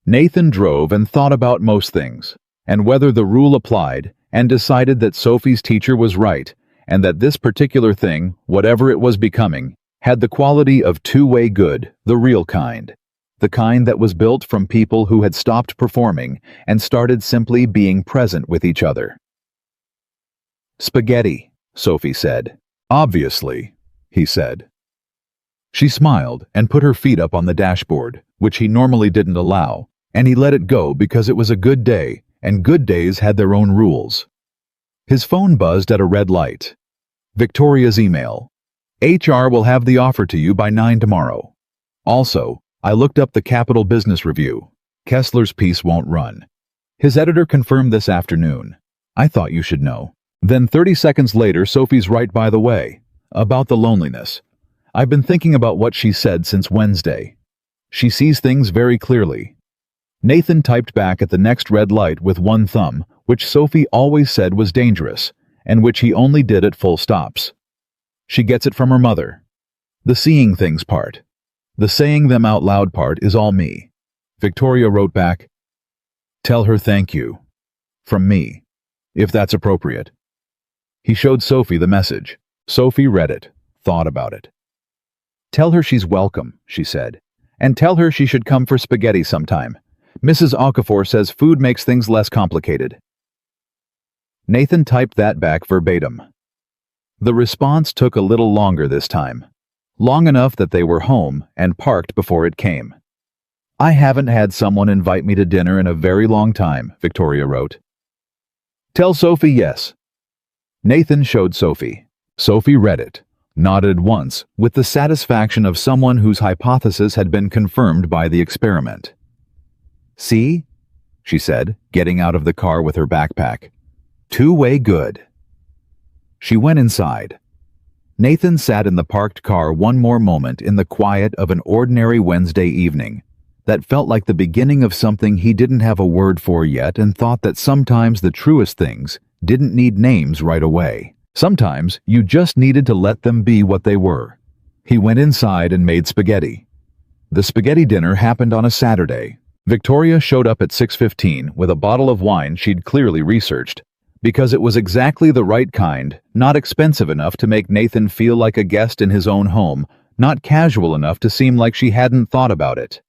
Nathan drove and thought about most things, and whether the rule applied, and decided that Sophie's teacher was right, and that this particular thing, whatever it was becoming, had the quality of two-way good, the real kind. The kind that was built from people who had stopped performing and started simply being present with each other. "Spaghetti," Sophie said. "Obviously," he said. She smiled and put her feet up on the dashboard, which he normally didn't allow, and he let it go because it was a good day, and good days had their own rules. His phone buzzed at a red light. Victoria's email. "HR will have the offer to you by 9 tomorrow. Also, I looked up the Capital Business Review. Kessler's piece won't run. His editor confirmed this afternoon. I thought you should know." Then 30 seconds later, Sophie's right by the way. About the loneliness. "I've been thinking about what she said since Wednesday. She sees things very clearly." Nathan typed back at the next red light with one thumb, which Sophie always said was dangerous, and which he only did at full stops. "She gets it from her mother. The seeing things part. The saying them out loud part is all me." Victoria wrote back, "Tell her thank you. From me, if that's appropriate." He showed Sophie the message. Sophie read it, thought about it. "Tell her she's welcome," she said. "And tell her she should come for spaghetti sometime. Mrs. Okafor says food makes things less complicated." Nathan typed that back verbatim. The response took a little longer this time. Long enough that they were home and parked before it came. "I haven't had someone invite me to dinner in a very long time," Victoria wrote. "Tell Sophie yes." Nathan showed Sophie. Sophie read it, nodded once with the satisfaction of someone whose hypothesis had been confirmed by the experiment. "See?" she said, getting out of the car with her backpack. "Two-way good." She went inside. Nathan sat in the parked car one more moment in the quiet of an ordinary Wednesday evening that felt like the beginning of something he didn't have a word for yet, and thought that sometimes the truest things didn't need names right away. Sometimes you just needed to let them be what they were. He went inside and made spaghetti. The spaghetti dinner happened on a Saturday. Victoria showed up at 6:15 with a bottle of wine she'd clearly researched, because it was exactly the right kind, not expensive enough to make Nathan feel like a guest in his own home, not casual enough to seem like she hadn't thought about it.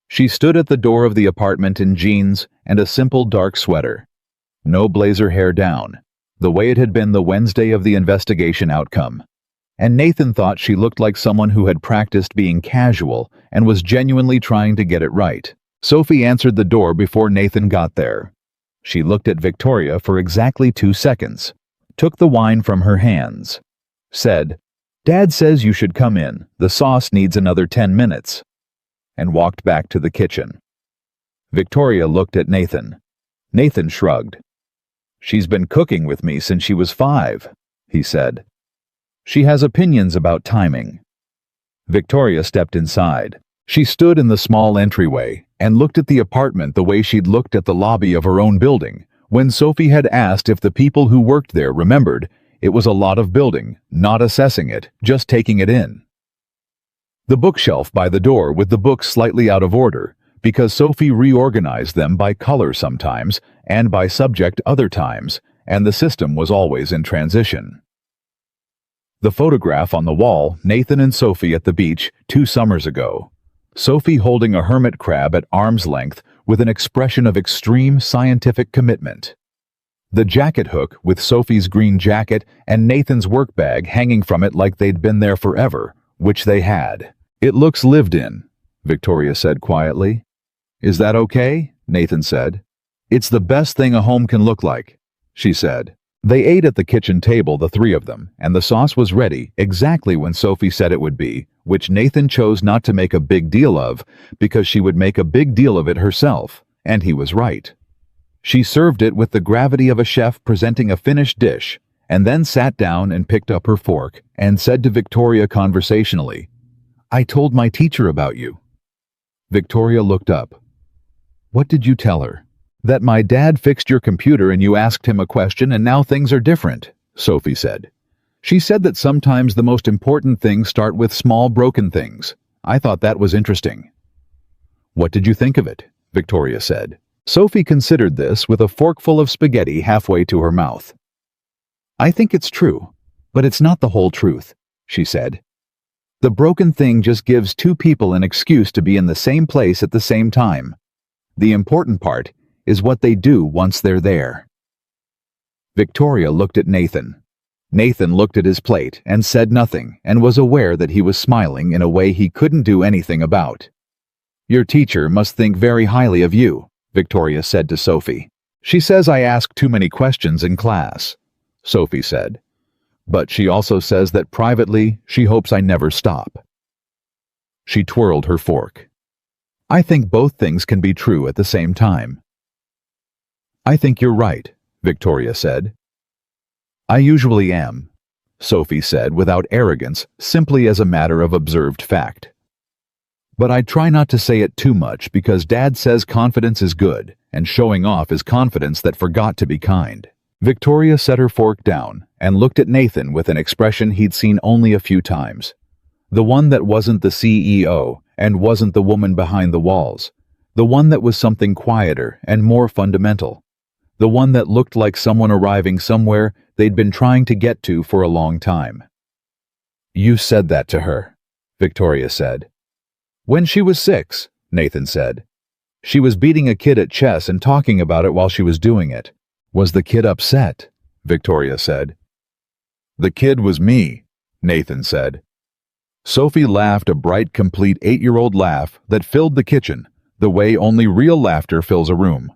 She stood at the door of the apartment in jeans and a simple dark sweater. No blazer hair down, the way it had been the Wednesday of the investigation outcome. And Nathan thought she looked like someone who had practiced being casual and was genuinely trying to get it right. Sophie answered the door before Nathan got there. She looked at Victoria for exactly 2 seconds, took the wine from her hands, said, "Dad says you should come in. The sauce needs another 10 minutes," and walked back to the kitchen. Victoria looked at Nathan. Nathan shrugged. "She's been cooking with me since she was 5, he said. "She has opinions about timing." Victoria stepped inside. She stood in the small entryway and looked at the apartment the way she'd looked at the lobby of her own building when Sophie had asked if the people who worked there remembered it was a lot of building, not assessing it, just taking it in. The bookshelf by the door with the books slightly out of order, because Sophie reorganized them by color sometimes and by subject other times, and the system was always in transition. The photograph on the wall, Nathan and Sophie at the beach 2 summers ago. Sophie holding a hermit crab at arm's length with an expression of extreme scientific commitment. The jacket hook with Sophie's green jacket and Nathan's work bag hanging from it like they'd been there forever, which they had. "It looks lived in," Victoria said quietly. "Is that okay?" Nathan said. "It's the best thing a home can look like," she said. They ate at the kitchen table, the 3 of them, and the sauce was ready exactly when Sophie said it would be, which Nathan chose not to make a big deal of because she would make a big deal of it herself, and he was right. She served it with the gravity of a chef presenting a finished dish, and then sat down and picked up her fork and said to Victoria conversationally, "I told my teacher about you." Victoria looked up. "What did you tell her?" "That my dad fixed your computer and you asked him a question and now things are different," Sophie said. "She said that sometimes the most important things start with small broken things. I thought that was interesting." "What did you think of it?" Victoria said. Sophie considered this with a forkful of spaghetti halfway to her mouth. "I think it's true, but it's not the whole truth," she said. "The broken thing just gives 2 people an excuse to be in the same place at the same time. The important part is what they do once they're there." Victoria looked at Nathan. Nathan looked at his plate and said nothing and was aware that he was smiling in a way he couldn't do anything about. "Your teacher must think very highly of you," Victoria said to Sophie. "She says I ask too many questions in class," Sophie said. "But she also says that privately she hopes I never stop." She twirled her fork. "I think both things can be true at the same time." "I think you're right," Victoria said. "I usually am," Sophie said without arrogance, simply as a matter of observed fact. "But I try not to say it too much because Dad says confidence is good, and showing off is confidence that forgot to be kind." Victoria set her fork down and looked at Nathan with an expression he'd seen only a few times. The one that wasn't the CEO and wasn't the woman behind the walls. The one that was something quieter and more fundamental. The one that looked like someone arriving somewhere they'd been trying to get to for a long time. "You said that to her," Victoria said. "When she was 6, Nathan said. She was beating a kid at chess and talking about it while she was doing it. Was the kid upset?" Victoria said. The kid was me, Nathan said. Sophie laughed a bright, complete 8-year-old laugh that filled the kitchen, the way only real laughter fills a room.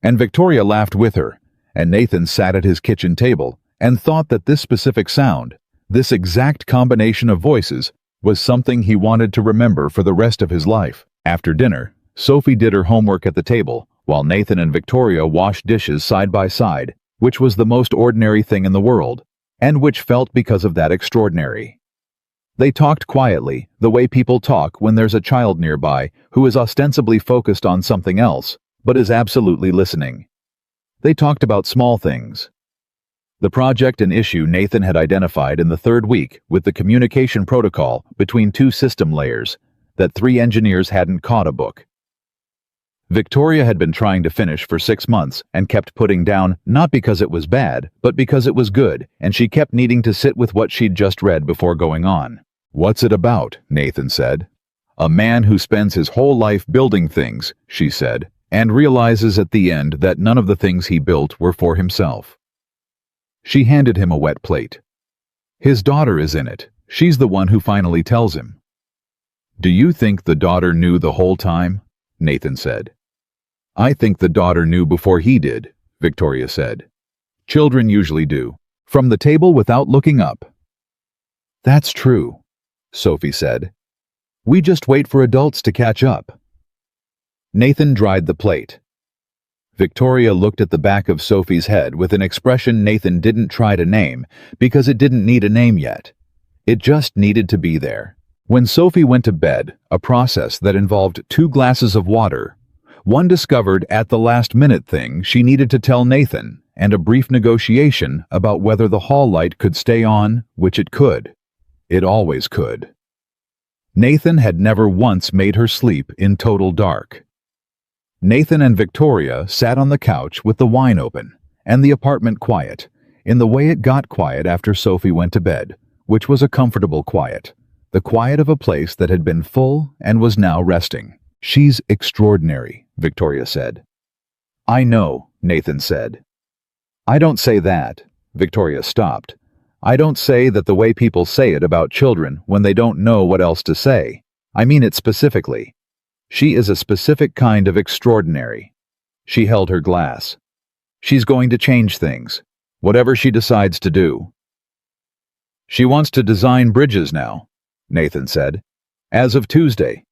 And Victoria laughed with her, and Nathan sat at his kitchen table and thought that this specific sound, this exact combination of voices, was something he wanted to remember for the rest of his life. After dinner, Sophie did her homework at the table, while Nathan and Victoria washed dishes side by side, which was the most ordinary thing in the world, and which felt because of that extraordinary. They talked quietly, the way people talk when there's a child nearby who is ostensibly focused on something else, but is absolutely listening. They talked about small things. The project and issue Nathan had identified in the third week with the communication protocol between two system layers, that 3 engineers hadn't caught a book. Victoria had been trying to finish for 6 months and kept putting down not because it was bad, but because it was good, and she kept needing to sit with what she'd just read before going on. "What's it about?" Nathan said. "A man who spends his whole life building things," she said, and realizes at the end that none of the things he built were for himself. She handed him a wet plate. "His daughter is in it. She's the one who finally tells him." "Do you think the daughter knew the whole time?" Nathan said. "I think the daughter knew before he did," Victoria said. "Children usually do. From the table without looking up." "That's true," Sophie said. "We just wait for adults to catch up." Nathan dried the plate. Victoria looked at the back of Sophie's head with an expression Nathan didn't try to name because it didn't need a name yet. It just needed to be there. When Sophie went to bed, a process that involved 2 glasses of water, one discovered at the last minute thing she needed to tell Nathan, and a brief negotiation about whether the hall light could stay on, which it could. It always could. Nathan had never once made her sleep in total dark. Nathan and Victoria sat on the couch with the wine open, and the apartment quiet, in the way it got quiet after Sophie went to bed, which was a comfortable quiet, the quiet of a place that had been full and was now resting. "She's extraordinary," Victoria said. "I know," Nathan said. "I don't say that," Victoria stopped. "I don't say that the way people say it about children when they don't know what else to say. I mean it specifically. She is a specific kind of extraordinary." She held her glass. "She's going to change things, whatever she decides to do." "She wants to design bridges now," Nathan said. "As of Tuesday.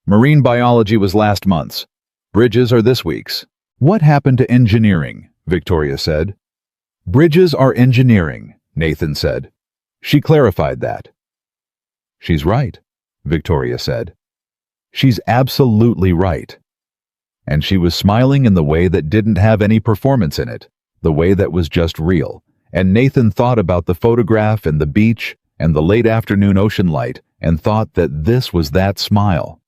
Marine biology was last month's. Bridges are this week's." "What happened to engineering?" Victoria said. "Bridges are engineering," Nathan said. She clarified that. "She's right," Victoria said. "She's absolutely right." And she was smiling in the way that didn't have any performance in it, the way that was just real. And Nathan thought about the photograph and the beach and the late afternoon ocean light and thought that this was that smile.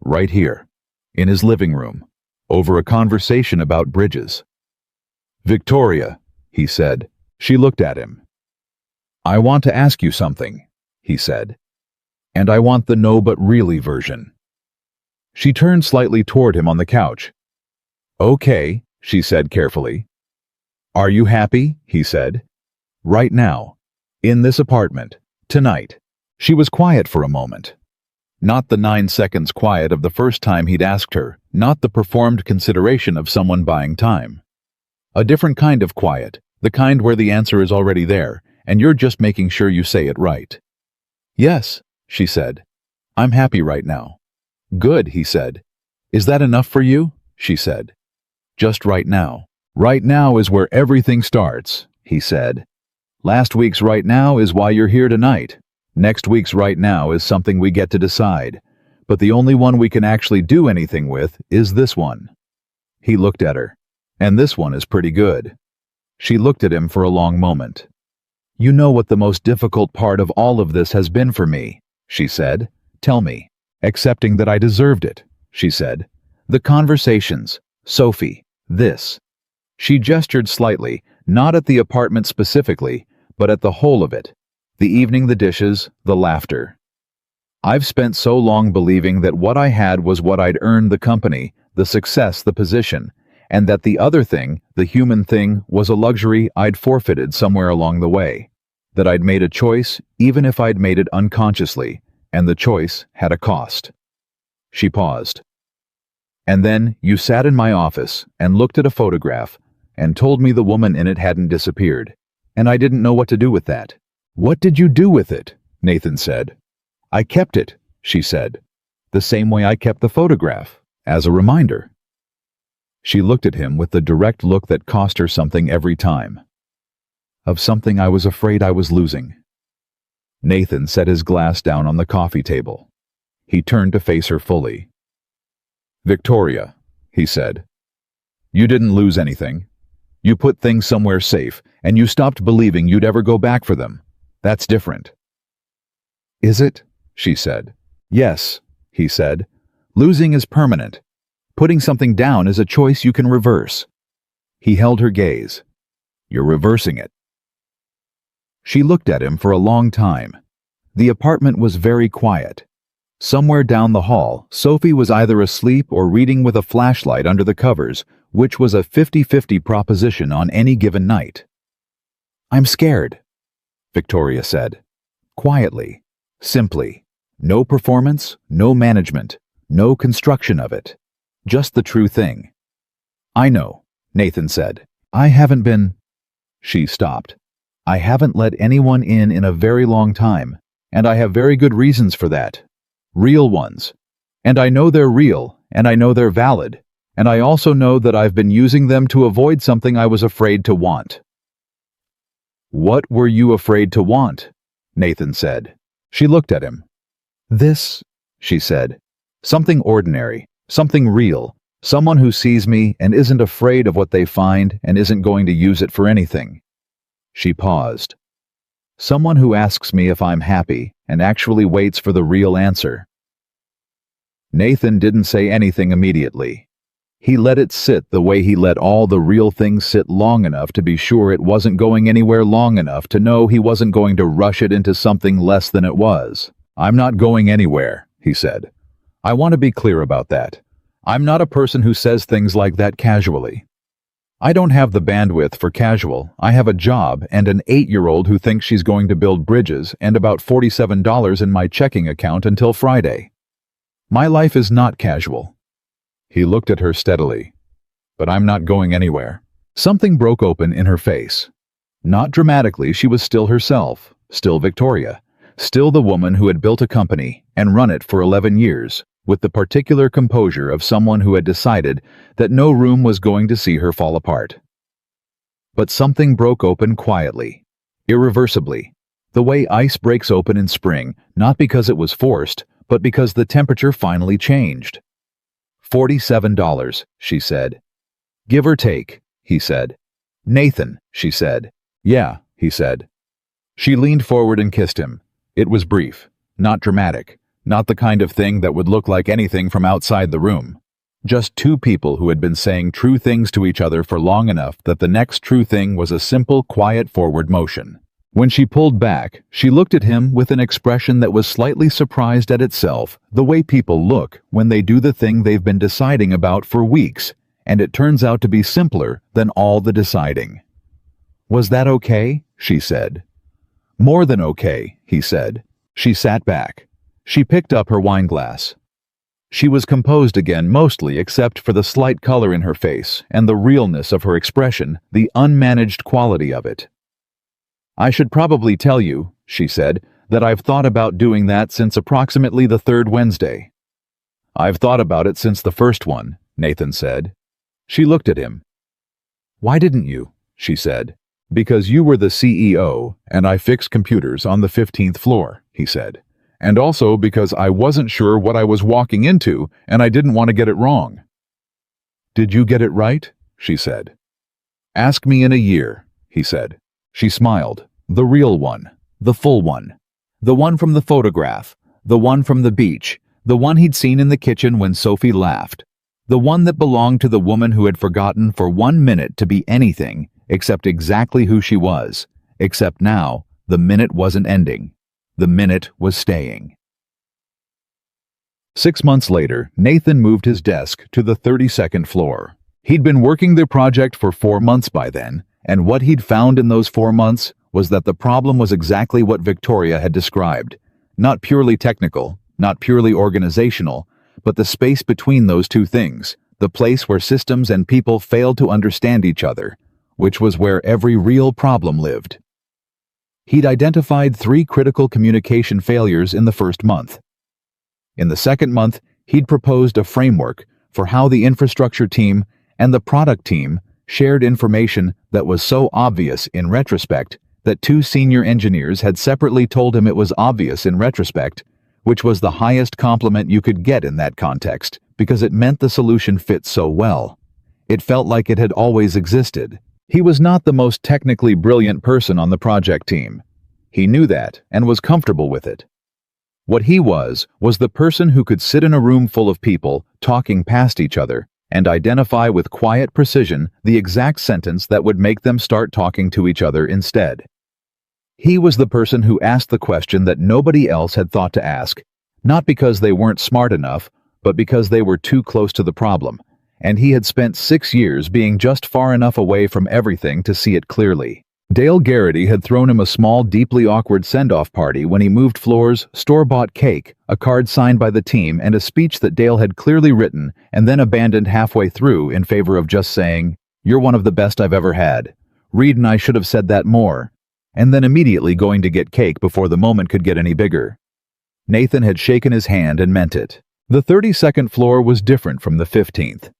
Right here, in his living room, over a conversation about bridges. "Victoria," he said. She looked at him. "I want to ask you something," he said. "And I want the no but really version." She turned slightly toward him on the couch. "Okay," she said carefully. "Are you happy?" he said. "Right now. In this apartment. Tonight." She was quiet for a moment. Not the 9 seconds quiet of the first time he'd asked her, not the performed consideration of someone buying time. A different kind of quiet, the kind where the answer is already there, and you're just making sure you say it right. "Yes," she said. "I'm happy right now." "Good," he said. "Is that enough for you?" she said. "Just right now." "Right now is where everything starts," he said. "Last week's right now is why you're here tonight. Next week's right now is something we get to decide. But the only one we can actually do anything with is this one." He looked at her. "And this one is pretty good." She looked at him for a long moment. "You know what the most difficult part of all of this has been for me," she said. "Tell me." "Accepting that I deserved it," she said. "The conversations. Sophie. This." She gestured slightly, not at the apartment specifically, but at the whole of it. The evening, the dishes, the laughter. "I've spent so long believing that what I had was what I'd earned, the company, the success, the position, and that the other thing, the human thing, was a luxury I'd forfeited somewhere along the way. that I'd made a choice even if I'd made it unconsciously, and the choice had a cost. She paused. And then you sat in my office and looked at a photograph and told me the woman in it hadn't disappeared, and I didn't know what to do with that. What did you do with it? Nathan said. I kept it, she said, the same way I kept the photograph, as a reminder. She looked at him with the direct look that cost her something every time. Of something I was afraid I was losing. Nathan set his glass down on the coffee table. He turned to face her fully. Victoria, he said, you didn't lose anything. You put things somewhere safe, and you stopped believing you'd ever go back for them. That's different. Is it? She said. Yes, he said. Losing is permanent. Putting something down is a choice you can reverse. He held her gaze. You're reversing it. She looked at him for a long time. The apartment was very quiet. Somewhere down the hall, Sophie was either asleep or reading with a flashlight under the covers, which was a 50-50 proposition on any given night. I'm scared, Victoria said. Quietly, simply. No performance, no management, no construction of it. Just the true thing. I know, Nathan said. I haven't been... She stopped. I haven't let anyone in a very long time, and I have very good reasons for that. Real ones. And I know they're real, and I know they're valid, and I also know that I've been using them to avoid something I was afraid to want. What were you afraid to want? Nathan said. She looked at him. This, she said. Something ordinary, something real, someone who sees me and isn't afraid of what they find and isn't going to use it for anything. She paused. Someone who asks me if I'm happy and actually waits for the real answer. Nathan didn't say anything immediately. He let it sit the way he let all the real things sit long enough to be sure it wasn't going anywhere long enough to know he wasn't going to rush it into something less than it was. I'm not going anywhere, he said. I want to be clear about that. I'm not a person who says things like that casually. I don't have the bandwidth for casual. I have a job and an 8-year-old who thinks she's going to build bridges and about $47 in my checking account until Friday. My life is not casual. He looked at her steadily. But I'm not going anywhere. Something broke open in her face. Not dramatically, she was still herself, still Victoria, still the woman who had built a company and run it for 11 years, with the particular composure of someone who had decided that no room was going to see her fall apart. But something broke open quietly, irreversibly, the way ice breaks open in spring, not because it was forced, but because the temperature finally changed. $47, she said. Give or take, he said. Nathan, she said. Yeah, he said. She leaned forward and kissed him. It was brief, not dramatic. Not the kind of thing that would look like anything from outside the room. Just two people who had been saying true things to each other for long enough that the next true thing was a simple, quiet forward motion. When she pulled back, she looked at him with an expression that was slightly surprised at itself, the way people look when they do the thing they've been deciding about for weeks, and it turns out to be simpler than all the deciding. Was that okay? She said. More than okay, he said. She sat back. She picked up her wineglass. She was composed again mostly except for the slight color in her face and the realness of her expression, the unmanaged quality of it. I should probably tell you, she said, that I've thought about doing that since approximately the third Wednesday. I've thought about it since the first one, Nathan said. She looked at him. Why didn't you? She said. Because you were the CEO and I fix computers on the 15th floor, he said. And also because I wasn't sure what I was walking into and I didn't want to get it wrong. Did you get it right? She said. Ask me in a year, he said. She smiled. The real one. The full one. The one from the photograph. The one from the beach. The one he'd seen in the kitchen when Sophie laughed. The one that belonged to the woman who had forgotten for 1 minute to be anything except exactly who she was. Except now, the minute wasn't ending. The minute was staying. 6 months later, Nathan moved his desk to the 32nd floor. He'd been working the project for 4 months by then, and what he'd found in those 4 months was that the problem was exactly what Victoria had described. Not purely technical, not purely organizational, but the space between those two things, the place where systems and people failed to understand each other, which was where every real problem lived. He'd identified 3 critical communication failures in the first month. In the second month, he'd proposed a framework for how the infrastructure team and the product team shared information that was so obvious in retrospect that 2 senior engineers had separately told him it was obvious in retrospect, which was the highest compliment you could get in that context, because it meant the solution fit so well. It felt like it had always existed. He was not the most technically brilliant person on the project team. He knew that and was comfortable with it. What he was the person who could sit in a room full of people talking past each other and identify with quiet precision the exact sentence that would make them start talking to each other instead. He was the person who asked the question that nobody else had thought to ask, not because they weren't smart enough, but because they were too close to the problem, and he had spent 6 years being just far enough away from everything to see it clearly. Dale Garrity had thrown him a small, deeply awkward send-off party when he moved floors, store-bought cake, a card signed by the team, and a speech that Dale had clearly written and then abandoned halfway through in favor of just saying, "You're one of the best I've ever had. Reed and I should have said that more," and then immediately going to get cake before the moment could get any bigger. Nathan had shaken his hand and meant it. The 32nd floor was different from the 15th.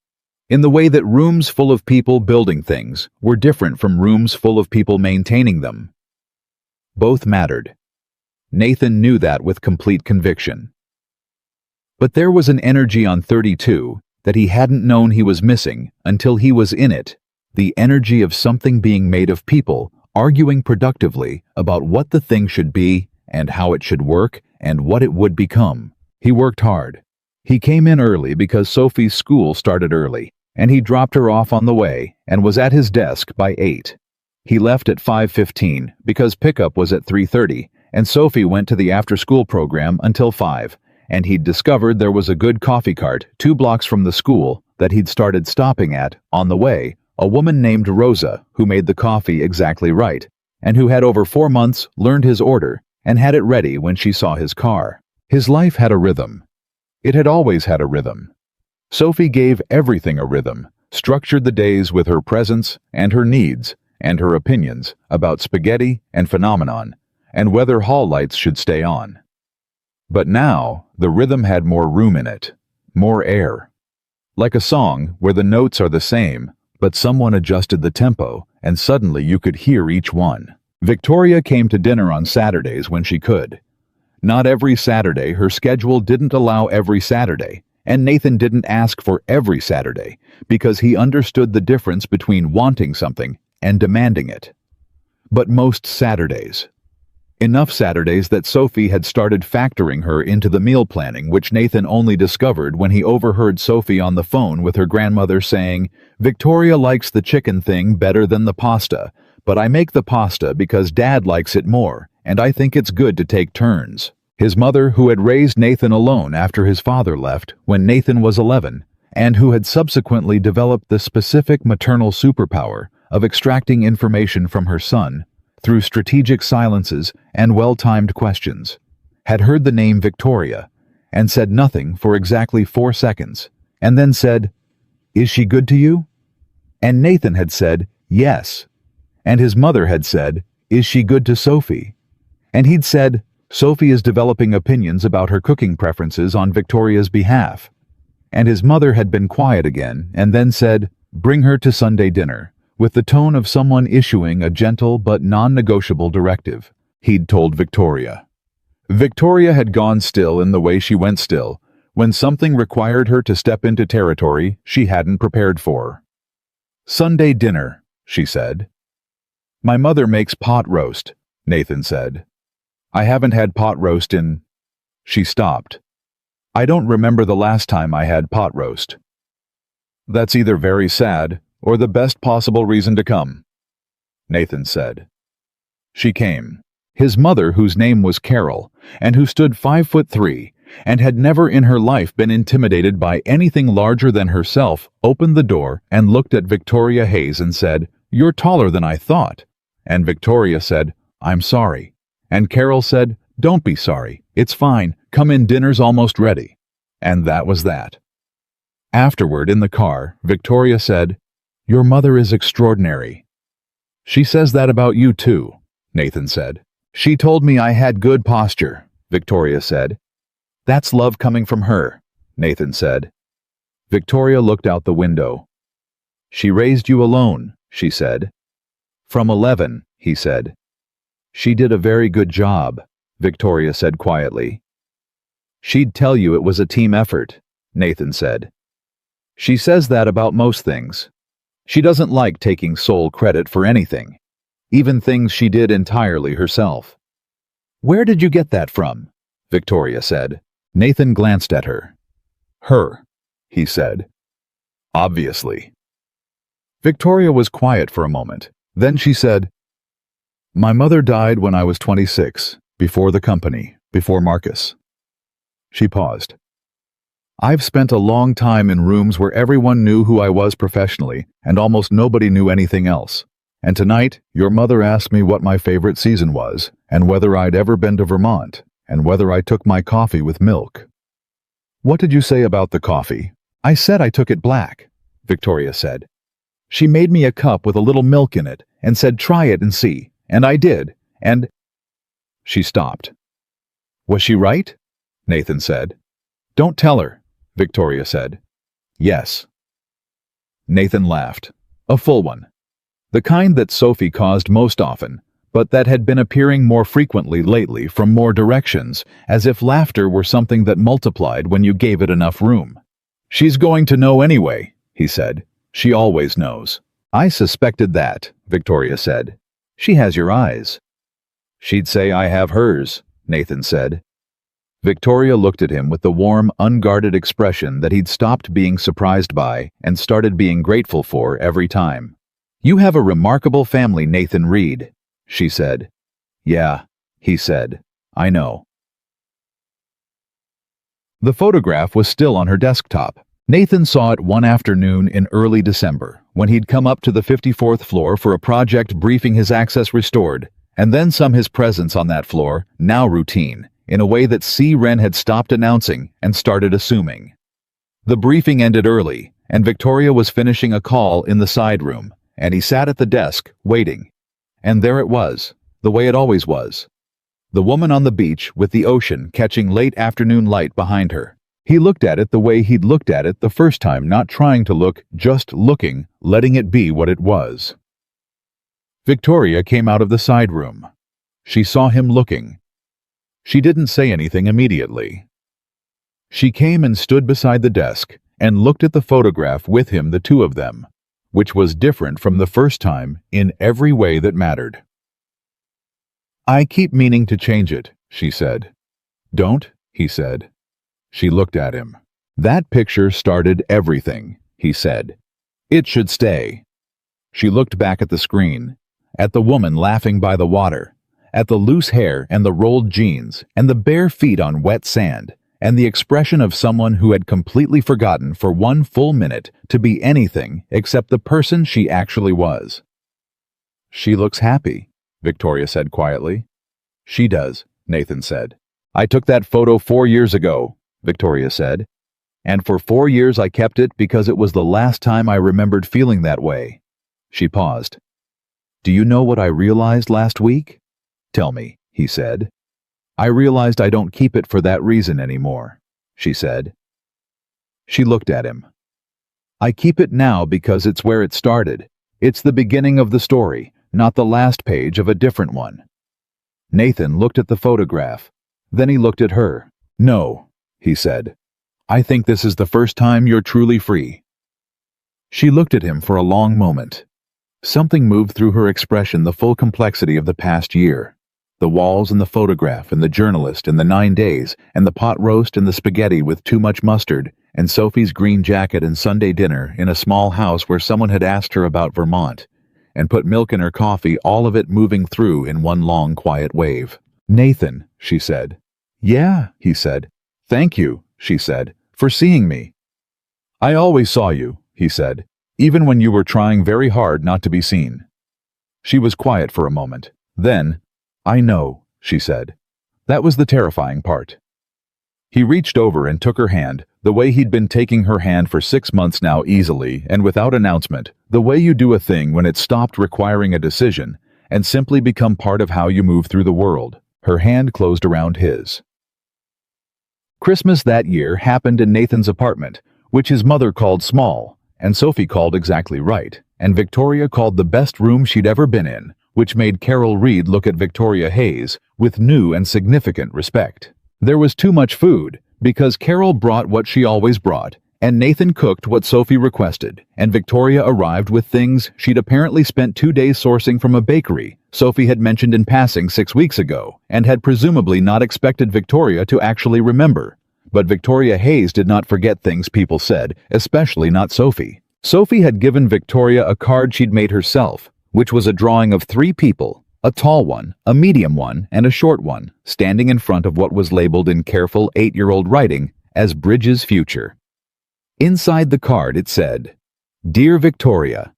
In the way that rooms full of people building things were different from rooms full of people maintaining them. Both mattered. Nathan knew that with complete conviction. But there was an energy on 32 that he hadn't known he was missing until he was in it, the energy of something being made of people arguing productively about what the thing should be and how it should work and what it would become. He worked hard. He came in early because Sophie's school started early, and he dropped her off on the way and was at his desk by 8. He left at 5:15 because pickup was at 3:30, and Sophie went to the after-school program until 5, and he'd discovered there was a good coffee cart 2 blocks from the school that he'd started stopping at on the way, a woman named Rosa who made the coffee exactly right, and who had over 4 months learned his order and had it ready when she saw his car. His life had a rhythm. It had always had a rhythm. Sophie gave everything a rhythm, structured the days with her presence and her needs and her opinions about spaghetti and phenomenon and whether hall lights should stay on. But now the rhythm had more room in it, more air. Like a song where the notes are the same, but someone adjusted the tempo and suddenly you could hear each one. Victoria came to dinner on Saturdays when she could. Not every Saturday, her schedule didn't allow every Saturday, and Nathan didn't ask for every Saturday because he understood the difference between wanting something and demanding it. But most Saturdays. Enough Saturdays that Sophie had started factoring her into the meal planning, which Nathan only discovered when he overheard Sophie on the phone with her grandmother saying, "Victoria likes the chicken thing better than the pasta, but I make the pasta because Dad likes it more, and I think it's good to take turns." His mother, who had raised Nathan alone after his father left when Nathan was 11, and who had subsequently developed the specific maternal superpower of extracting information from her son through strategic silences and well-timed questions, had heard the name Victoria and said nothing for exactly 4 seconds, and then said, "Is she good to you?" And Nathan had said, "Yes." And his mother had said, "Is she good to Sophie?" And he'd said, "Sophie is developing opinions about her cooking preferences on Victoria's behalf." And his mother had been quiet again and then said, "Bring her to Sunday dinner," with the tone of someone issuing a gentle but non-negotiable directive. He'd told Victoria. Victoria had gone still in the way she went still when something required her to step into territory she hadn't prepared for. "Sunday dinner," she said. "My mother makes pot roast," Nathan said. "I haven't had pot roast in—" She stopped. "I don't remember the last time I had pot roast." "That's either very sad or the best possible reason to come," Nathan said. She came. His mother, whose name was Carol, and who stood 5'3", and had never in her life been intimidated by anything larger than herself, opened the door and looked at Victoria Hayes and said, "You're taller than I thought," And Victoria said, "I'm sorry." And Carol said, "Don't be sorry. It's fine. Come in, dinner's almost ready." And that was that. Afterward, in the car, Victoria said, "Your mother is extraordinary." "She says that about you too," Nathan said. "She told me I had good posture," Victoria said. "That's love coming from her," Nathan said. Victoria looked out the window. "She raised you alone," she said. "From 11, he said. "She did a very good job," Victoria said quietly. "She'd tell you it was a team effort," Nathan said. "She says that about most things. She doesn't like taking sole credit for anything, even things she did entirely herself." "Where did you get that from?" Victoria said. Nathan glanced at her. "Her," he said. "Obviously." Victoria was quiet for a moment. Then she said, "My mother died when I was 26, before the company, before Marcus." She paused. "I've spent a long time in rooms where everyone knew who I was professionally, and almost nobody knew anything else. And tonight, your mother asked me what my favorite season was, and whether I'd ever been to Vermont, and whether I took my coffee with milk." "What did you say about the coffee?" "I said I took it black," Victoria said. "She made me a cup with a little milk in it, and said try it and see, and I did, and—" She stopped. "Was she right?" Nathan said. "Don't tell her," Victoria said. "Yes." Nathan laughed. A full one. The kind that Sophie caused most often, but that had been appearing more frequently lately from more directions, as if laughter were something that multiplied when you gave it enough room. "She's going to know anyway," he said. "She always knows." "I suspected that," Victoria said. "She has your eyes." "She'd say I have hers," Nathan said. Victoria looked at him with the warm, unguarded expression that he'd stopped being surprised by and started being grateful for every time. "You have a remarkable family, Nathan Reed," she said. "Yeah," he said. "I know." The photograph was still on her desktop. Nathan saw it one afternoon in early December, when he'd come up to the 54th floor for a project briefing his access restored, and then his presence on that floor, now routine, in a way that C. Wren had stopped announcing and started assuming. The briefing ended early, and Victoria was finishing a call in the side room, and he sat at the desk, waiting. And there it was, the way it always was. The woman on the beach with the ocean catching late afternoon light behind her. He looked at it the way he'd looked at it the first time, not trying to look, just looking, letting it be what it was. Victoria came out of the side room. She saw him looking. She didn't say anything immediately. She came and stood beside the desk and looked at the photograph with him, the two of them, which was different from the first time in every way that mattered. "I keep meaning to change it," she said. "Don't," he said. She looked at him. "That picture started everything," he said. "It should stay." She looked back at the screen, at the woman laughing by the water, at the loose hair and the rolled jeans and the bare feet on wet sand, and the expression of someone who had completely forgotten for one full minute to be anything except the person she actually was. "She looks happy," Victoria said quietly. "She does," Nathan said. "I took that photo 4 years ago," Victoria said. "And for 4 years I kept it because it was the last time I remembered feeling that way." She paused. "Do you know what I realized last week?" "Tell me," he said. "I realized I don't keep it for that reason anymore," she said. She looked at him. "I keep it now because it's where it started. It's the beginning of the story, not the last page of a different one." Nathan looked at the photograph. Then he looked at her. "No," he said. "I think this is the first time you're truly free." She looked at him for a long moment. Something moved through her expression, the full complexity of the past year. The walls and the photograph and the journalist and the 9 days and the pot roast and the spaghetti with too much mustard and Sophie's green jacket and Sunday dinner in a small house where someone had asked her about Vermont and put milk in her coffee, all of it moving through in one long quiet wave. "Nathan," she said. "Yeah," he said. "Thank you," she said, "for seeing me." "I always saw you," he said, "even when you were trying very hard not to be seen." She was quiet for a moment. Then, "I know," she said. That was the terrifying part. He reached over and took her hand, the way he'd been taking her hand for 6 months now, easily and without announcement, the way you do a thing when it stopped requiring a decision and simply become part of how you move through the world. Her hand closed around his. Christmas that year happened in Nathan's apartment, which his mother called small, and Sophie called exactly right, and Victoria called the best room she'd ever been in, which made Carol Reed look at Victoria Hayes with new and significant respect. There was too much food, because Carol brought what she always brought, and Nathan cooked what Sophie requested, and Victoria arrived with things she'd apparently spent 2 days sourcing from a bakery Sophie had mentioned in passing 6 weeks ago, and had presumably not expected Victoria to actually remember. But Victoria Hayes did not forget things people said, especially not Sophie. Sophie had given Victoria a card she'd made herself, which was a drawing of 3 people, a tall one, a medium one, and a short one, standing in front of what was labeled in careful 8-year-old writing as Bridges' future. Inside the card it said, "Dear Victoria,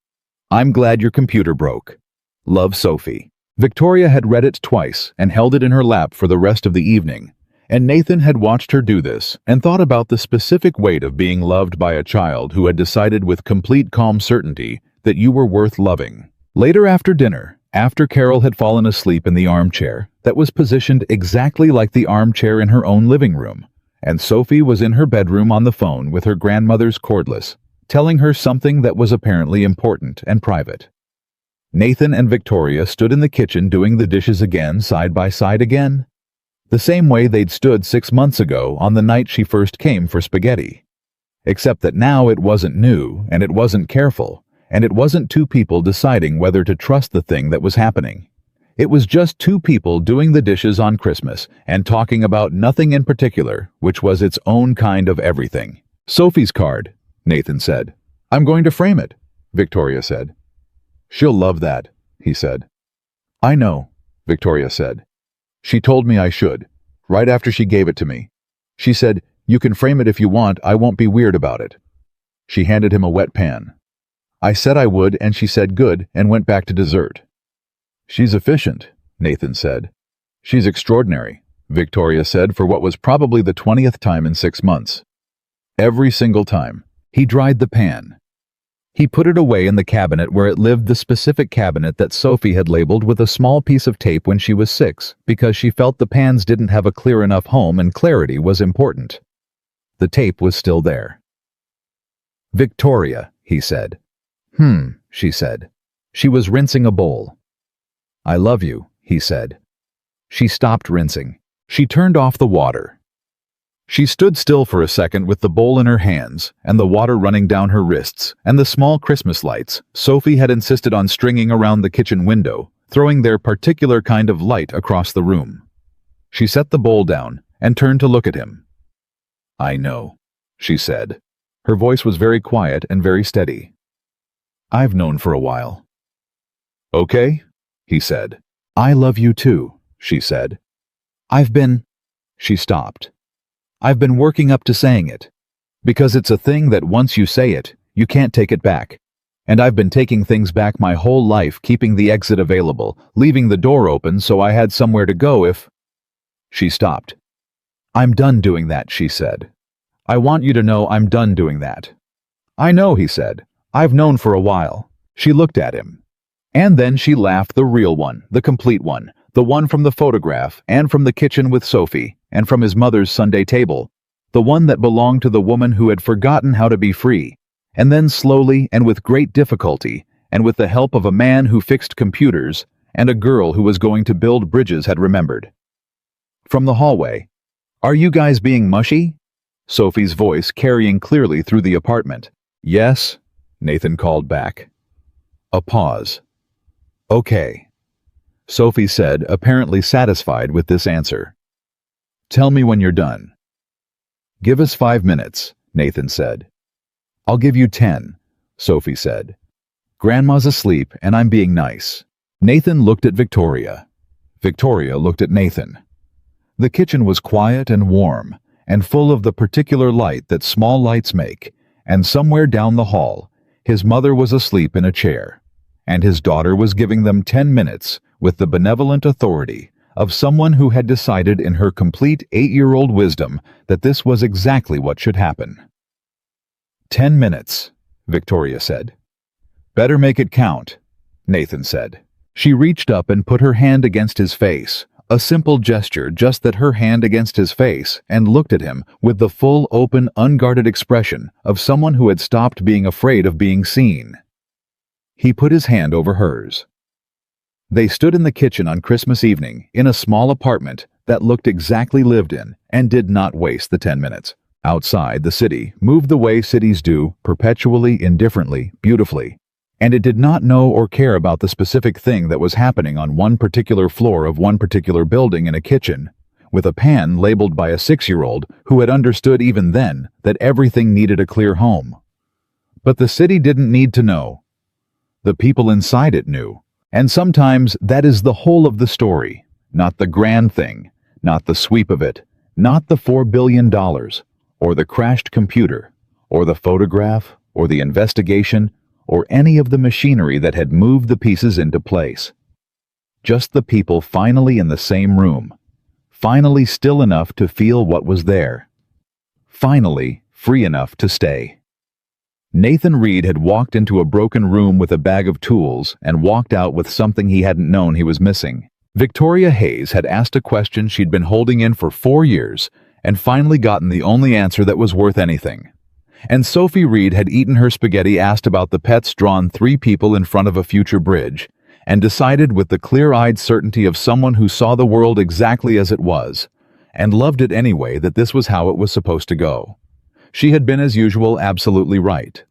I'm glad your computer broke. Love, Sophie." Victoria had read it twice and held it in her lap for the rest of the evening, and Nathan had watched her do this and thought about the specific weight of being loved by a child who had decided with complete calm certainty that you were worth loving. Later after dinner, after Carol had fallen asleep in the armchair that was positioned exactly like the armchair in her own living room, and Sophie was in her bedroom on the phone with her grandmother's cordless, telling her something that was apparently important and private. Nathan and Victoria stood in the kitchen doing the dishes again, side by side again, the same way they'd stood 6 months ago on the night she first came for spaghetti. Except that now it wasn't new, and it wasn't careful, and it wasn't 2 people deciding whether to trust the thing that was happening. It was just 2 people doing the dishes on Christmas and talking about nothing in particular, which was its own kind of everything. "Sophie's card," Nathan said. "I'm going to frame it," Victoria said. "She'll love that," he said. "I know," Victoria said. "She told me I should, right after she gave it to me. She said, 'You can frame it if you want, I won't be weird about it.'" She handed him a wet pan. "I said I would, and she said good, and went back to dessert." "She's efficient," Nathan said. "She's extraordinary," Victoria said for what was probably the 20th time in 6 months. Every single time. He dried the pan. He put it away in the cabinet where it lived, the specific cabinet that Sophie had labeled with a small piece of tape when she was 6, because she felt the pans didn't have a clear enough home and clarity was important. The tape was still there. "Victoria," he said. She said. She was rinsing a bowl. "I love you," he said. She stopped rinsing. She turned off the water. She stood still for a second with the bowl in her hands and the water running down her wrists and the small Christmas lights Sophie had insisted on stringing around the kitchen window, throwing their particular kind of light across the room. She set the bowl down and turned to look at him. "I know," she said. Her voice was very quiet and very steady. "I've known for a while." "Okay," he said. "I love you too," she said. She stopped. "I've been working up to saying it. Because it's a thing that once you say it, you can't take it back. And I've been taking things back my whole life, keeping the exit available, leaving the door open so I had somewhere to go if—" She stopped. "I'm done doing that," she said. "I want you to know I'm done doing that." "I know," he said. "I've known for a while." She looked at him. And then she laughed, the real one, the complete one, the one from the photograph and from the kitchen with Sophie and from his mother's Sunday table, the one that belonged to the woman who had forgotten how to be free, and then slowly and with great difficulty and with the help of a man who fixed computers and a girl who was going to build bridges had remembered. From the hallway, "Are you guys being mushy?" Sophie's voice carrying clearly through the apartment. "Yes," Nathan called back. A pause. "Okay," Sophie said, apparently satisfied with this answer. "Tell me when you're done." "Give us 5 minutes," Nathan said. "I'll give you 10, Sophie said. "Grandma's asleep and I'm being nice." Nathan looked at Victoria. Victoria looked at Nathan. The kitchen was quiet and warm and full of the particular light that small lights make, and somewhere down the hall, his mother was asleep in a chair, and his daughter was giving them 10 minutes with the benevolent authority of someone who had decided in her complete 8-year-old wisdom that this was exactly what should happen. 10 minutes, Victoria said. Better make it count, Nathan said. She reached up and put her hand against his face, a simple gesture, just that her hand against his face, and looked at him with the full, open, unguarded expression of someone who had stopped being afraid of being seen. He put his hand over hers. They stood in the kitchen on Christmas evening in a small apartment that looked exactly lived in and did not waste the 10 minutes. Outside, the city moved the way cities do, perpetually, indifferently, beautifully, and it did not know or care about the specific thing that was happening on one particular floor of one particular building in a kitchen, with a pan labeled by a 6-year-old who had understood even then that everything needed a clear home. But the city didn't need to know. The people inside it knew. And sometimes that is the whole of the story, not the grand thing, not the sweep of it, not the $4 billion, or the crashed computer, or the photograph, or the investigation, or any of the machinery that had moved the pieces into place. Just the people finally in the same room, finally still enough to feel what was there, finally free enough to stay. Nathan Reed had walked into a broken room with a bag of tools and walked out with something he hadn't known he was missing. Victoria Hayes had asked a question she'd been holding in for 4 years and finally gotten the only answer that was worth anything. And Sophie Reed had eaten her spaghetti, asked about the pets, drawn 3 people in front of a future bridge, and decided with the clear-eyed certainty of someone who saw the world exactly as it was, and loved it anyway, that this was how it was supposed to go. She had been, as usual, absolutely right.